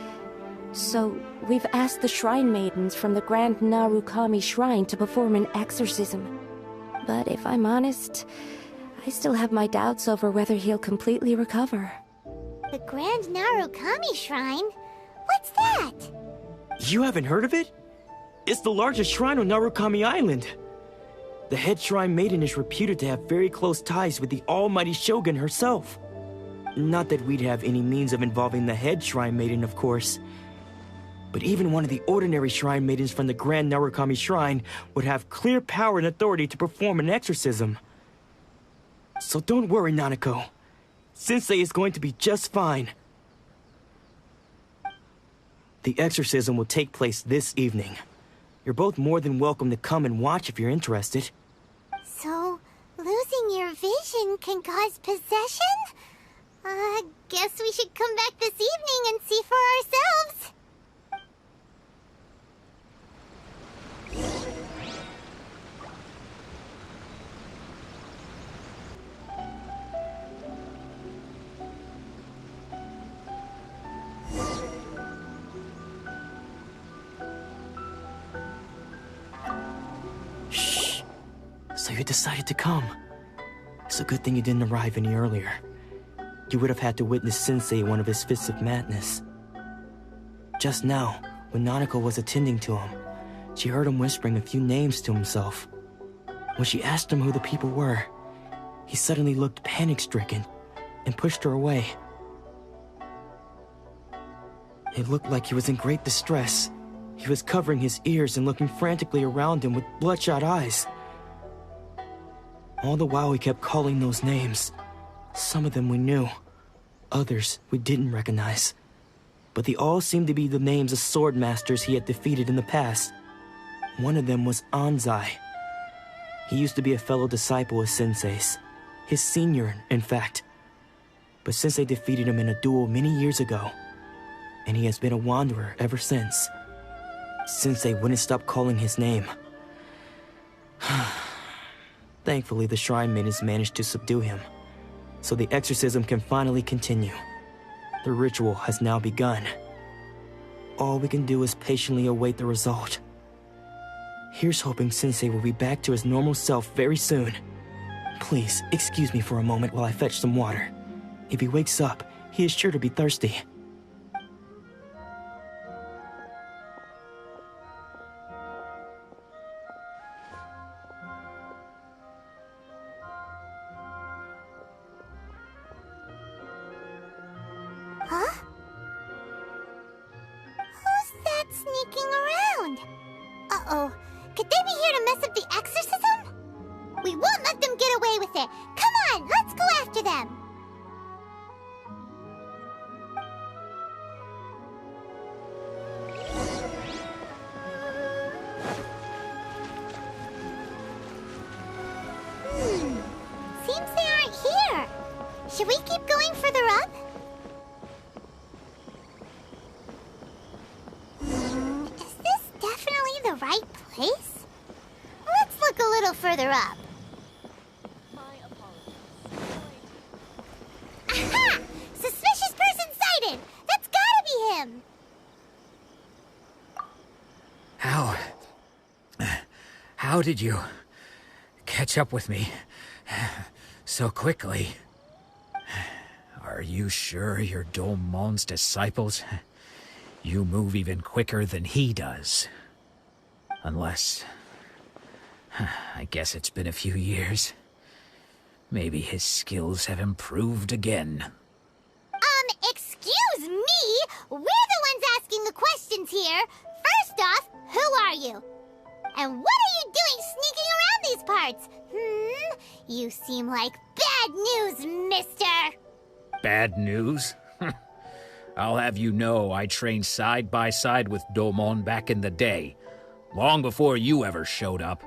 So, we've asked the Shrine Maidens from the Grand Narukami Shrine to perform an exorcism. But if I'm honest, I still have my doubts over whether he'll completely recover. The Grand Narukami Shrine? What's that? You haven't heard of it? It's the largest shrine on Narukami Island. The head shrine maiden is reputed to have very close ties with the almighty Shogun herself. Not that we'd have any means of involving the head shrine maiden, of course. But even one of the ordinary shrine maidens from the Grand Narukami Shrine would have clear power and authority to perform an exorcism. So don't worry, Nanako. Sensei is going to be just fine. The exorcism will take place this evening. You're both more than welcome to come and watch if you're interested. So, losing your vision can cause possession? Guess we should come back this evening and see for ourselves. Shh. So you decided to come. It's a good thing you didn't arrive any earlier. You would have had to witness Sensei one of his fits of madness. Just now, when Nanako was attending to him, she heard him whispering a few names to himself. When she asked him who the people were, he suddenly looked panic-stricken and pushed her away. It looked like he was in great distress. He was covering his ears and looking frantically around him with bloodshot eyes. All the while he kept calling those names. Some of them we knew, others we didn't recognize. But they all seemed to be the names of swordmasters he had defeated in the past. One of them was Anzai. He used to be a fellow disciple of Sensei's. His senior, in fact. But Sensei defeated him in a duel many years ago, and he has been a wanderer ever since. Sensei wouldn't stop calling his name. Thankfully, the shrine maidens managed to subdue him, so the exorcism can finally continue. The ritual has now begun. All we can do is patiently await the result. Here's hoping Sensei will be back to his normal self very soon. Please, excuse me for a moment while I fetch some water. If he wakes up, he is sure to be thirsty. Huh? Who's that sneaking around? Uh-oh. Could they be here to mess up the exorcism? We won't let them get away with it. Come on, let's go after them. Seems they aren't here. Should we keep going further up? Is this definitely the right place? Let's look a little further up. Aha! Suspicious person sighted! That's gotta be him! How did you catch up with me so quickly? Are you sure you're Domon's disciples? You move even quicker than he does. Unless... I guess it's been a few years. Maybe his skills have improved again. Excuse me? We're the ones asking the questions here. First off, who are you? And what are you doing sneaking around these parts? You seem like bad news, mister. Bad news? I'll have you know I trained side by side with Domon back in the day, long before you ever showed up.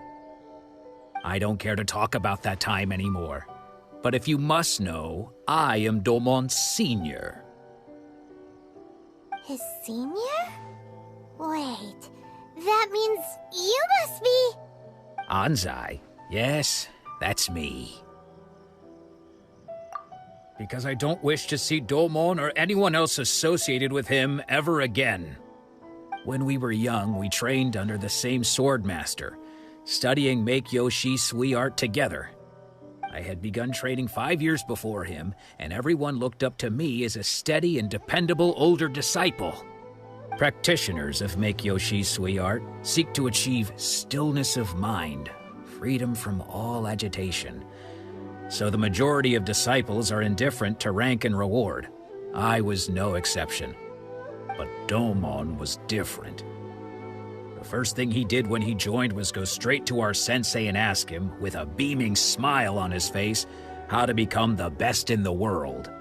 I don't care to talk about that time anymore. But if you must know, I am Domon's senior. His senior? Wait, that means you must be... Anzai? Yes, that's me. Because I don't wish to see Domon or anyone else associated with him ever again. When we were young, we trained under the same Swordmaster, studying Make-Yoshi Sui art together. I had begun training 5 years before him, and everyone looked up to me as a steady and dependable older disciple. Practitioners of Make-Yoshi Sui art seek to achieve stillness of mind, freedom from all agitation. So the majority of disciples are indifferent to rank and reward. I was no exception. But Domon was different. The first thing he did when he joined was go straight to our sensei and ask him, with a beaming smile on his face, how to become the best in the world.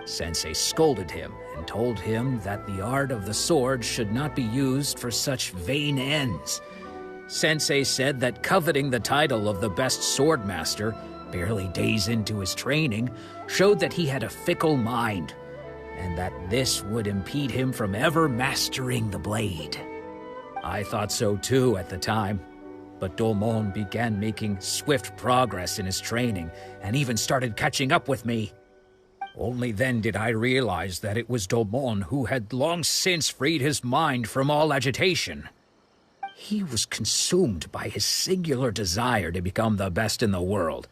Sensei scolded him and told him that the art of the sword should not be used for such vain ends. Sensei said that coveting the title of the best swordmaster, barely days into his training, showed that he had a fickle mind, and that this would impede him from ever mastering the blade. I thought so too at the time, but Domon began making swift progress in his training, and even started catching up with me. Only then did I realize that it was Domon who had long since freed his mind from all agitation. He was consumed by his singular desire to become the best in the world.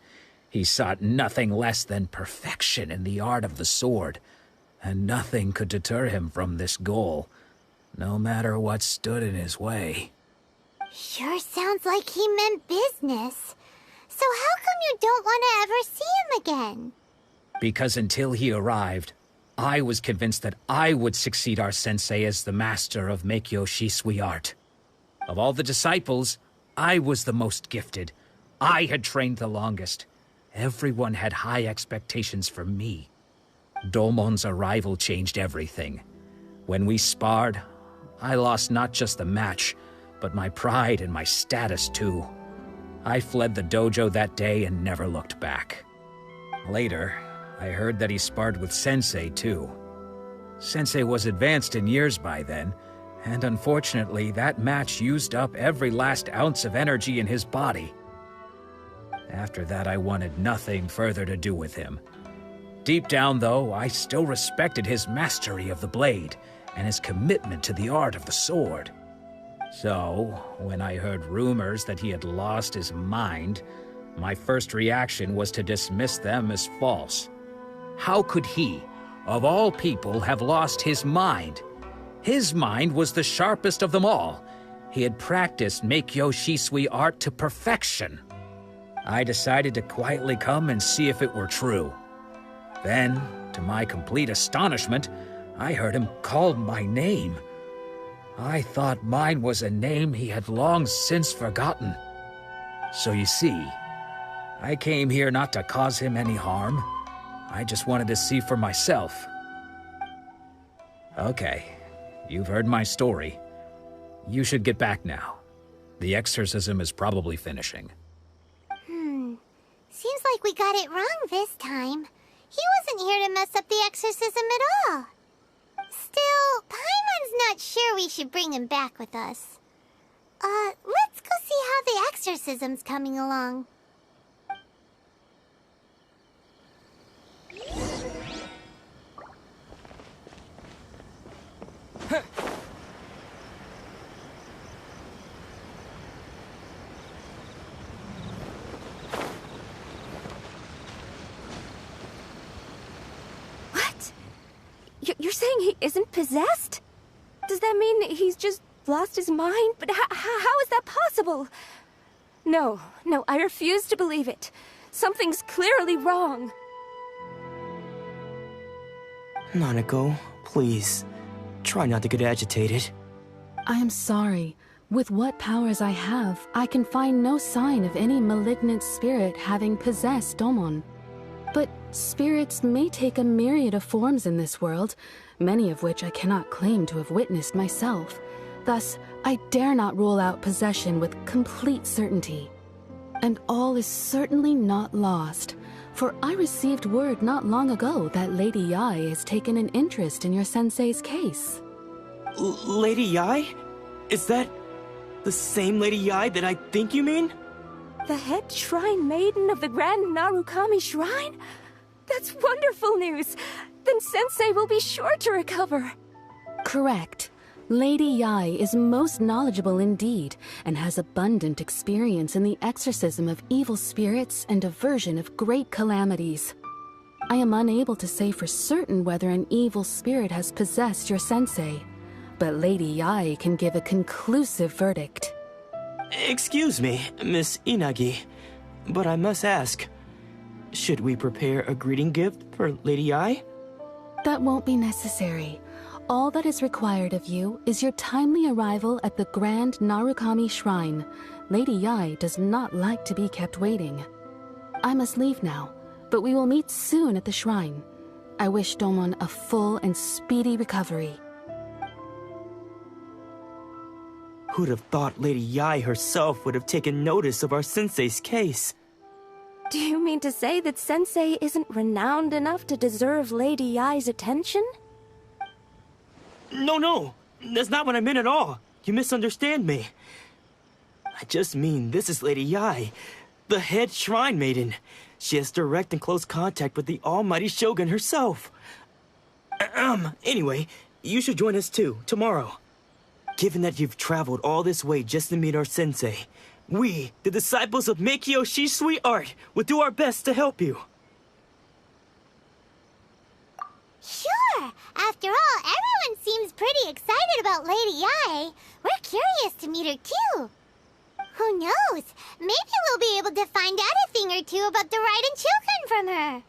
He sought nothing less than perfection in the art of the sword, and nothing could deter him from this goal, no matter what stood in his way. Sure sounds like he meant business. So how come you don't want to ever see him again? Because until he arrived, I was convinced that I would succeed our sensei as the master of Meikyo Shisui art. Of all the disciples, I was the most gifted. I had trained the longest. Everyone had high expectations for me. Domon's arrival changed everything. When we sparred, I lost not just the match, but my pride and my status too. I fled the dojo that day and never looked back. Later, I heard that he sparred with Sensei too. Sensei was advanced in years by then, and unfortunately that match used up every last ounce of energy in his body. After that, I wanted nothing further to do with him. Deep down, though, I still respected his mastery of the blade and his commitment to the art of the sword. So, when I heard rumors that he had lost his mind, my first reaction was to dismiss them as false. How could he, of all people, have lost his mind? His mind was the sharpest of them all. He had practiced Meikyo Shisui art to perfection. I decided to quietly come and see if it were true. Then, to my complete astonishment, I heard him call my name. I thought mine was a name he had long since forgotten. So you see, I came here not to cause him any harm. I just wanted to see for myself. Okay, you've heard my story. You should get back now. The exorcism is probably finishing. Seems like we got it wrong this time. He wasn't here to mess up the exorcism at all. Still, Paimon's not sure we should bring him back with us. Let's go see how the exorcism's coming along. You're saying he isn't possessed? Does that mean he's just lost his mind? But how is that possible? No, I refuse to believe it. Something's clearly wrong. Nanako, please. Try not to get agitated. I am sorry. With what powers I have, I can find no sign of any malignant spirit having possessed Domon. But spirits may take a myriad of forms in this world, many of which I cannot claim to have witnessed myself. Thus, I dare not rule out possession with complete certainty. And all is certainly not lost, for I received word not long ago that Lady Yai has taken an interest in your sensei's case. Lady Yai? Is that the same Lady Yai that I think you mean? The head shrine maiden of the Grand Narukami Shrine? That's wonderful news! Then Sensei will be sure to recover. Correct. Lady Yai is most knowledgeable indeed, and has abundant experience in the exorcism of evil spirits and aversion of great calamities. I am unable to say for certain whether an evil spirit has possessed your sensei, but Lady Yai can give a conclusive verdict. Excuse me, Miss Inagi, but I must ask, should we prepare a greeting gift for Lady Yai? That won't be necessary. All that is required of you is your timely arrival at the Grand Narukami Shrine. Lady Yai does not like to be kept waiting. I must leave now, but we will meet soon at the shrine. I wish Domon a full and speedy recovery. Who'd have thought Lady Yai herself would have taken notice of our sensei's case? Do you mean to say that Sensei isn't renowned enough to deserve Lady Yai's attention? No, that's not what I meant at all. You misunderstand me. I just mean this is Lady Yai, the head shrine maiden. She has direct and close contact with the almighty Shogun herself. Anyway, you should join us too, tomorrow. Given that you've traveled all this way just to meet our sensei, we, the disciples of Meikyo Shisui art, will do our best to help you. Sure! After all, everyone seems pretty excited about Lady Yai. We're curious to meet her too. Who knows? Maybe we'll be able to find out a thing or two about the Raiden children from her.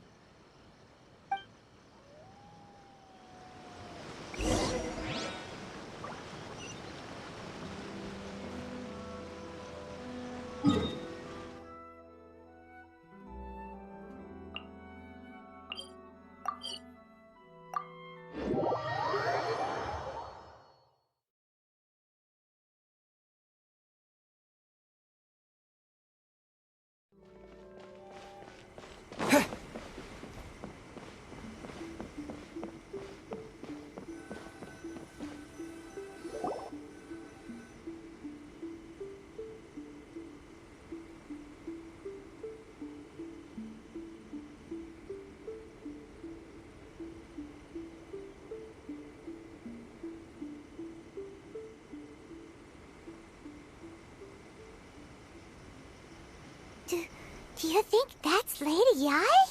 Do you think that's Lady Yai?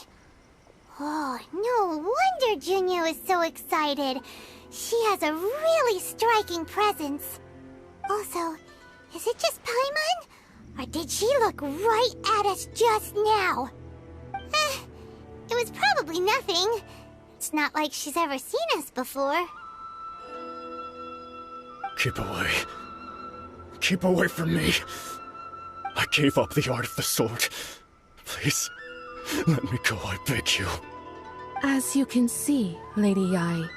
Oh, no wonder Junya is so excited. She has a really striking presence. Also, is it just Paimon? Or did she look right at us just now? It was probably nothing. It's not like she's ever seen us before. Keep away. Keep away from me. I gave up the art of the sword. Please, let me go, I beg you. As you can see, Lady Yai,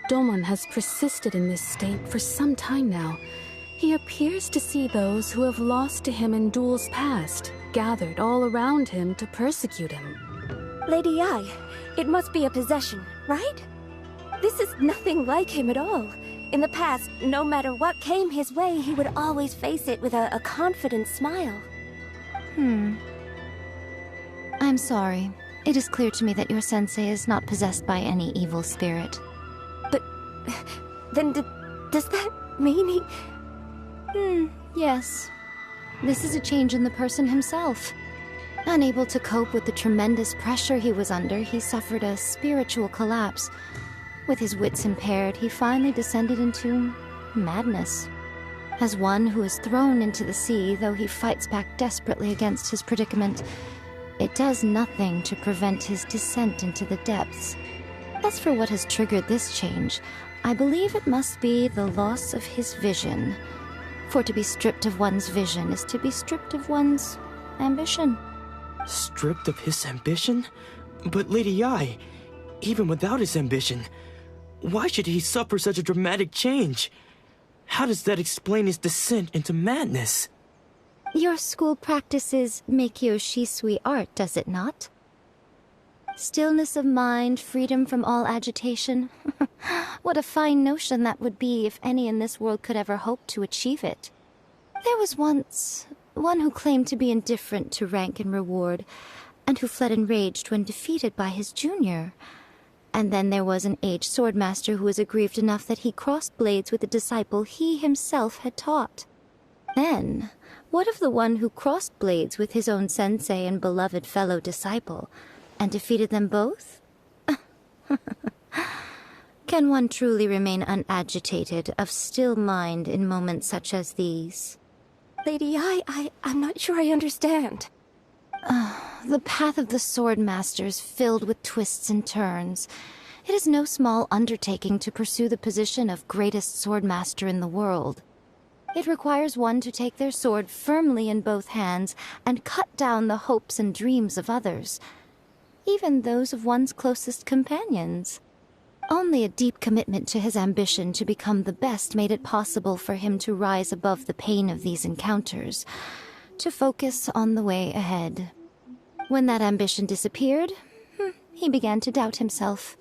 Domon has persisted in this state for some time now. He appears to see those who have lost to him in duels past, gathered all around him to persecute him. Lady Yai, it must be a possession, right? This is nothing like him at all. In the past, no matter what came his way, he would always face it with a confident smile. I'm sorry. It is clear to me that your sensei is not possessed by any evil spirit. But then does that mean he... Yes. This is a change in the person himself. Unable to cope with the tremendous pressure he was under, he suffered a spiritual collapse. With his wits impaired, he finally descended into madness. As one who is thrown into the sea, though he fights back desperately against his predicament, it does nothing to prevent his descent into the depths. As for what has triggered this change, I believe it must be the loss of his vision. For to be stripped of one's vision is to be stripped of one's ambition. Stripped of his ambition? But Lady Yai, even without his ambition, why should he suffer such a dramatic change? How does that explain his descent into madness? Your school practices Meikyo Shisui art, does it not? Stillness of mind, freedom from all agitation. What a fine notion that would be if any in this world could ever hope to achieve it. There was once one who claimed to be indifferent to rank and reward, and who fled enraged when defeated by his junior. And then there was an aged swordmaster who was aggrieved enough that he crossed blades with a disciple he himself had taught. Then, what of the one who crossed blades with his own sensei and beloved fellow disciple, and defeated them both? Can one truly remain unagitated, of still mind in moments such as these? Lady Yai, I'm not sure I understand. The path of the Swordmaster is filled with twists and turns. It is no small undertaking to pursue the position of greatest Swordmaster in the world. It requires one to take their sword firmly in both hands and cut down the hopes and dreams of others, even those of one's closest companions. Only a deep commitment to his ambition to become the best made it possible for him to rise above the pain of these encounters, to focus on the way ahead. When that ambition disappeared, he began to doubt himself.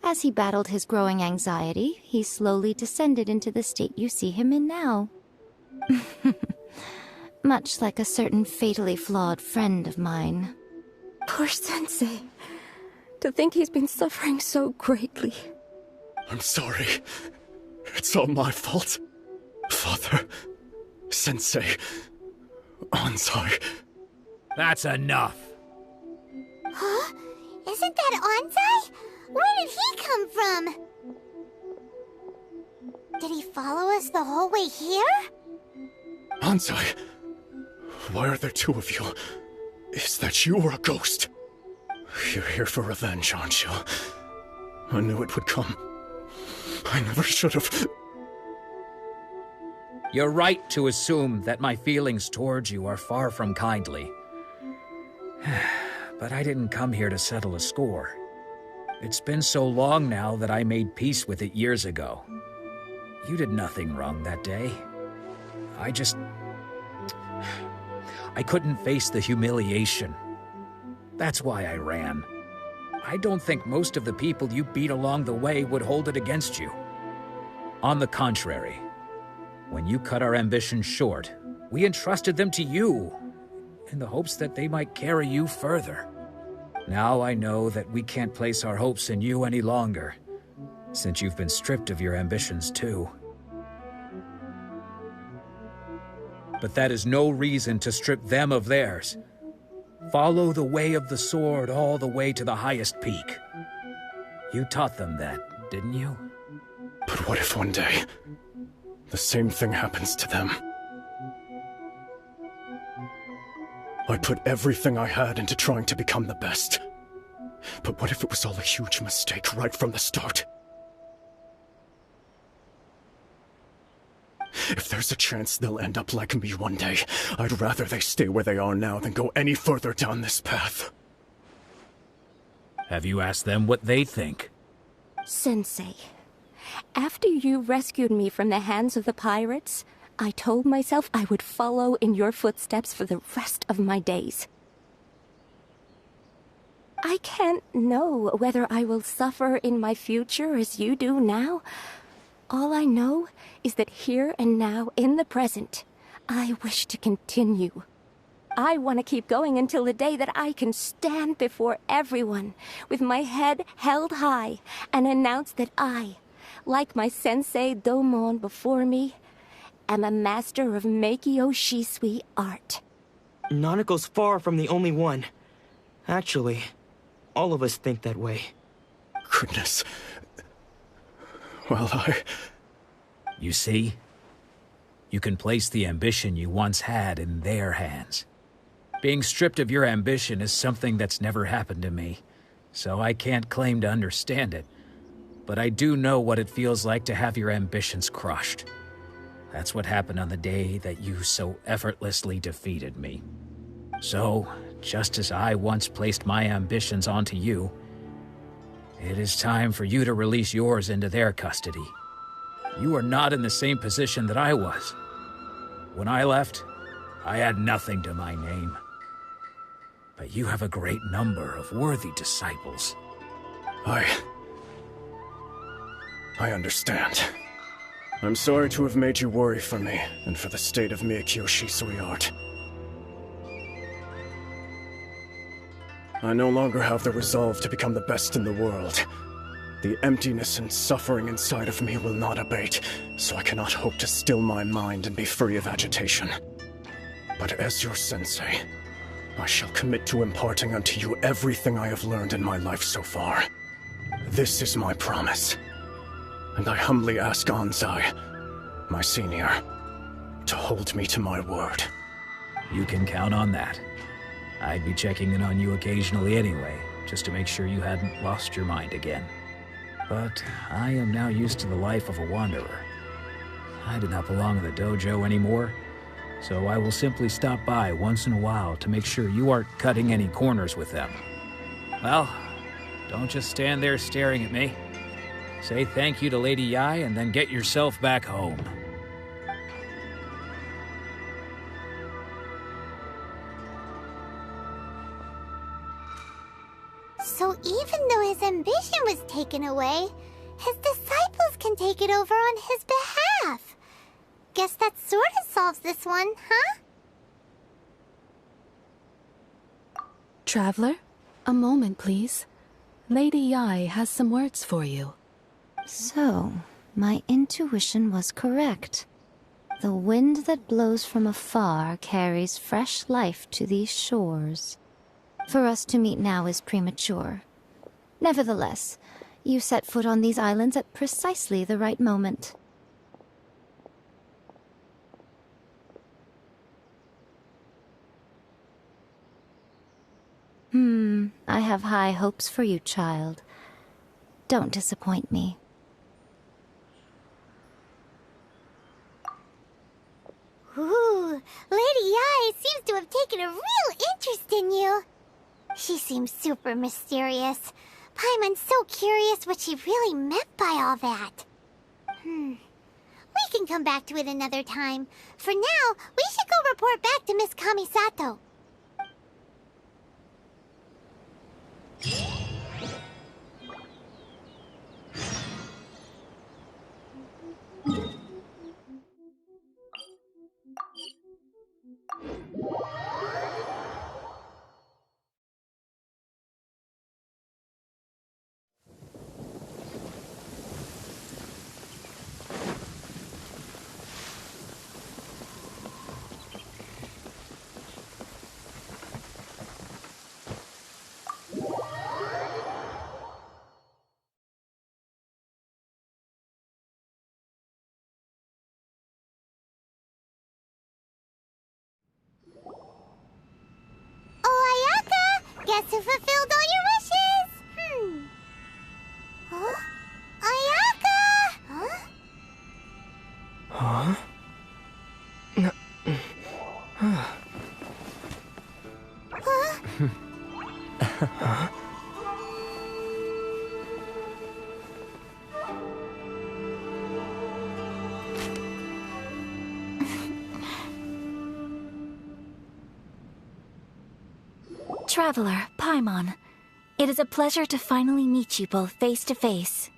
As he battled his growing anxiety, he slowly descended into the state you see him in now. Much like a certain fatally flawed friend of mine. Poor sensei. To think he's been suffering so greatly. I'm sorry. It's all my fault. Father, Sensei, Anzai. That's enough. Huh? Isn't that Anzai? Where did he come from? Did he follow us the whole way here? Anzai, Why are there two of you? Is that you or a ghost? You're here for revenge, aren't you? I knew it would come. I never should have. You're right to assume that my feelings towards you are far from kindly. But I didn't come here to settle a score. It's been so long now that I made peace with it years ago. You did nothing wrong that day. I couldn't face the humiliation. That's why I ran. I don't think most of the people you beat along the way would hold it against you. On the contrary, when you cut our ambitions short, we entrusted them to you, in the hopes that they might carry you further. Now I know that we can't place our hopes in you any longer, since you've been stripped of your ambitions too. But that is no reason to strip them of theirs. Follow the way of the sword all the way to the highest peak. You taught them that, didn't you? But what if one day, the same thing happens to them? I put everything I had into trying to become the best. But what if it was all a huge mistake right from the start? If there's a chance they'll end up like me one day, I'd rather they stay where they are now than go any further down this path. Have you asked them what they think? Sensei, after you rescued me from the hands of the pirates, I told myself I would follow in your footsteps for the rest of my days. I can't know whether I will suffer in my future as you do now. All I know is that here and now, in the present, I wish to continue. I want to keep going until the day that I can stand before everyone with my head held high and announce that I, like my sensei Domon before me, am a master of Meikyo Shisui art. Nanako's far from the only one. Actually, all of us think that way. Goodness. Well, You see? You can place the ambition you once had in their hands. Being stripped of your ambition is something that's never happened to me, so I can't claim to understand it. But I do know what it feels like to have your ambitions crushed. That's what happened on the day that you so effortlessly defeated me. So, just as I once placed my ambitions onto you, it is time for you to release yours into their custody. You are not in the same position that I was. When I left, I had nothing to my name. But you have a great number of worthy disciples. I understand. I'm sorry to have made you worry for me, and for the state of Meikyo Shisui art. I no longer have the resolve to become the best in the world. The emptiness and suffering inside of me will not abate, so I cannot hope to still my mind and be free of agitation. But as your sensei, I shall commit to imparting unto you everything I have learned in my life so far. This is my promise. And I humbly ask Anzai, my senior, to hold me to my word. You can count on that. I'd be checking in on you occasionally anyway, just to make sure you hadn't lost your mind again. But I am now used to the life of a wanderer. I do not belong in the dojo anymore, so I will simply stop by once in a while to make sure you aren't cutting any corners with them. Well, don't just stand there staring at me. Say thank you to Lady Yai and then get yourself back home. So even though his ambition was taken away, his disciples can take it over on his behalf. Guess that sort of solves this one, huh? Traveler, a moment, please. Lady Yai has some words for you. So, my intuition was correct. The wind that blows from afar carries fresh life to these shores. For us to meet now is premature. Nevertheless, you set foot on these islands at precisely the right moment. I have high hopes for you, child. Don't disappoint me. Ooh, Lady Yai seems to have taken a real interest in you. She seems super mysterious. Paimon's so curious what she really meant by all that. We can come back to it another time. For now, we should go report back to Miss Kamisato. Guess who fulfilled all your wishes? Huh? Ayaka! Huh? Huh? Traveler, Paimon, it is a pleasure to finally meet you both face to face.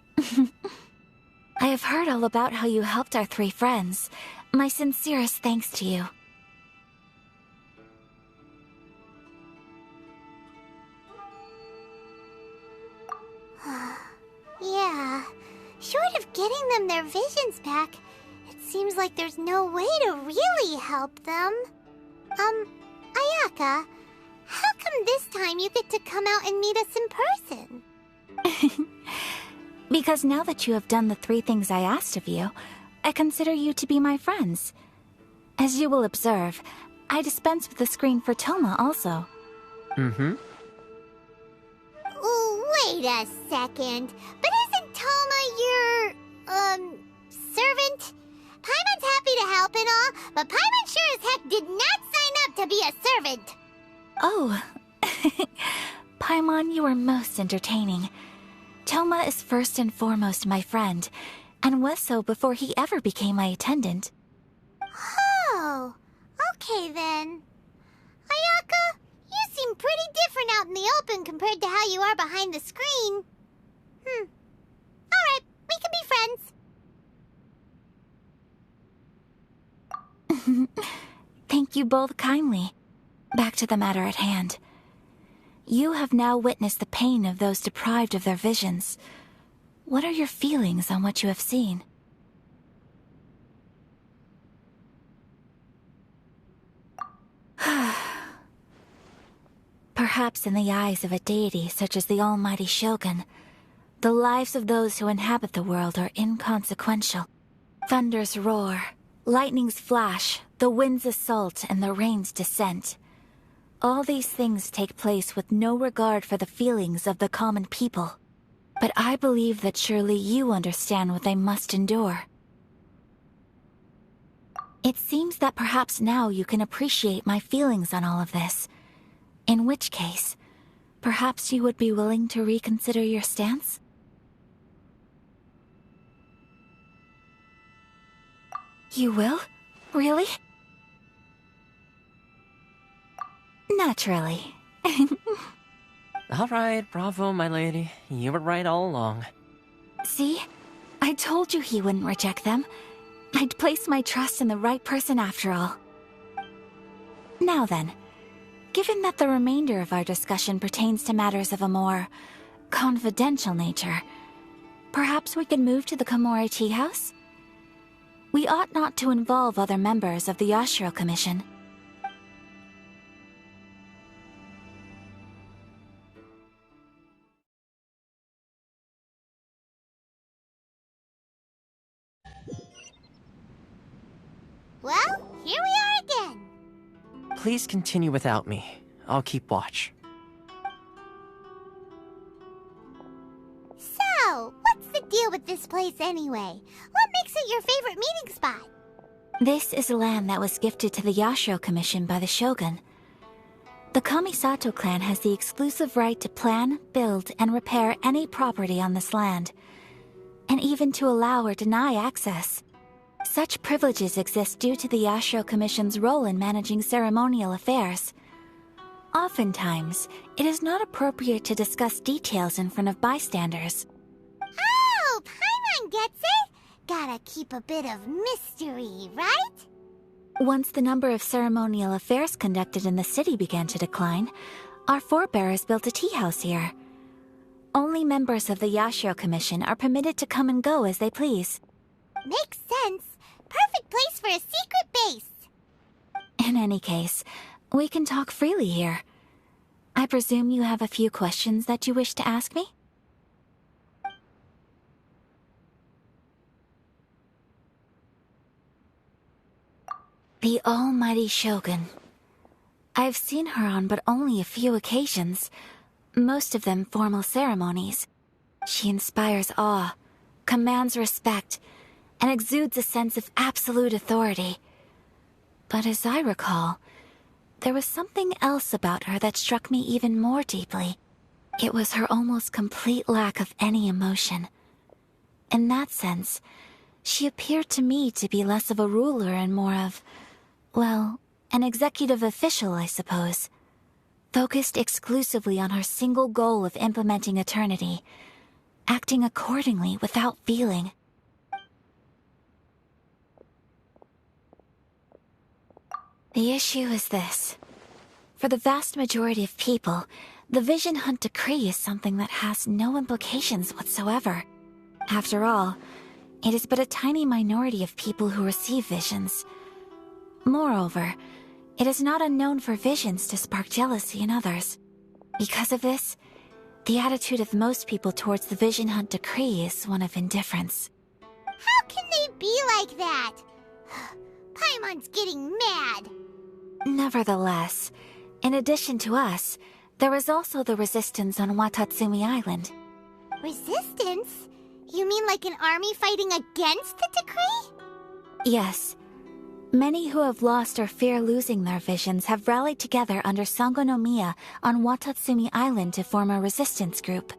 I have heard all about how you helped our three friends. My sincerest thanks to you. Yeah, short of getting them their visions back, it seems like there's no way to really help them. Ayaka, how come this time you get to come out and meet us in person? Because now that you have done the three things I asked of you, I consider you to be my friends. As you will observe, I dispense with the screen for Thoma also. Mm-hmm. Wait a second. But isn't Thoma your, servant? Paimon's happy to help and all, but Paimon sure as heck did not sign up to be a servant. Oh. Paimon, you are most entertaining. Thoma is first and foremost my friend, and was so before he ever became my attendant. Oh, okay then. Ayaka, you seem pretty different out in the open compared to how you are behind the screen. Alright, we can be friends. Thank you both kindly. Back to the matter at hand. You have now witnessed the pain of those deprived of their visions. What are your feelings on what you have seen? Perhaps in the eyes of a deity such as the almighty Shogun, the lives of those who inhabit the world are inconsequential. Thunders roar, lightnings flash, the winds assault, and the rains descent. All these things take place with no regard for the feelings of the common people. But I believe that surely you understand what they must endure. It seems that perhaps now you can appreciate my feelings on all of this. In which case, perhaps you would be willing to reconsider your stance? You will? Really? Naturally. Alright, bravo, my lady. You were right all along. See? I told you he wouldn't reject them. I'd placed my trust in the right person after all. Now then, given that the remainder of our discussion pertains to matters of a more confidential nature, perhaps we could move to the Komore Tea House? We ought not to involve other members of the Yashiro Commission. Well, here we are again. Please continue without me. I'll keep watch. So, what's the deal with this place anyway? What makes it your favorite meeting spot? This is land that was gifted to the Yashiro Commission by the Shogun. The Kamisato clan has the exclusive right to plan, build, and repair any property on this land, and even to allow or deny access. Such privileges exist due to the Yashiro Commission's role in managing ceremonial affairs. Oftentimes, it is not appropriate to discuss details in front of bystanders. Oh, Paimon gets it! Gotta keep a bit of mystery, right? Once the number of ceremonial affairs conducted in the city began to decline, our forebears built a tea house here. Only members of the Yashiro Commission are permitted to come and go as they please. Makes sense. Perfect place for a secret base. In any case, we can talk freely here. I presume you have a few questions that you wish to ask me? The almighty Shogun. I've seen her on but only a few occasions, most of them formal ceremonies. She inspires awe, commands respect, and exudes a sense of absolute authority. But as I recall, there was something else about her that struck me even more deeply. It was her almost complete lack of any emotion. In that sense, she appeared to me to be less of a ruler and more of, well, an executive official, I suppose. Focused exclusively on her single goal of implementing eternity, acting accordingly without feeling. The issue is this. For the vast majority of people, the Vision Hunt Decree is something that has no implications whatsoever. After all, it is but a tiny minority of people who receive visions. Moreover, it is not unknown for visions to spark jealousy in others. Because of this, the attitude of most people towards the Vision Hunt Decree is one of indifference. How can they be like that? Paimon's getting mad. Nevertheless, in addition to us, there is also the resistance on Watatsumi Island. Resistance? You mean like an army fighting against the decree? Yes. Many who have lost or fear losing their visions have rallied together under Sango no Miya on Watatsumi Island to form a resistance group.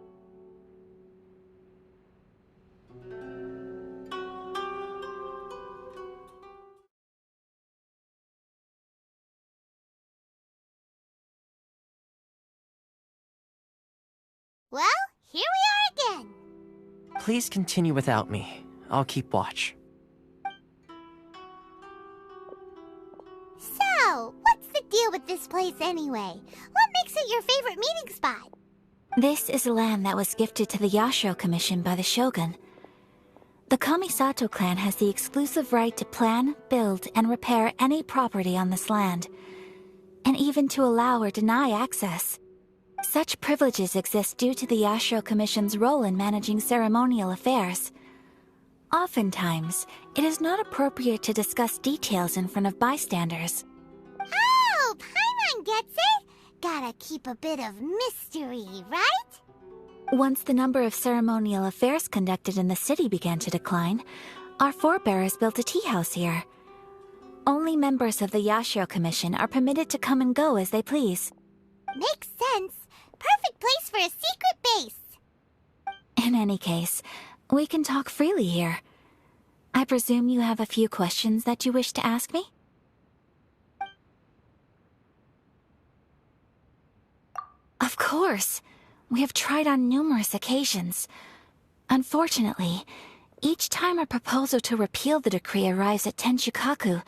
Well, here we are again. Please continue without me. I'll keep watch. So, what's the deal with this place anyway? What makes it your favorite meeting spot? This is land that was gifted to the Yashiro Commission by the Shogun. The Kamisato clan has the exclusive right to plan, build, and repair any property on this land, and even to allow or deny access. Such privileges exist due to the Yashiro Commission's role in managing ceremonial affairs. Oftentimes, it is not appropriate to discuss details in front of bystanders. Oh, Paimon gets it! Gotta keep a bit of mystery, right? Once the number of ceremonial affairs conducted in the city began to decline, our forebears built a tea house here. Only members of the Yashiro Commission are permitted to come and go as they please. Makes sense. Perfect place for a secret base. In any case, we can talk freely here. I presume you have a few questions that you wish to ask me? Of course. We have tried on numerous occasions. Unfortunately, each time a proposal to repeal the decree arrives at Tenshukaku,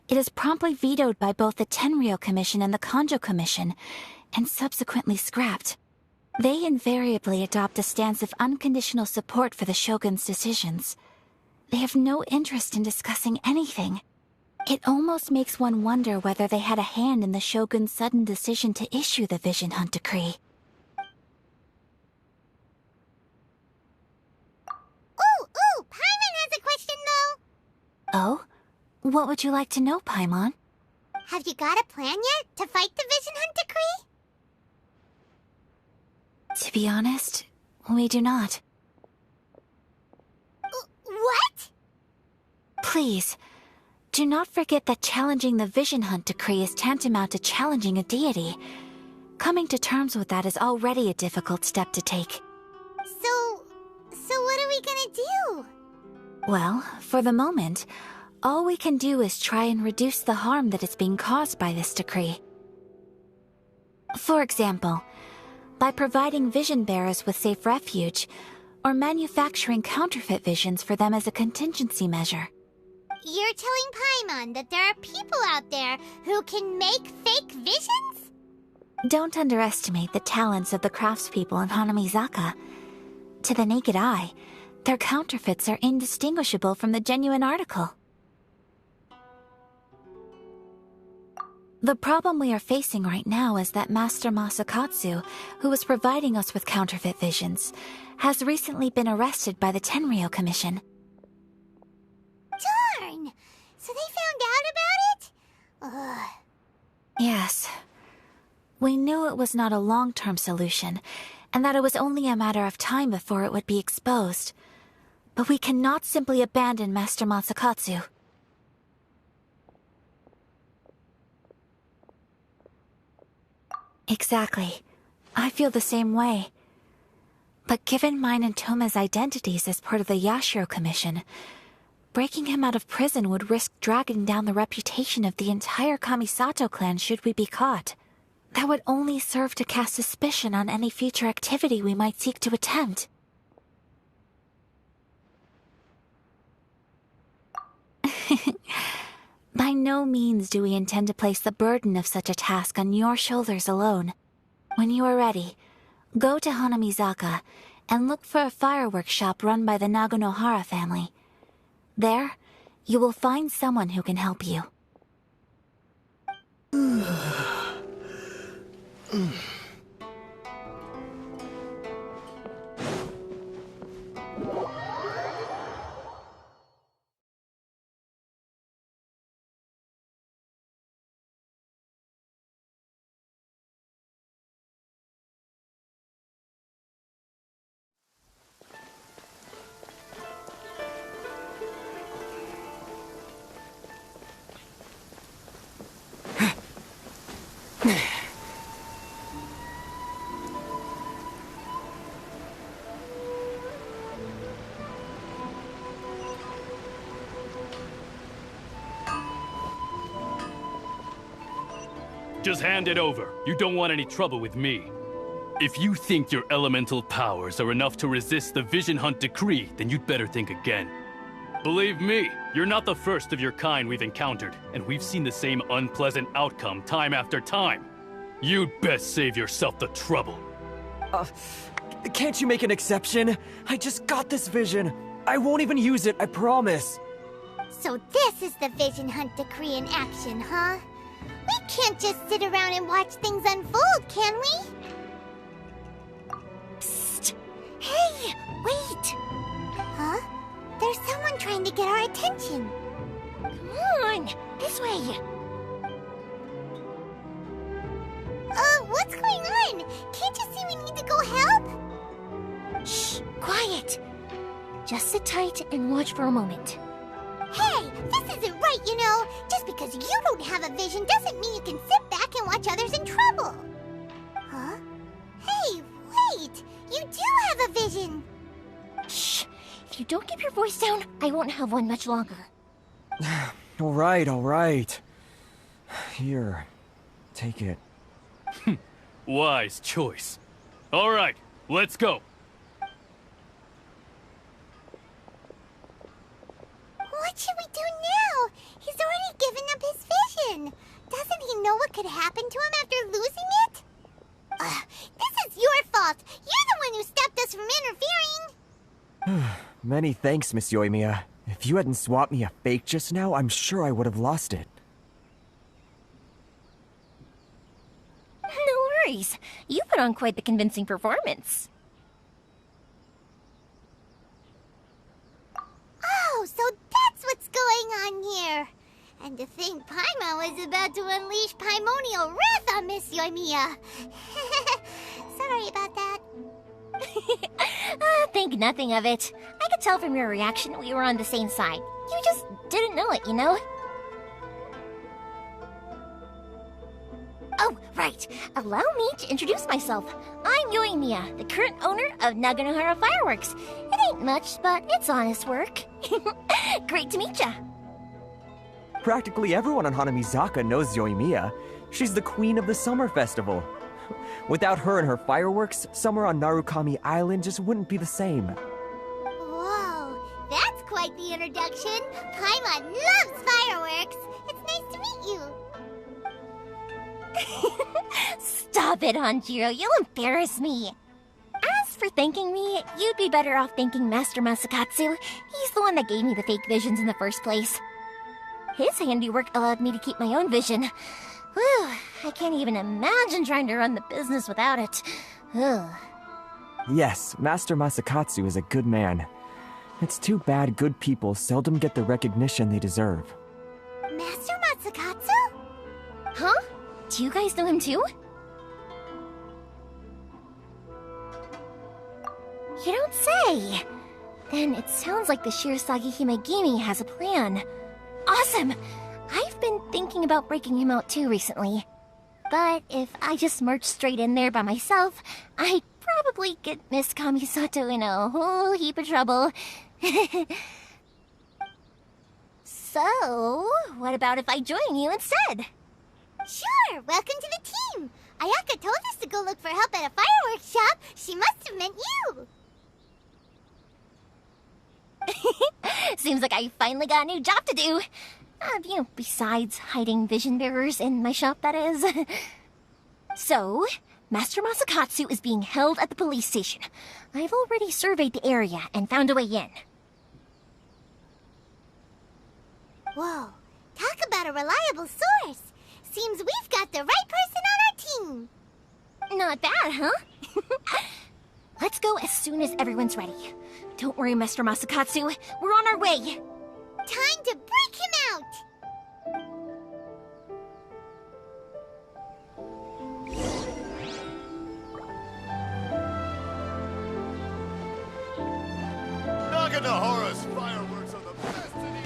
it is promptly vetoed by both the Tenryou Commission and the Kanjau Commission, and subsequently scrapped. They invariably adopt a stance of unconditional support for the Shogun's decisions. They have no interest in discussing anything. It almost makes one wonder whether they had a hand in the Shogun's sudden decision to issue the Vision Hunt Decree. Ooh, Paimon has a question though. Oh? What would you like to know, Paimon? Have you got a plan yet to fight the Vision Hunt Decree? To be honest, we do not. Please, do not forget that challenging the Vision Hunt decree is tantamount to challenging a deity. Coming to terms with that is already a difficult step to take. So what are we gonna do? Well, for the moment, all we can do is try and reduce the harm that is being caused by this decree. For example, by providing vision bearers with safe refuge, or manufacturing counterfeit visions for them as a contingency measure. You're telling Paimon that there are people out there who can make fake visions? Don't underestimate the talents of the craftspeople in Hanamizaka. To the naked eye, their counterfeits are indistinguishable from the genuine article. The problem we are facing right now is that Master Masakatsu, who is providing us with counterfeit visions, has recently been arrested by the Tenryou Commission. Darn! So they found out about it? Ugh. Yes. We knew it was not a long-term solution, and that it was only a matter of time before it would be exposed. But we cannot simply abandon Master Masakatsu. Exactly. I feel the same way. But given mine and Thoma's identities as part of the Yashiro Commission, breaking him out of prison would risk dragging down the reputation of the entire Kamisato clan should we be caught. That would only serve to cast suspicion on any future activity we might seek to attempt. By no means do we intend to place the burden of such a task on your shoulders alone. When you are ready, go to Hanamizaka and look for a fireworks shop run by the Naganohara family. There, you will find someone who can help you. Just hand it over. You don't want any trouble with me. If you think your elemental powers are enough to resist the Vision Hunt decree, then you'd better think again. Believe me, you're not the first of your kind we've encountered, and we've seen the same unpleasant outcome time after time. You'd best save yourself the trouble. Can't you make an exception? I just got this vision. I won't even use it, I promise. So this is the Vision Hunt decree in action, huh? We can't just sit around and watch things unfold, can we? Psst! Hey, wait! Huh? There's someone trying to get our attention. Come on, this way. What's going on? Can't you see we need to go help? Shh, quiet. Just sit tight and watch for a moment. Hey, this isn't right, you know. Just because you don't have a vision doesn't mean you can sit back and watch others in trouble. Huh? Hey, wait! You do have a vision! Shh! If you don't keep your voice down, I won't have one much longer. All right. Here, take it. Wise choice. All right, let's go. What should we do now? He's already given up his vision. Doesn't he know what could happen to him after losing it? This is your fault. You're the one who stopped us from interfering. Many thanks, Miss Yoimiya. If you hadn't swapped me a fake just now, I'm sure I would have lost it. No worries. You put on quite the convincing performance. Oh, so that's what's going on here. And to think Paimon was about to unleash Paimonial wrath on Miss Yoimiya. Sorry about that. Think nothing of it. I could tell from your reaction we were on the same side. You just didn't know it, you know? Oh, right. Allow me to introduce myself. I'm Yoimiya, the current owner of Naganohara Fireworks. It ain't much, but it's honest work. Great to meet ya. Practically everyone on Hanamizaka knows Yoimiya. She's the queen of the summer festival. Without her and her fireworks, summer on Narukami Island just wouldn't be the same. Whoa, that's quite the introduction. Paimon loves fireworks. It's nice to meet you. Stop it, Hanjiro. You'll embarrass me. As for thanking me, you'd be better off thanking Master Masakatsu. He's the one that gave me the fake visions in the first place. His handiwork allowed me to keep my own vision. Whew, I can't even imagine trying to run the business without it. Ugh. Yes, Master Masakatsu is a good man. It's too bad good people seldom get the recognition they deserve. Master Masakatsu? Huh? Do you guys know him too? You don't say! Then it sounds like the Shirasagi Himegimi has a plan. Awesome! I've been thinking about breaking him out too recently. But if I just marched straight in there by myself, I'd probably get Miss Kamisato in a whole heap of trouble. So, what about if I join you instead? Sure, welcome to the team. Ayaka told us to go look for help at a fireworks shop. She must have meant you. Seems like I finally got a new job to do. Besides hiding vision bearers in my shop, that is. So, Master Masakatsu is being held at the police station. I've already surveyed the area and found a way in. Whoa, talk about a reliable source. Seems we've got the right person on our team. Not bad, huh? Let's go as soon as everyone's ready. Don't worry, Master Masakatsu. We're on our way. Time to break him out! Naganohara's fireworks are the best in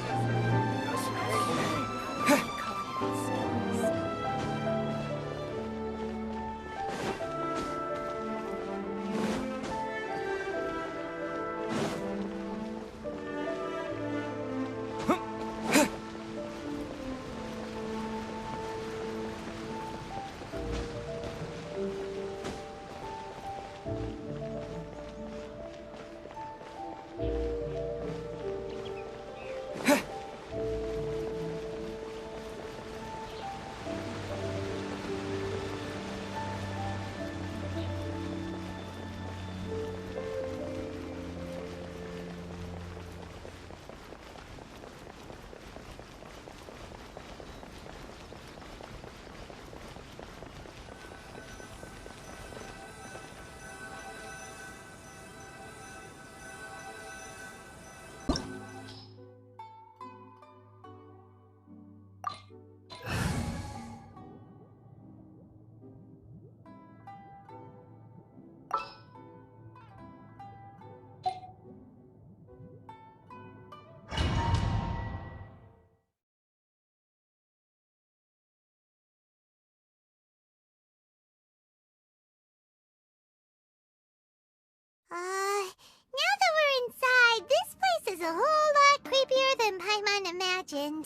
Now that we're inside, this place is a whole lot creepier than Paimon imagined.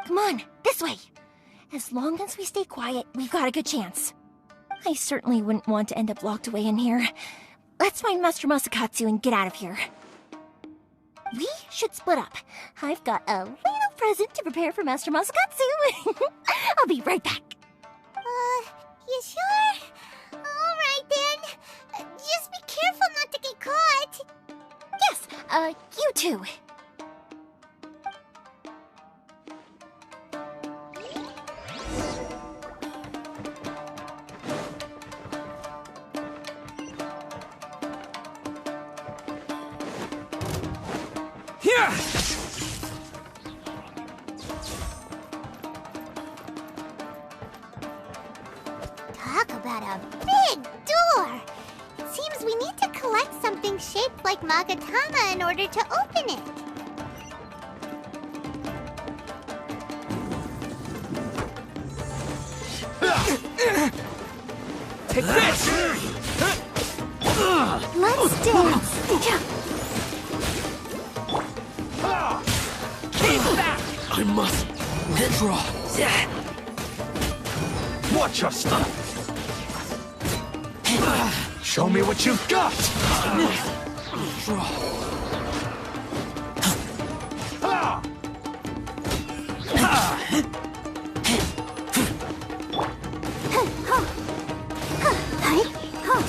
Come on, this way. As long as we stay quiet, we've got a good chance. I certainly wouldn't want to end up locked away in here. Let's find Master Masakatsu and get out of here. We should split up. I've got a little present to prepare for Master Masakatsu. I'll be right back. You sure? Alright then. Just be careful not to get caught. Yes, you too. Talk about a big door. It seems we need to collect something shaped like Magatama in order to open it. Take this! Let's dance. Keep back! I must withdraw. Watch your step. Show me what you've got. Withdraw.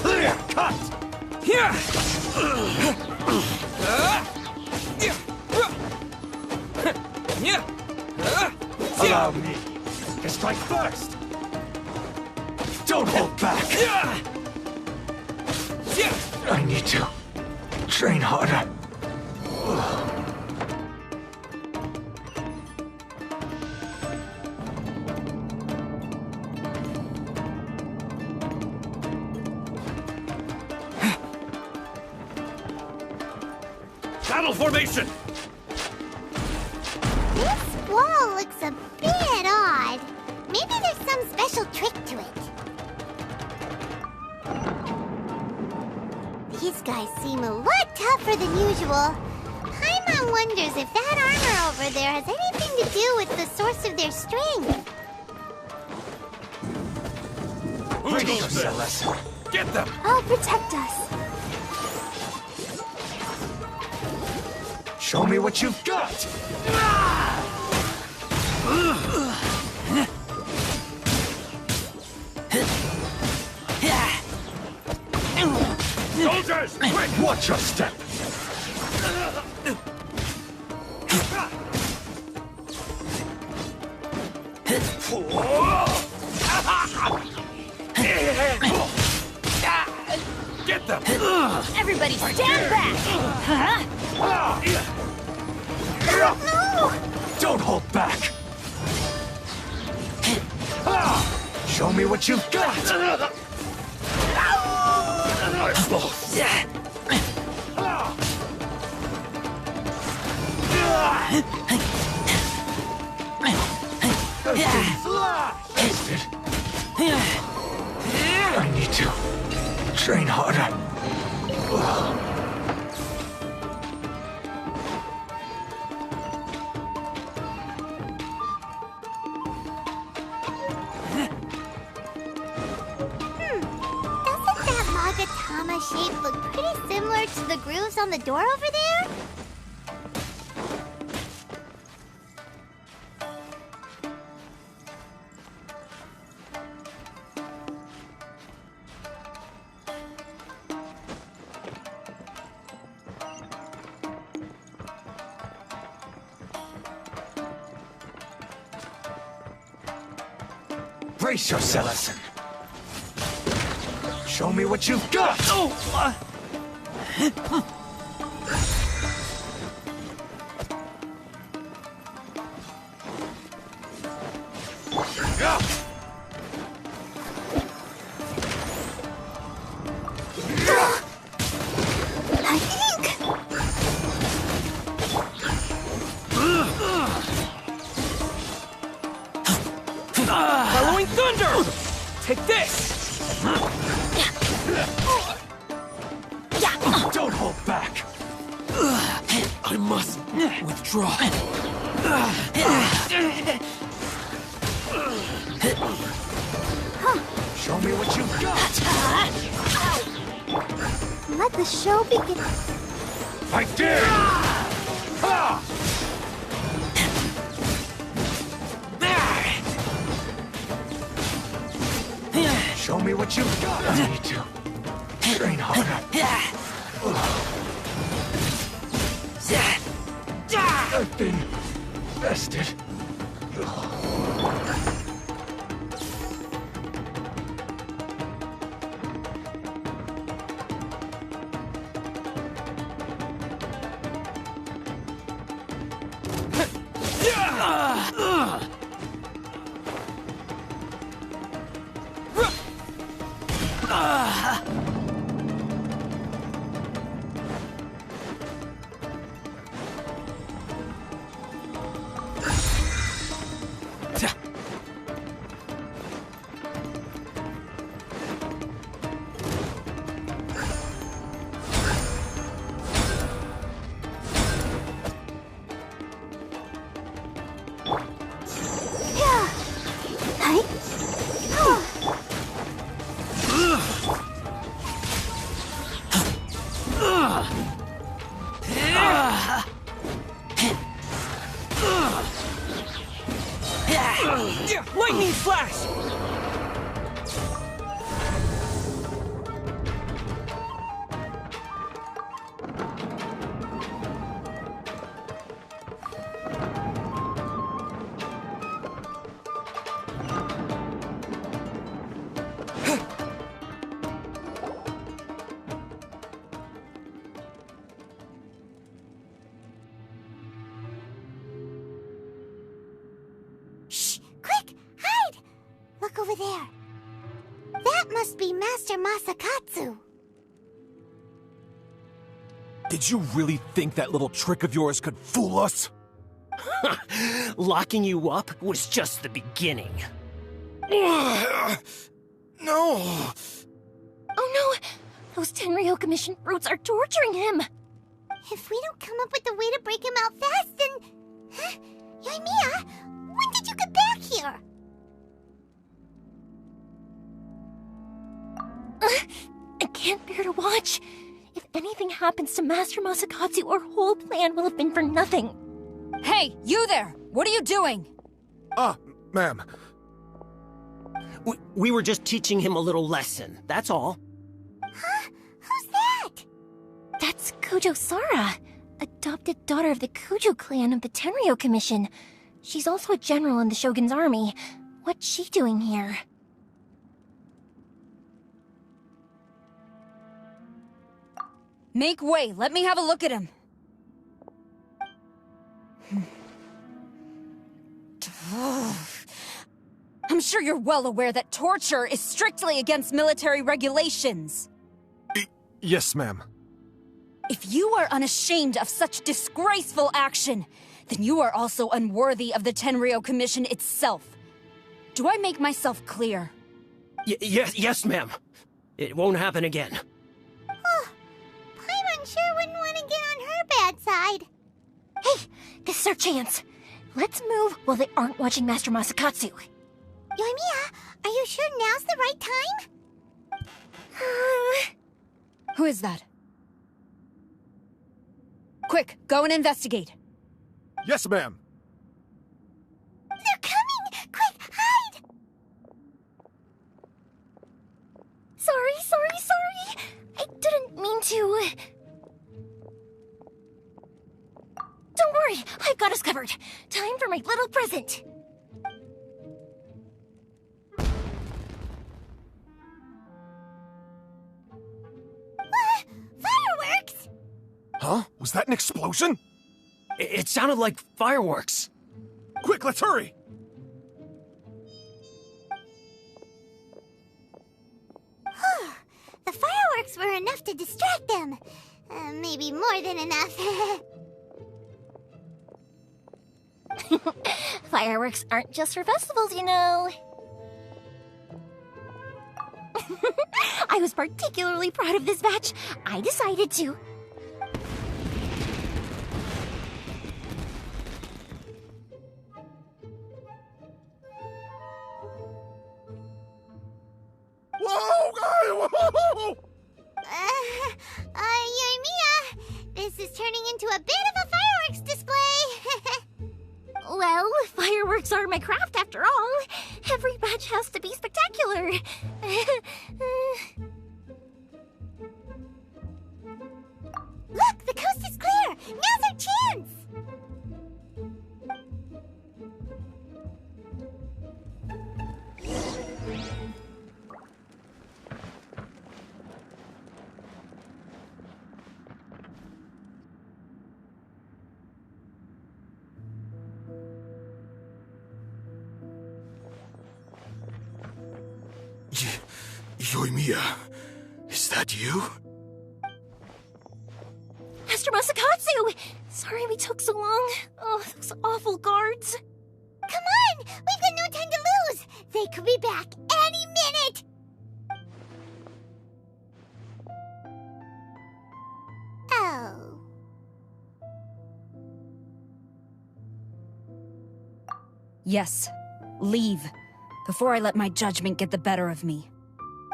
Clear cut. Here! Allow me to strike first. Don't hold back. I need to train harder. Battle formation! This wall looks a bit odd. Maybe there's some special trick to it. These guys seem a lot tougher than usual. Paimon wonders if that armor over there has anything to do with the source of their strength. Get them! I'll protect us. Show me what you've got. Soldiers, quick! Watch your step. Get them! Everybody stand back! Huh? Don't hold back. Show me what you've got. I need to train harder. Doesn't that Magatama shape look pretty similar to the grooves on the door over there? Brace yourself. Show me what you've got. I think. Following thunder! Take this! Don't hold back. I must withdraw. Show me what you've got. Let the show begin. I dare. Show me what you've got. I need to train harder. I've been bested. Lightning flash! Look over there. That must be Master Masakatsu. Did you really think that little trick of yours could fool us? Locking you up was just the beginning. No! Oh no! Those Tenryou Commission brutes are torturing him! If we don't come up with a way to break him out fast, then... Huh? Yoimiya, when did you get back here? I can't bear to watch. If anything happens to Master Masakatsu, our whole plan will have been for nothing. Hey, you there! What are you doing? Ma'am. We were just teaching him a little lesson, that's all. Huh? Who's that? That's Kujou Sara, adopted daughter of the Kujou clan of the Tenryou Commission. She's also a general in the Shogun's army. What's she doing here? Make way, let me have a look at him. I'm sure you're well aware that torture is strictly against military regulations. Yes, ma'am. If you are unashamed of such disgraceful action, then you are also unworthy of the Tenryou Commission itself. Do I make myself clear? Yes, ma'am. It won't happen again. Paimon sure wouldn't want to get on her bad side. Hey, this is our chance. Let's move while they aren't watching Master Masakatsu. Yoimiya, are you sure now's the right time? Who is that? Quick, go and investigate. Yes, ma'am. They're coming! Quick, hide! Sorry. I didn't mean to. Don't worry, I've got us covered. Time for my little present. Fireworks! Huh? Was that an explosion? It sounded like fireworks. Quick, let's hurry! The fireworks were enough to distract them. Maybe more than enough. Fireworks aren't just for festivals, you know. I was particularly proud of this batch. I decided to. Whoa! Yoimiya, this is turning into a bit of a fireworks display. Well, fireworks are my craft after all. Every batch has to be spectacular. Look, the coast is clear. Now's our chance. Yoimiya, is that you? Master Masakatsu! Sorry we took so long. Oh, those awful guards. Come on! We've got no time to lose! They could be back any minute! Oh. Yes, leave. Before I let my judgment get the better of me.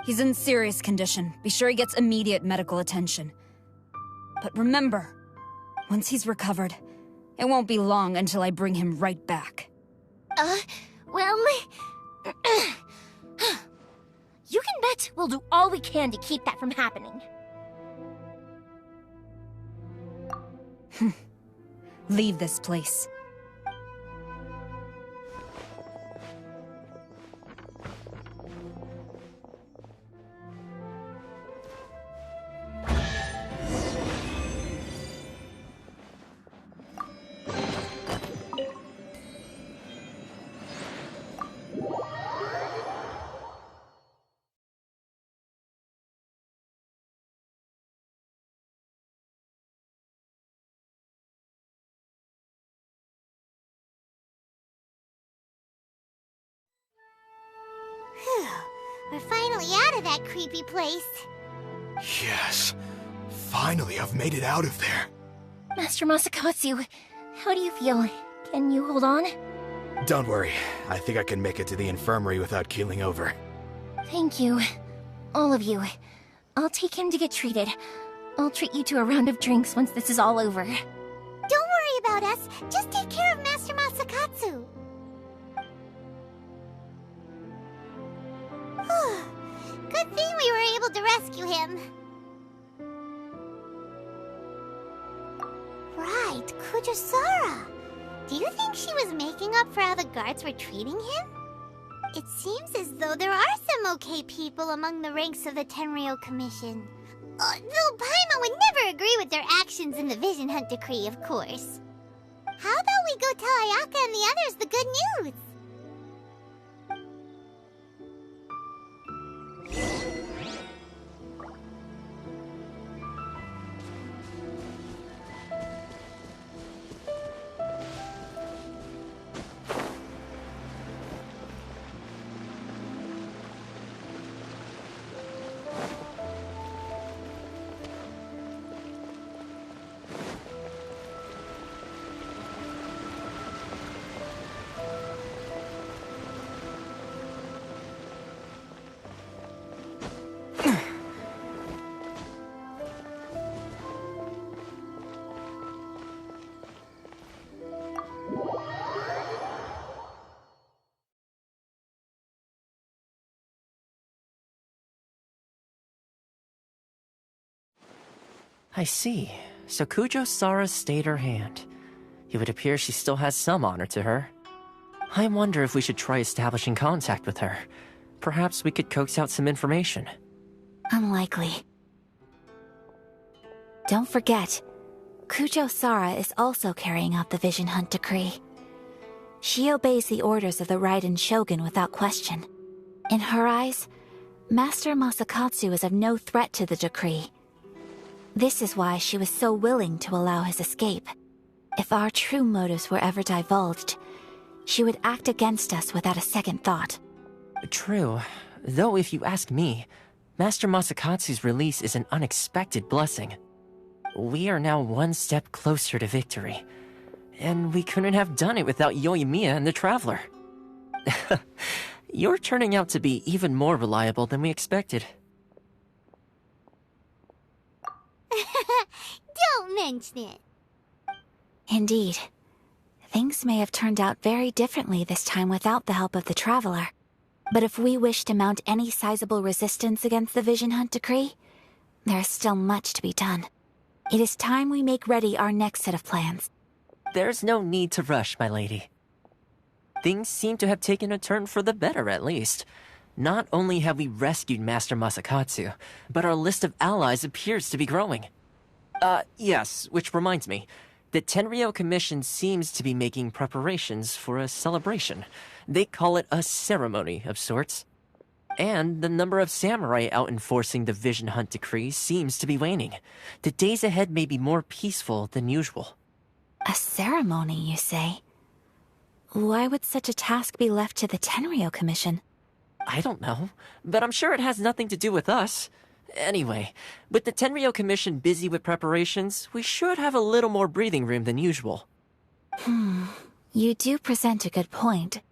He's in serious condition. Be sure he gets immediate medical attention. But remember, once he's recovered, it won't be long until I bring him right back. Well... You can bet we'll do all we can to keep that from happening. Leave this place. Phew. We're finally out of that creepy place. Yes. Finally, I've made it out of there. Master Masakatsu, how do you feel? Can you hold on? Don't worry. I think I can make it to the infirmary without keeling over. Thank you. All of you. I'll take him to get treated. I'll treat you to a round of drinks once this is all over. Don't worry about us. Just take care of Master Masakatsu. Good thing we were able to rescue him. Right, Kujou Sara. Do you think she was making up for how the guards were treating him? It seems as though there are some okay people among the ranks of the Tenryou Commission. Though Paimon would never agree with their actions in the Vision Hunt Decree, of course. How about we go tell Ayaka and the others the good news? I see. So Kujou Sara stayed her hand. It would appear she still has some honor to her. I wonder if we should try establishing contact with her. Perhaps we could coax out some information. Unlikely. Don't forget, Kujou Sara is also carrying out the Vision Hunt Decree. She obeys the orders of the Raiden Shogun without question. In her eyes, Master Masakatsu is of no threat to the decree. This is why she was so willing to allow his escape. If our true motives were ever divulged, she would act against us without a second thought. True. Though if you ask me, Master Masakatsu's release is an unexpected blessing. We are now one step closer to victory. And we couldn't have done it without Yoimiya and the Traveler. You're turning out to be even more reliable than we expected. Don't mention it. Indeed. Things may have turned out very differently this time without the help of the Traveler. But if we wish to mount any sizable resistance against the Vision Hunt Decree, there is still much to be done. It is time we make ready our next set of plans. There's no need to rush, my lady. Things seem to have taken a turn for the better, at least. Not only have we rescued Master Masakatsu, but our list of allies appears to be growing. Yes, which reminds me. The Tenryou Commission seems to be making preparations for a celebration. They call it a ceremony of sorts. And the number of samurai out enforcing the Vision Hunt Decree seems to be waning. The days ahead may be more peaceful than usual. A ceremony, you say? Why would such a task be left to the Tenryou Commission? I don't know, but I'm sure it has nothing to do with us. Anyway, with the Tenryou Commission busy with preparations, we should have a little more breathing room than usual. You do present a good point.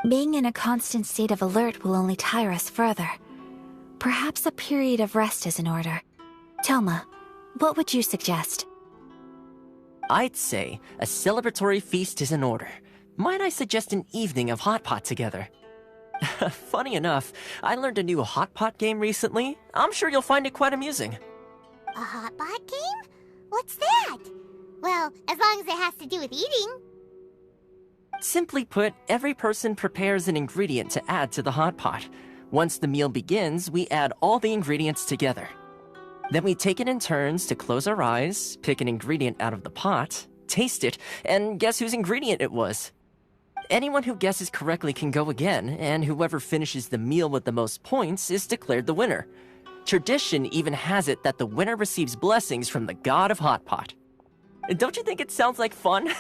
Being in a constant state of alert will only tire us further. Perhaps a period of rest is in order. Thoma, What would you suggest? I'd say a celebratory feast is in order. Might I suggest an evening of hot pot together? Funny enough, I learned a new hot pot game recently. I'm sure you'll find it quite amusing. A hot pot game? What's that? Well, as long as it has to do with eating. Simply put, every person prepares an ingredient to add to the hot pot. Once the meal begins, we add all the ingredients together. Then we take it in turns to close our eyes, pick an ingredient out of the pot, taste it, and guess whose ingredient it was. Anyone who guesses correctly can go again, and whoever finishes the meal with the most points is declared the winner. Tradition even has it that the winner receives blessings from the god of hot pot. Don't you think it sounds like fun?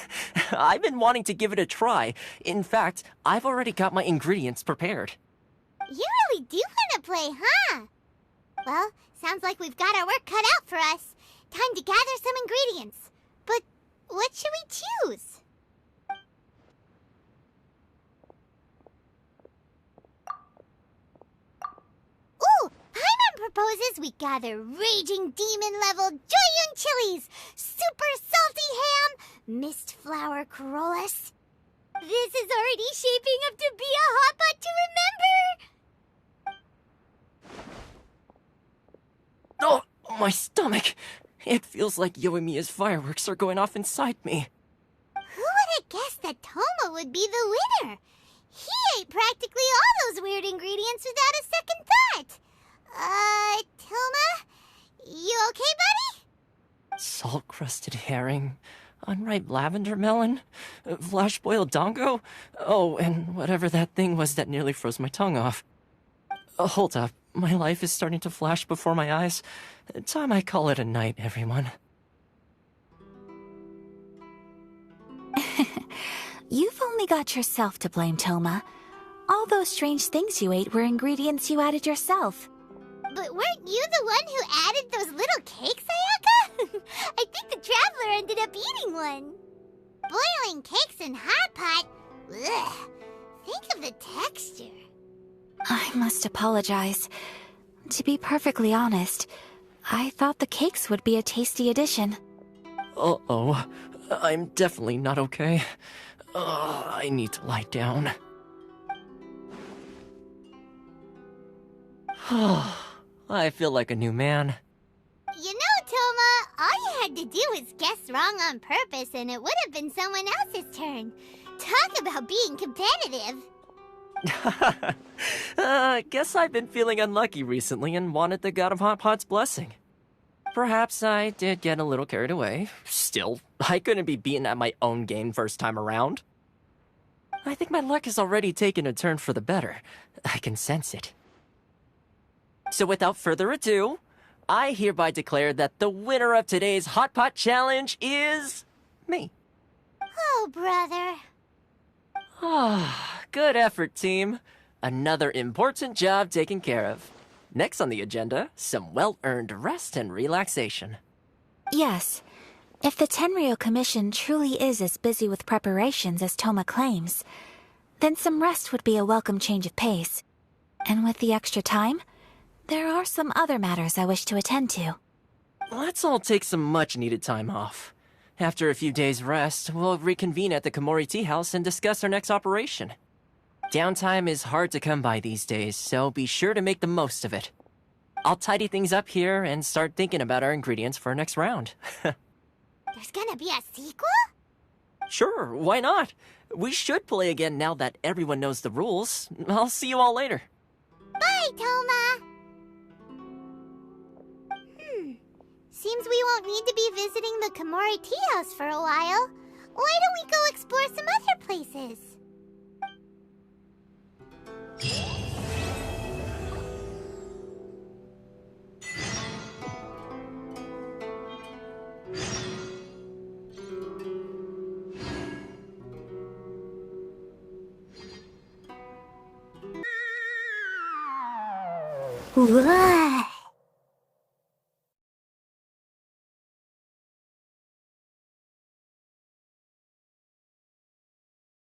I've been wanting to give it a try. In fact, I've already got my ingredients prepared. You really do want to play, huh? Well, sounds like we've got our work cut out for us. Time to gather some ingredients. But what should we choose? Ooh! Paimon proposes we gather raging demon-level Joyun chilies, super salty ham, mist flower corollas. This is already shaping up to be a hot pot to remember! Oh, my stomach! It feels like Yoimiya's fireworks are going off inside me. Who would have guessed that Thoma would be the winner? He ate practically all those weird ingredients without a second thought. Thoma? You okay, buddy? Salt-crusted herring, unripe lavender melon, flash-boiled dongo, oh, and whatever that thing was that nearly froze my tongue off. Hold up, my life is starting to flash before my eyes. Time I call it a night, everyone. You've only got yourself to blame, Thoma. All those strange things you ate were ingredients you added yourself. But weren't you the one who added those little cakes, Ayaka? I think the traveler ended up eating one. Boiling cakes in hot pot? Ugh. Think of the texture. I must apologize. To be perfectly honest, I thought the cakes would be a tasty addition. Uh-oh. I'm definitely not okay. I need to lie down. I feel like a new man. You know, Thoma, all you had to do was guess wrong on purpose and it would have been someone else's turn. Talk about being competitive. Guess I've been feeling unlucky recently and wanted the god of hot pot's blessing. Perhaps I did get a little carried away. Still, I couldn't be beaten at my own game first time around. I think my luck has already taken a turn for the better. I can sense it. So without further ado, I hereby declare that the winner of today's Hot Pot Challenge is... me. Oh, brother. Good effort, team. Another important job taken care of. Next on the agenda, some well-earned rest and relaxation. Yes. If the Tenryou Commission truly is as busy with preparations as Thoma claims, then some rest would be a welcome change of pace. And with the extra time, there are some other matters I wish to attend to. Let's all take some much-needed time off. After a few days' rest, we'll reconvene at the Komori Tea House and discuss our next operation. Downtime is hard to come by these days, so be sure to make the most of it. I'll tidy things up here and start thinking about our ingredients for our next round. There's gonna be a sequel? Sure, why not? We should play again now that everyone knows the rules. I'll see you all later. Bye, Thoma! Seems we won't need to be visiting the Komori Tea House for a while. Why don't we go explore some other places? Whoa.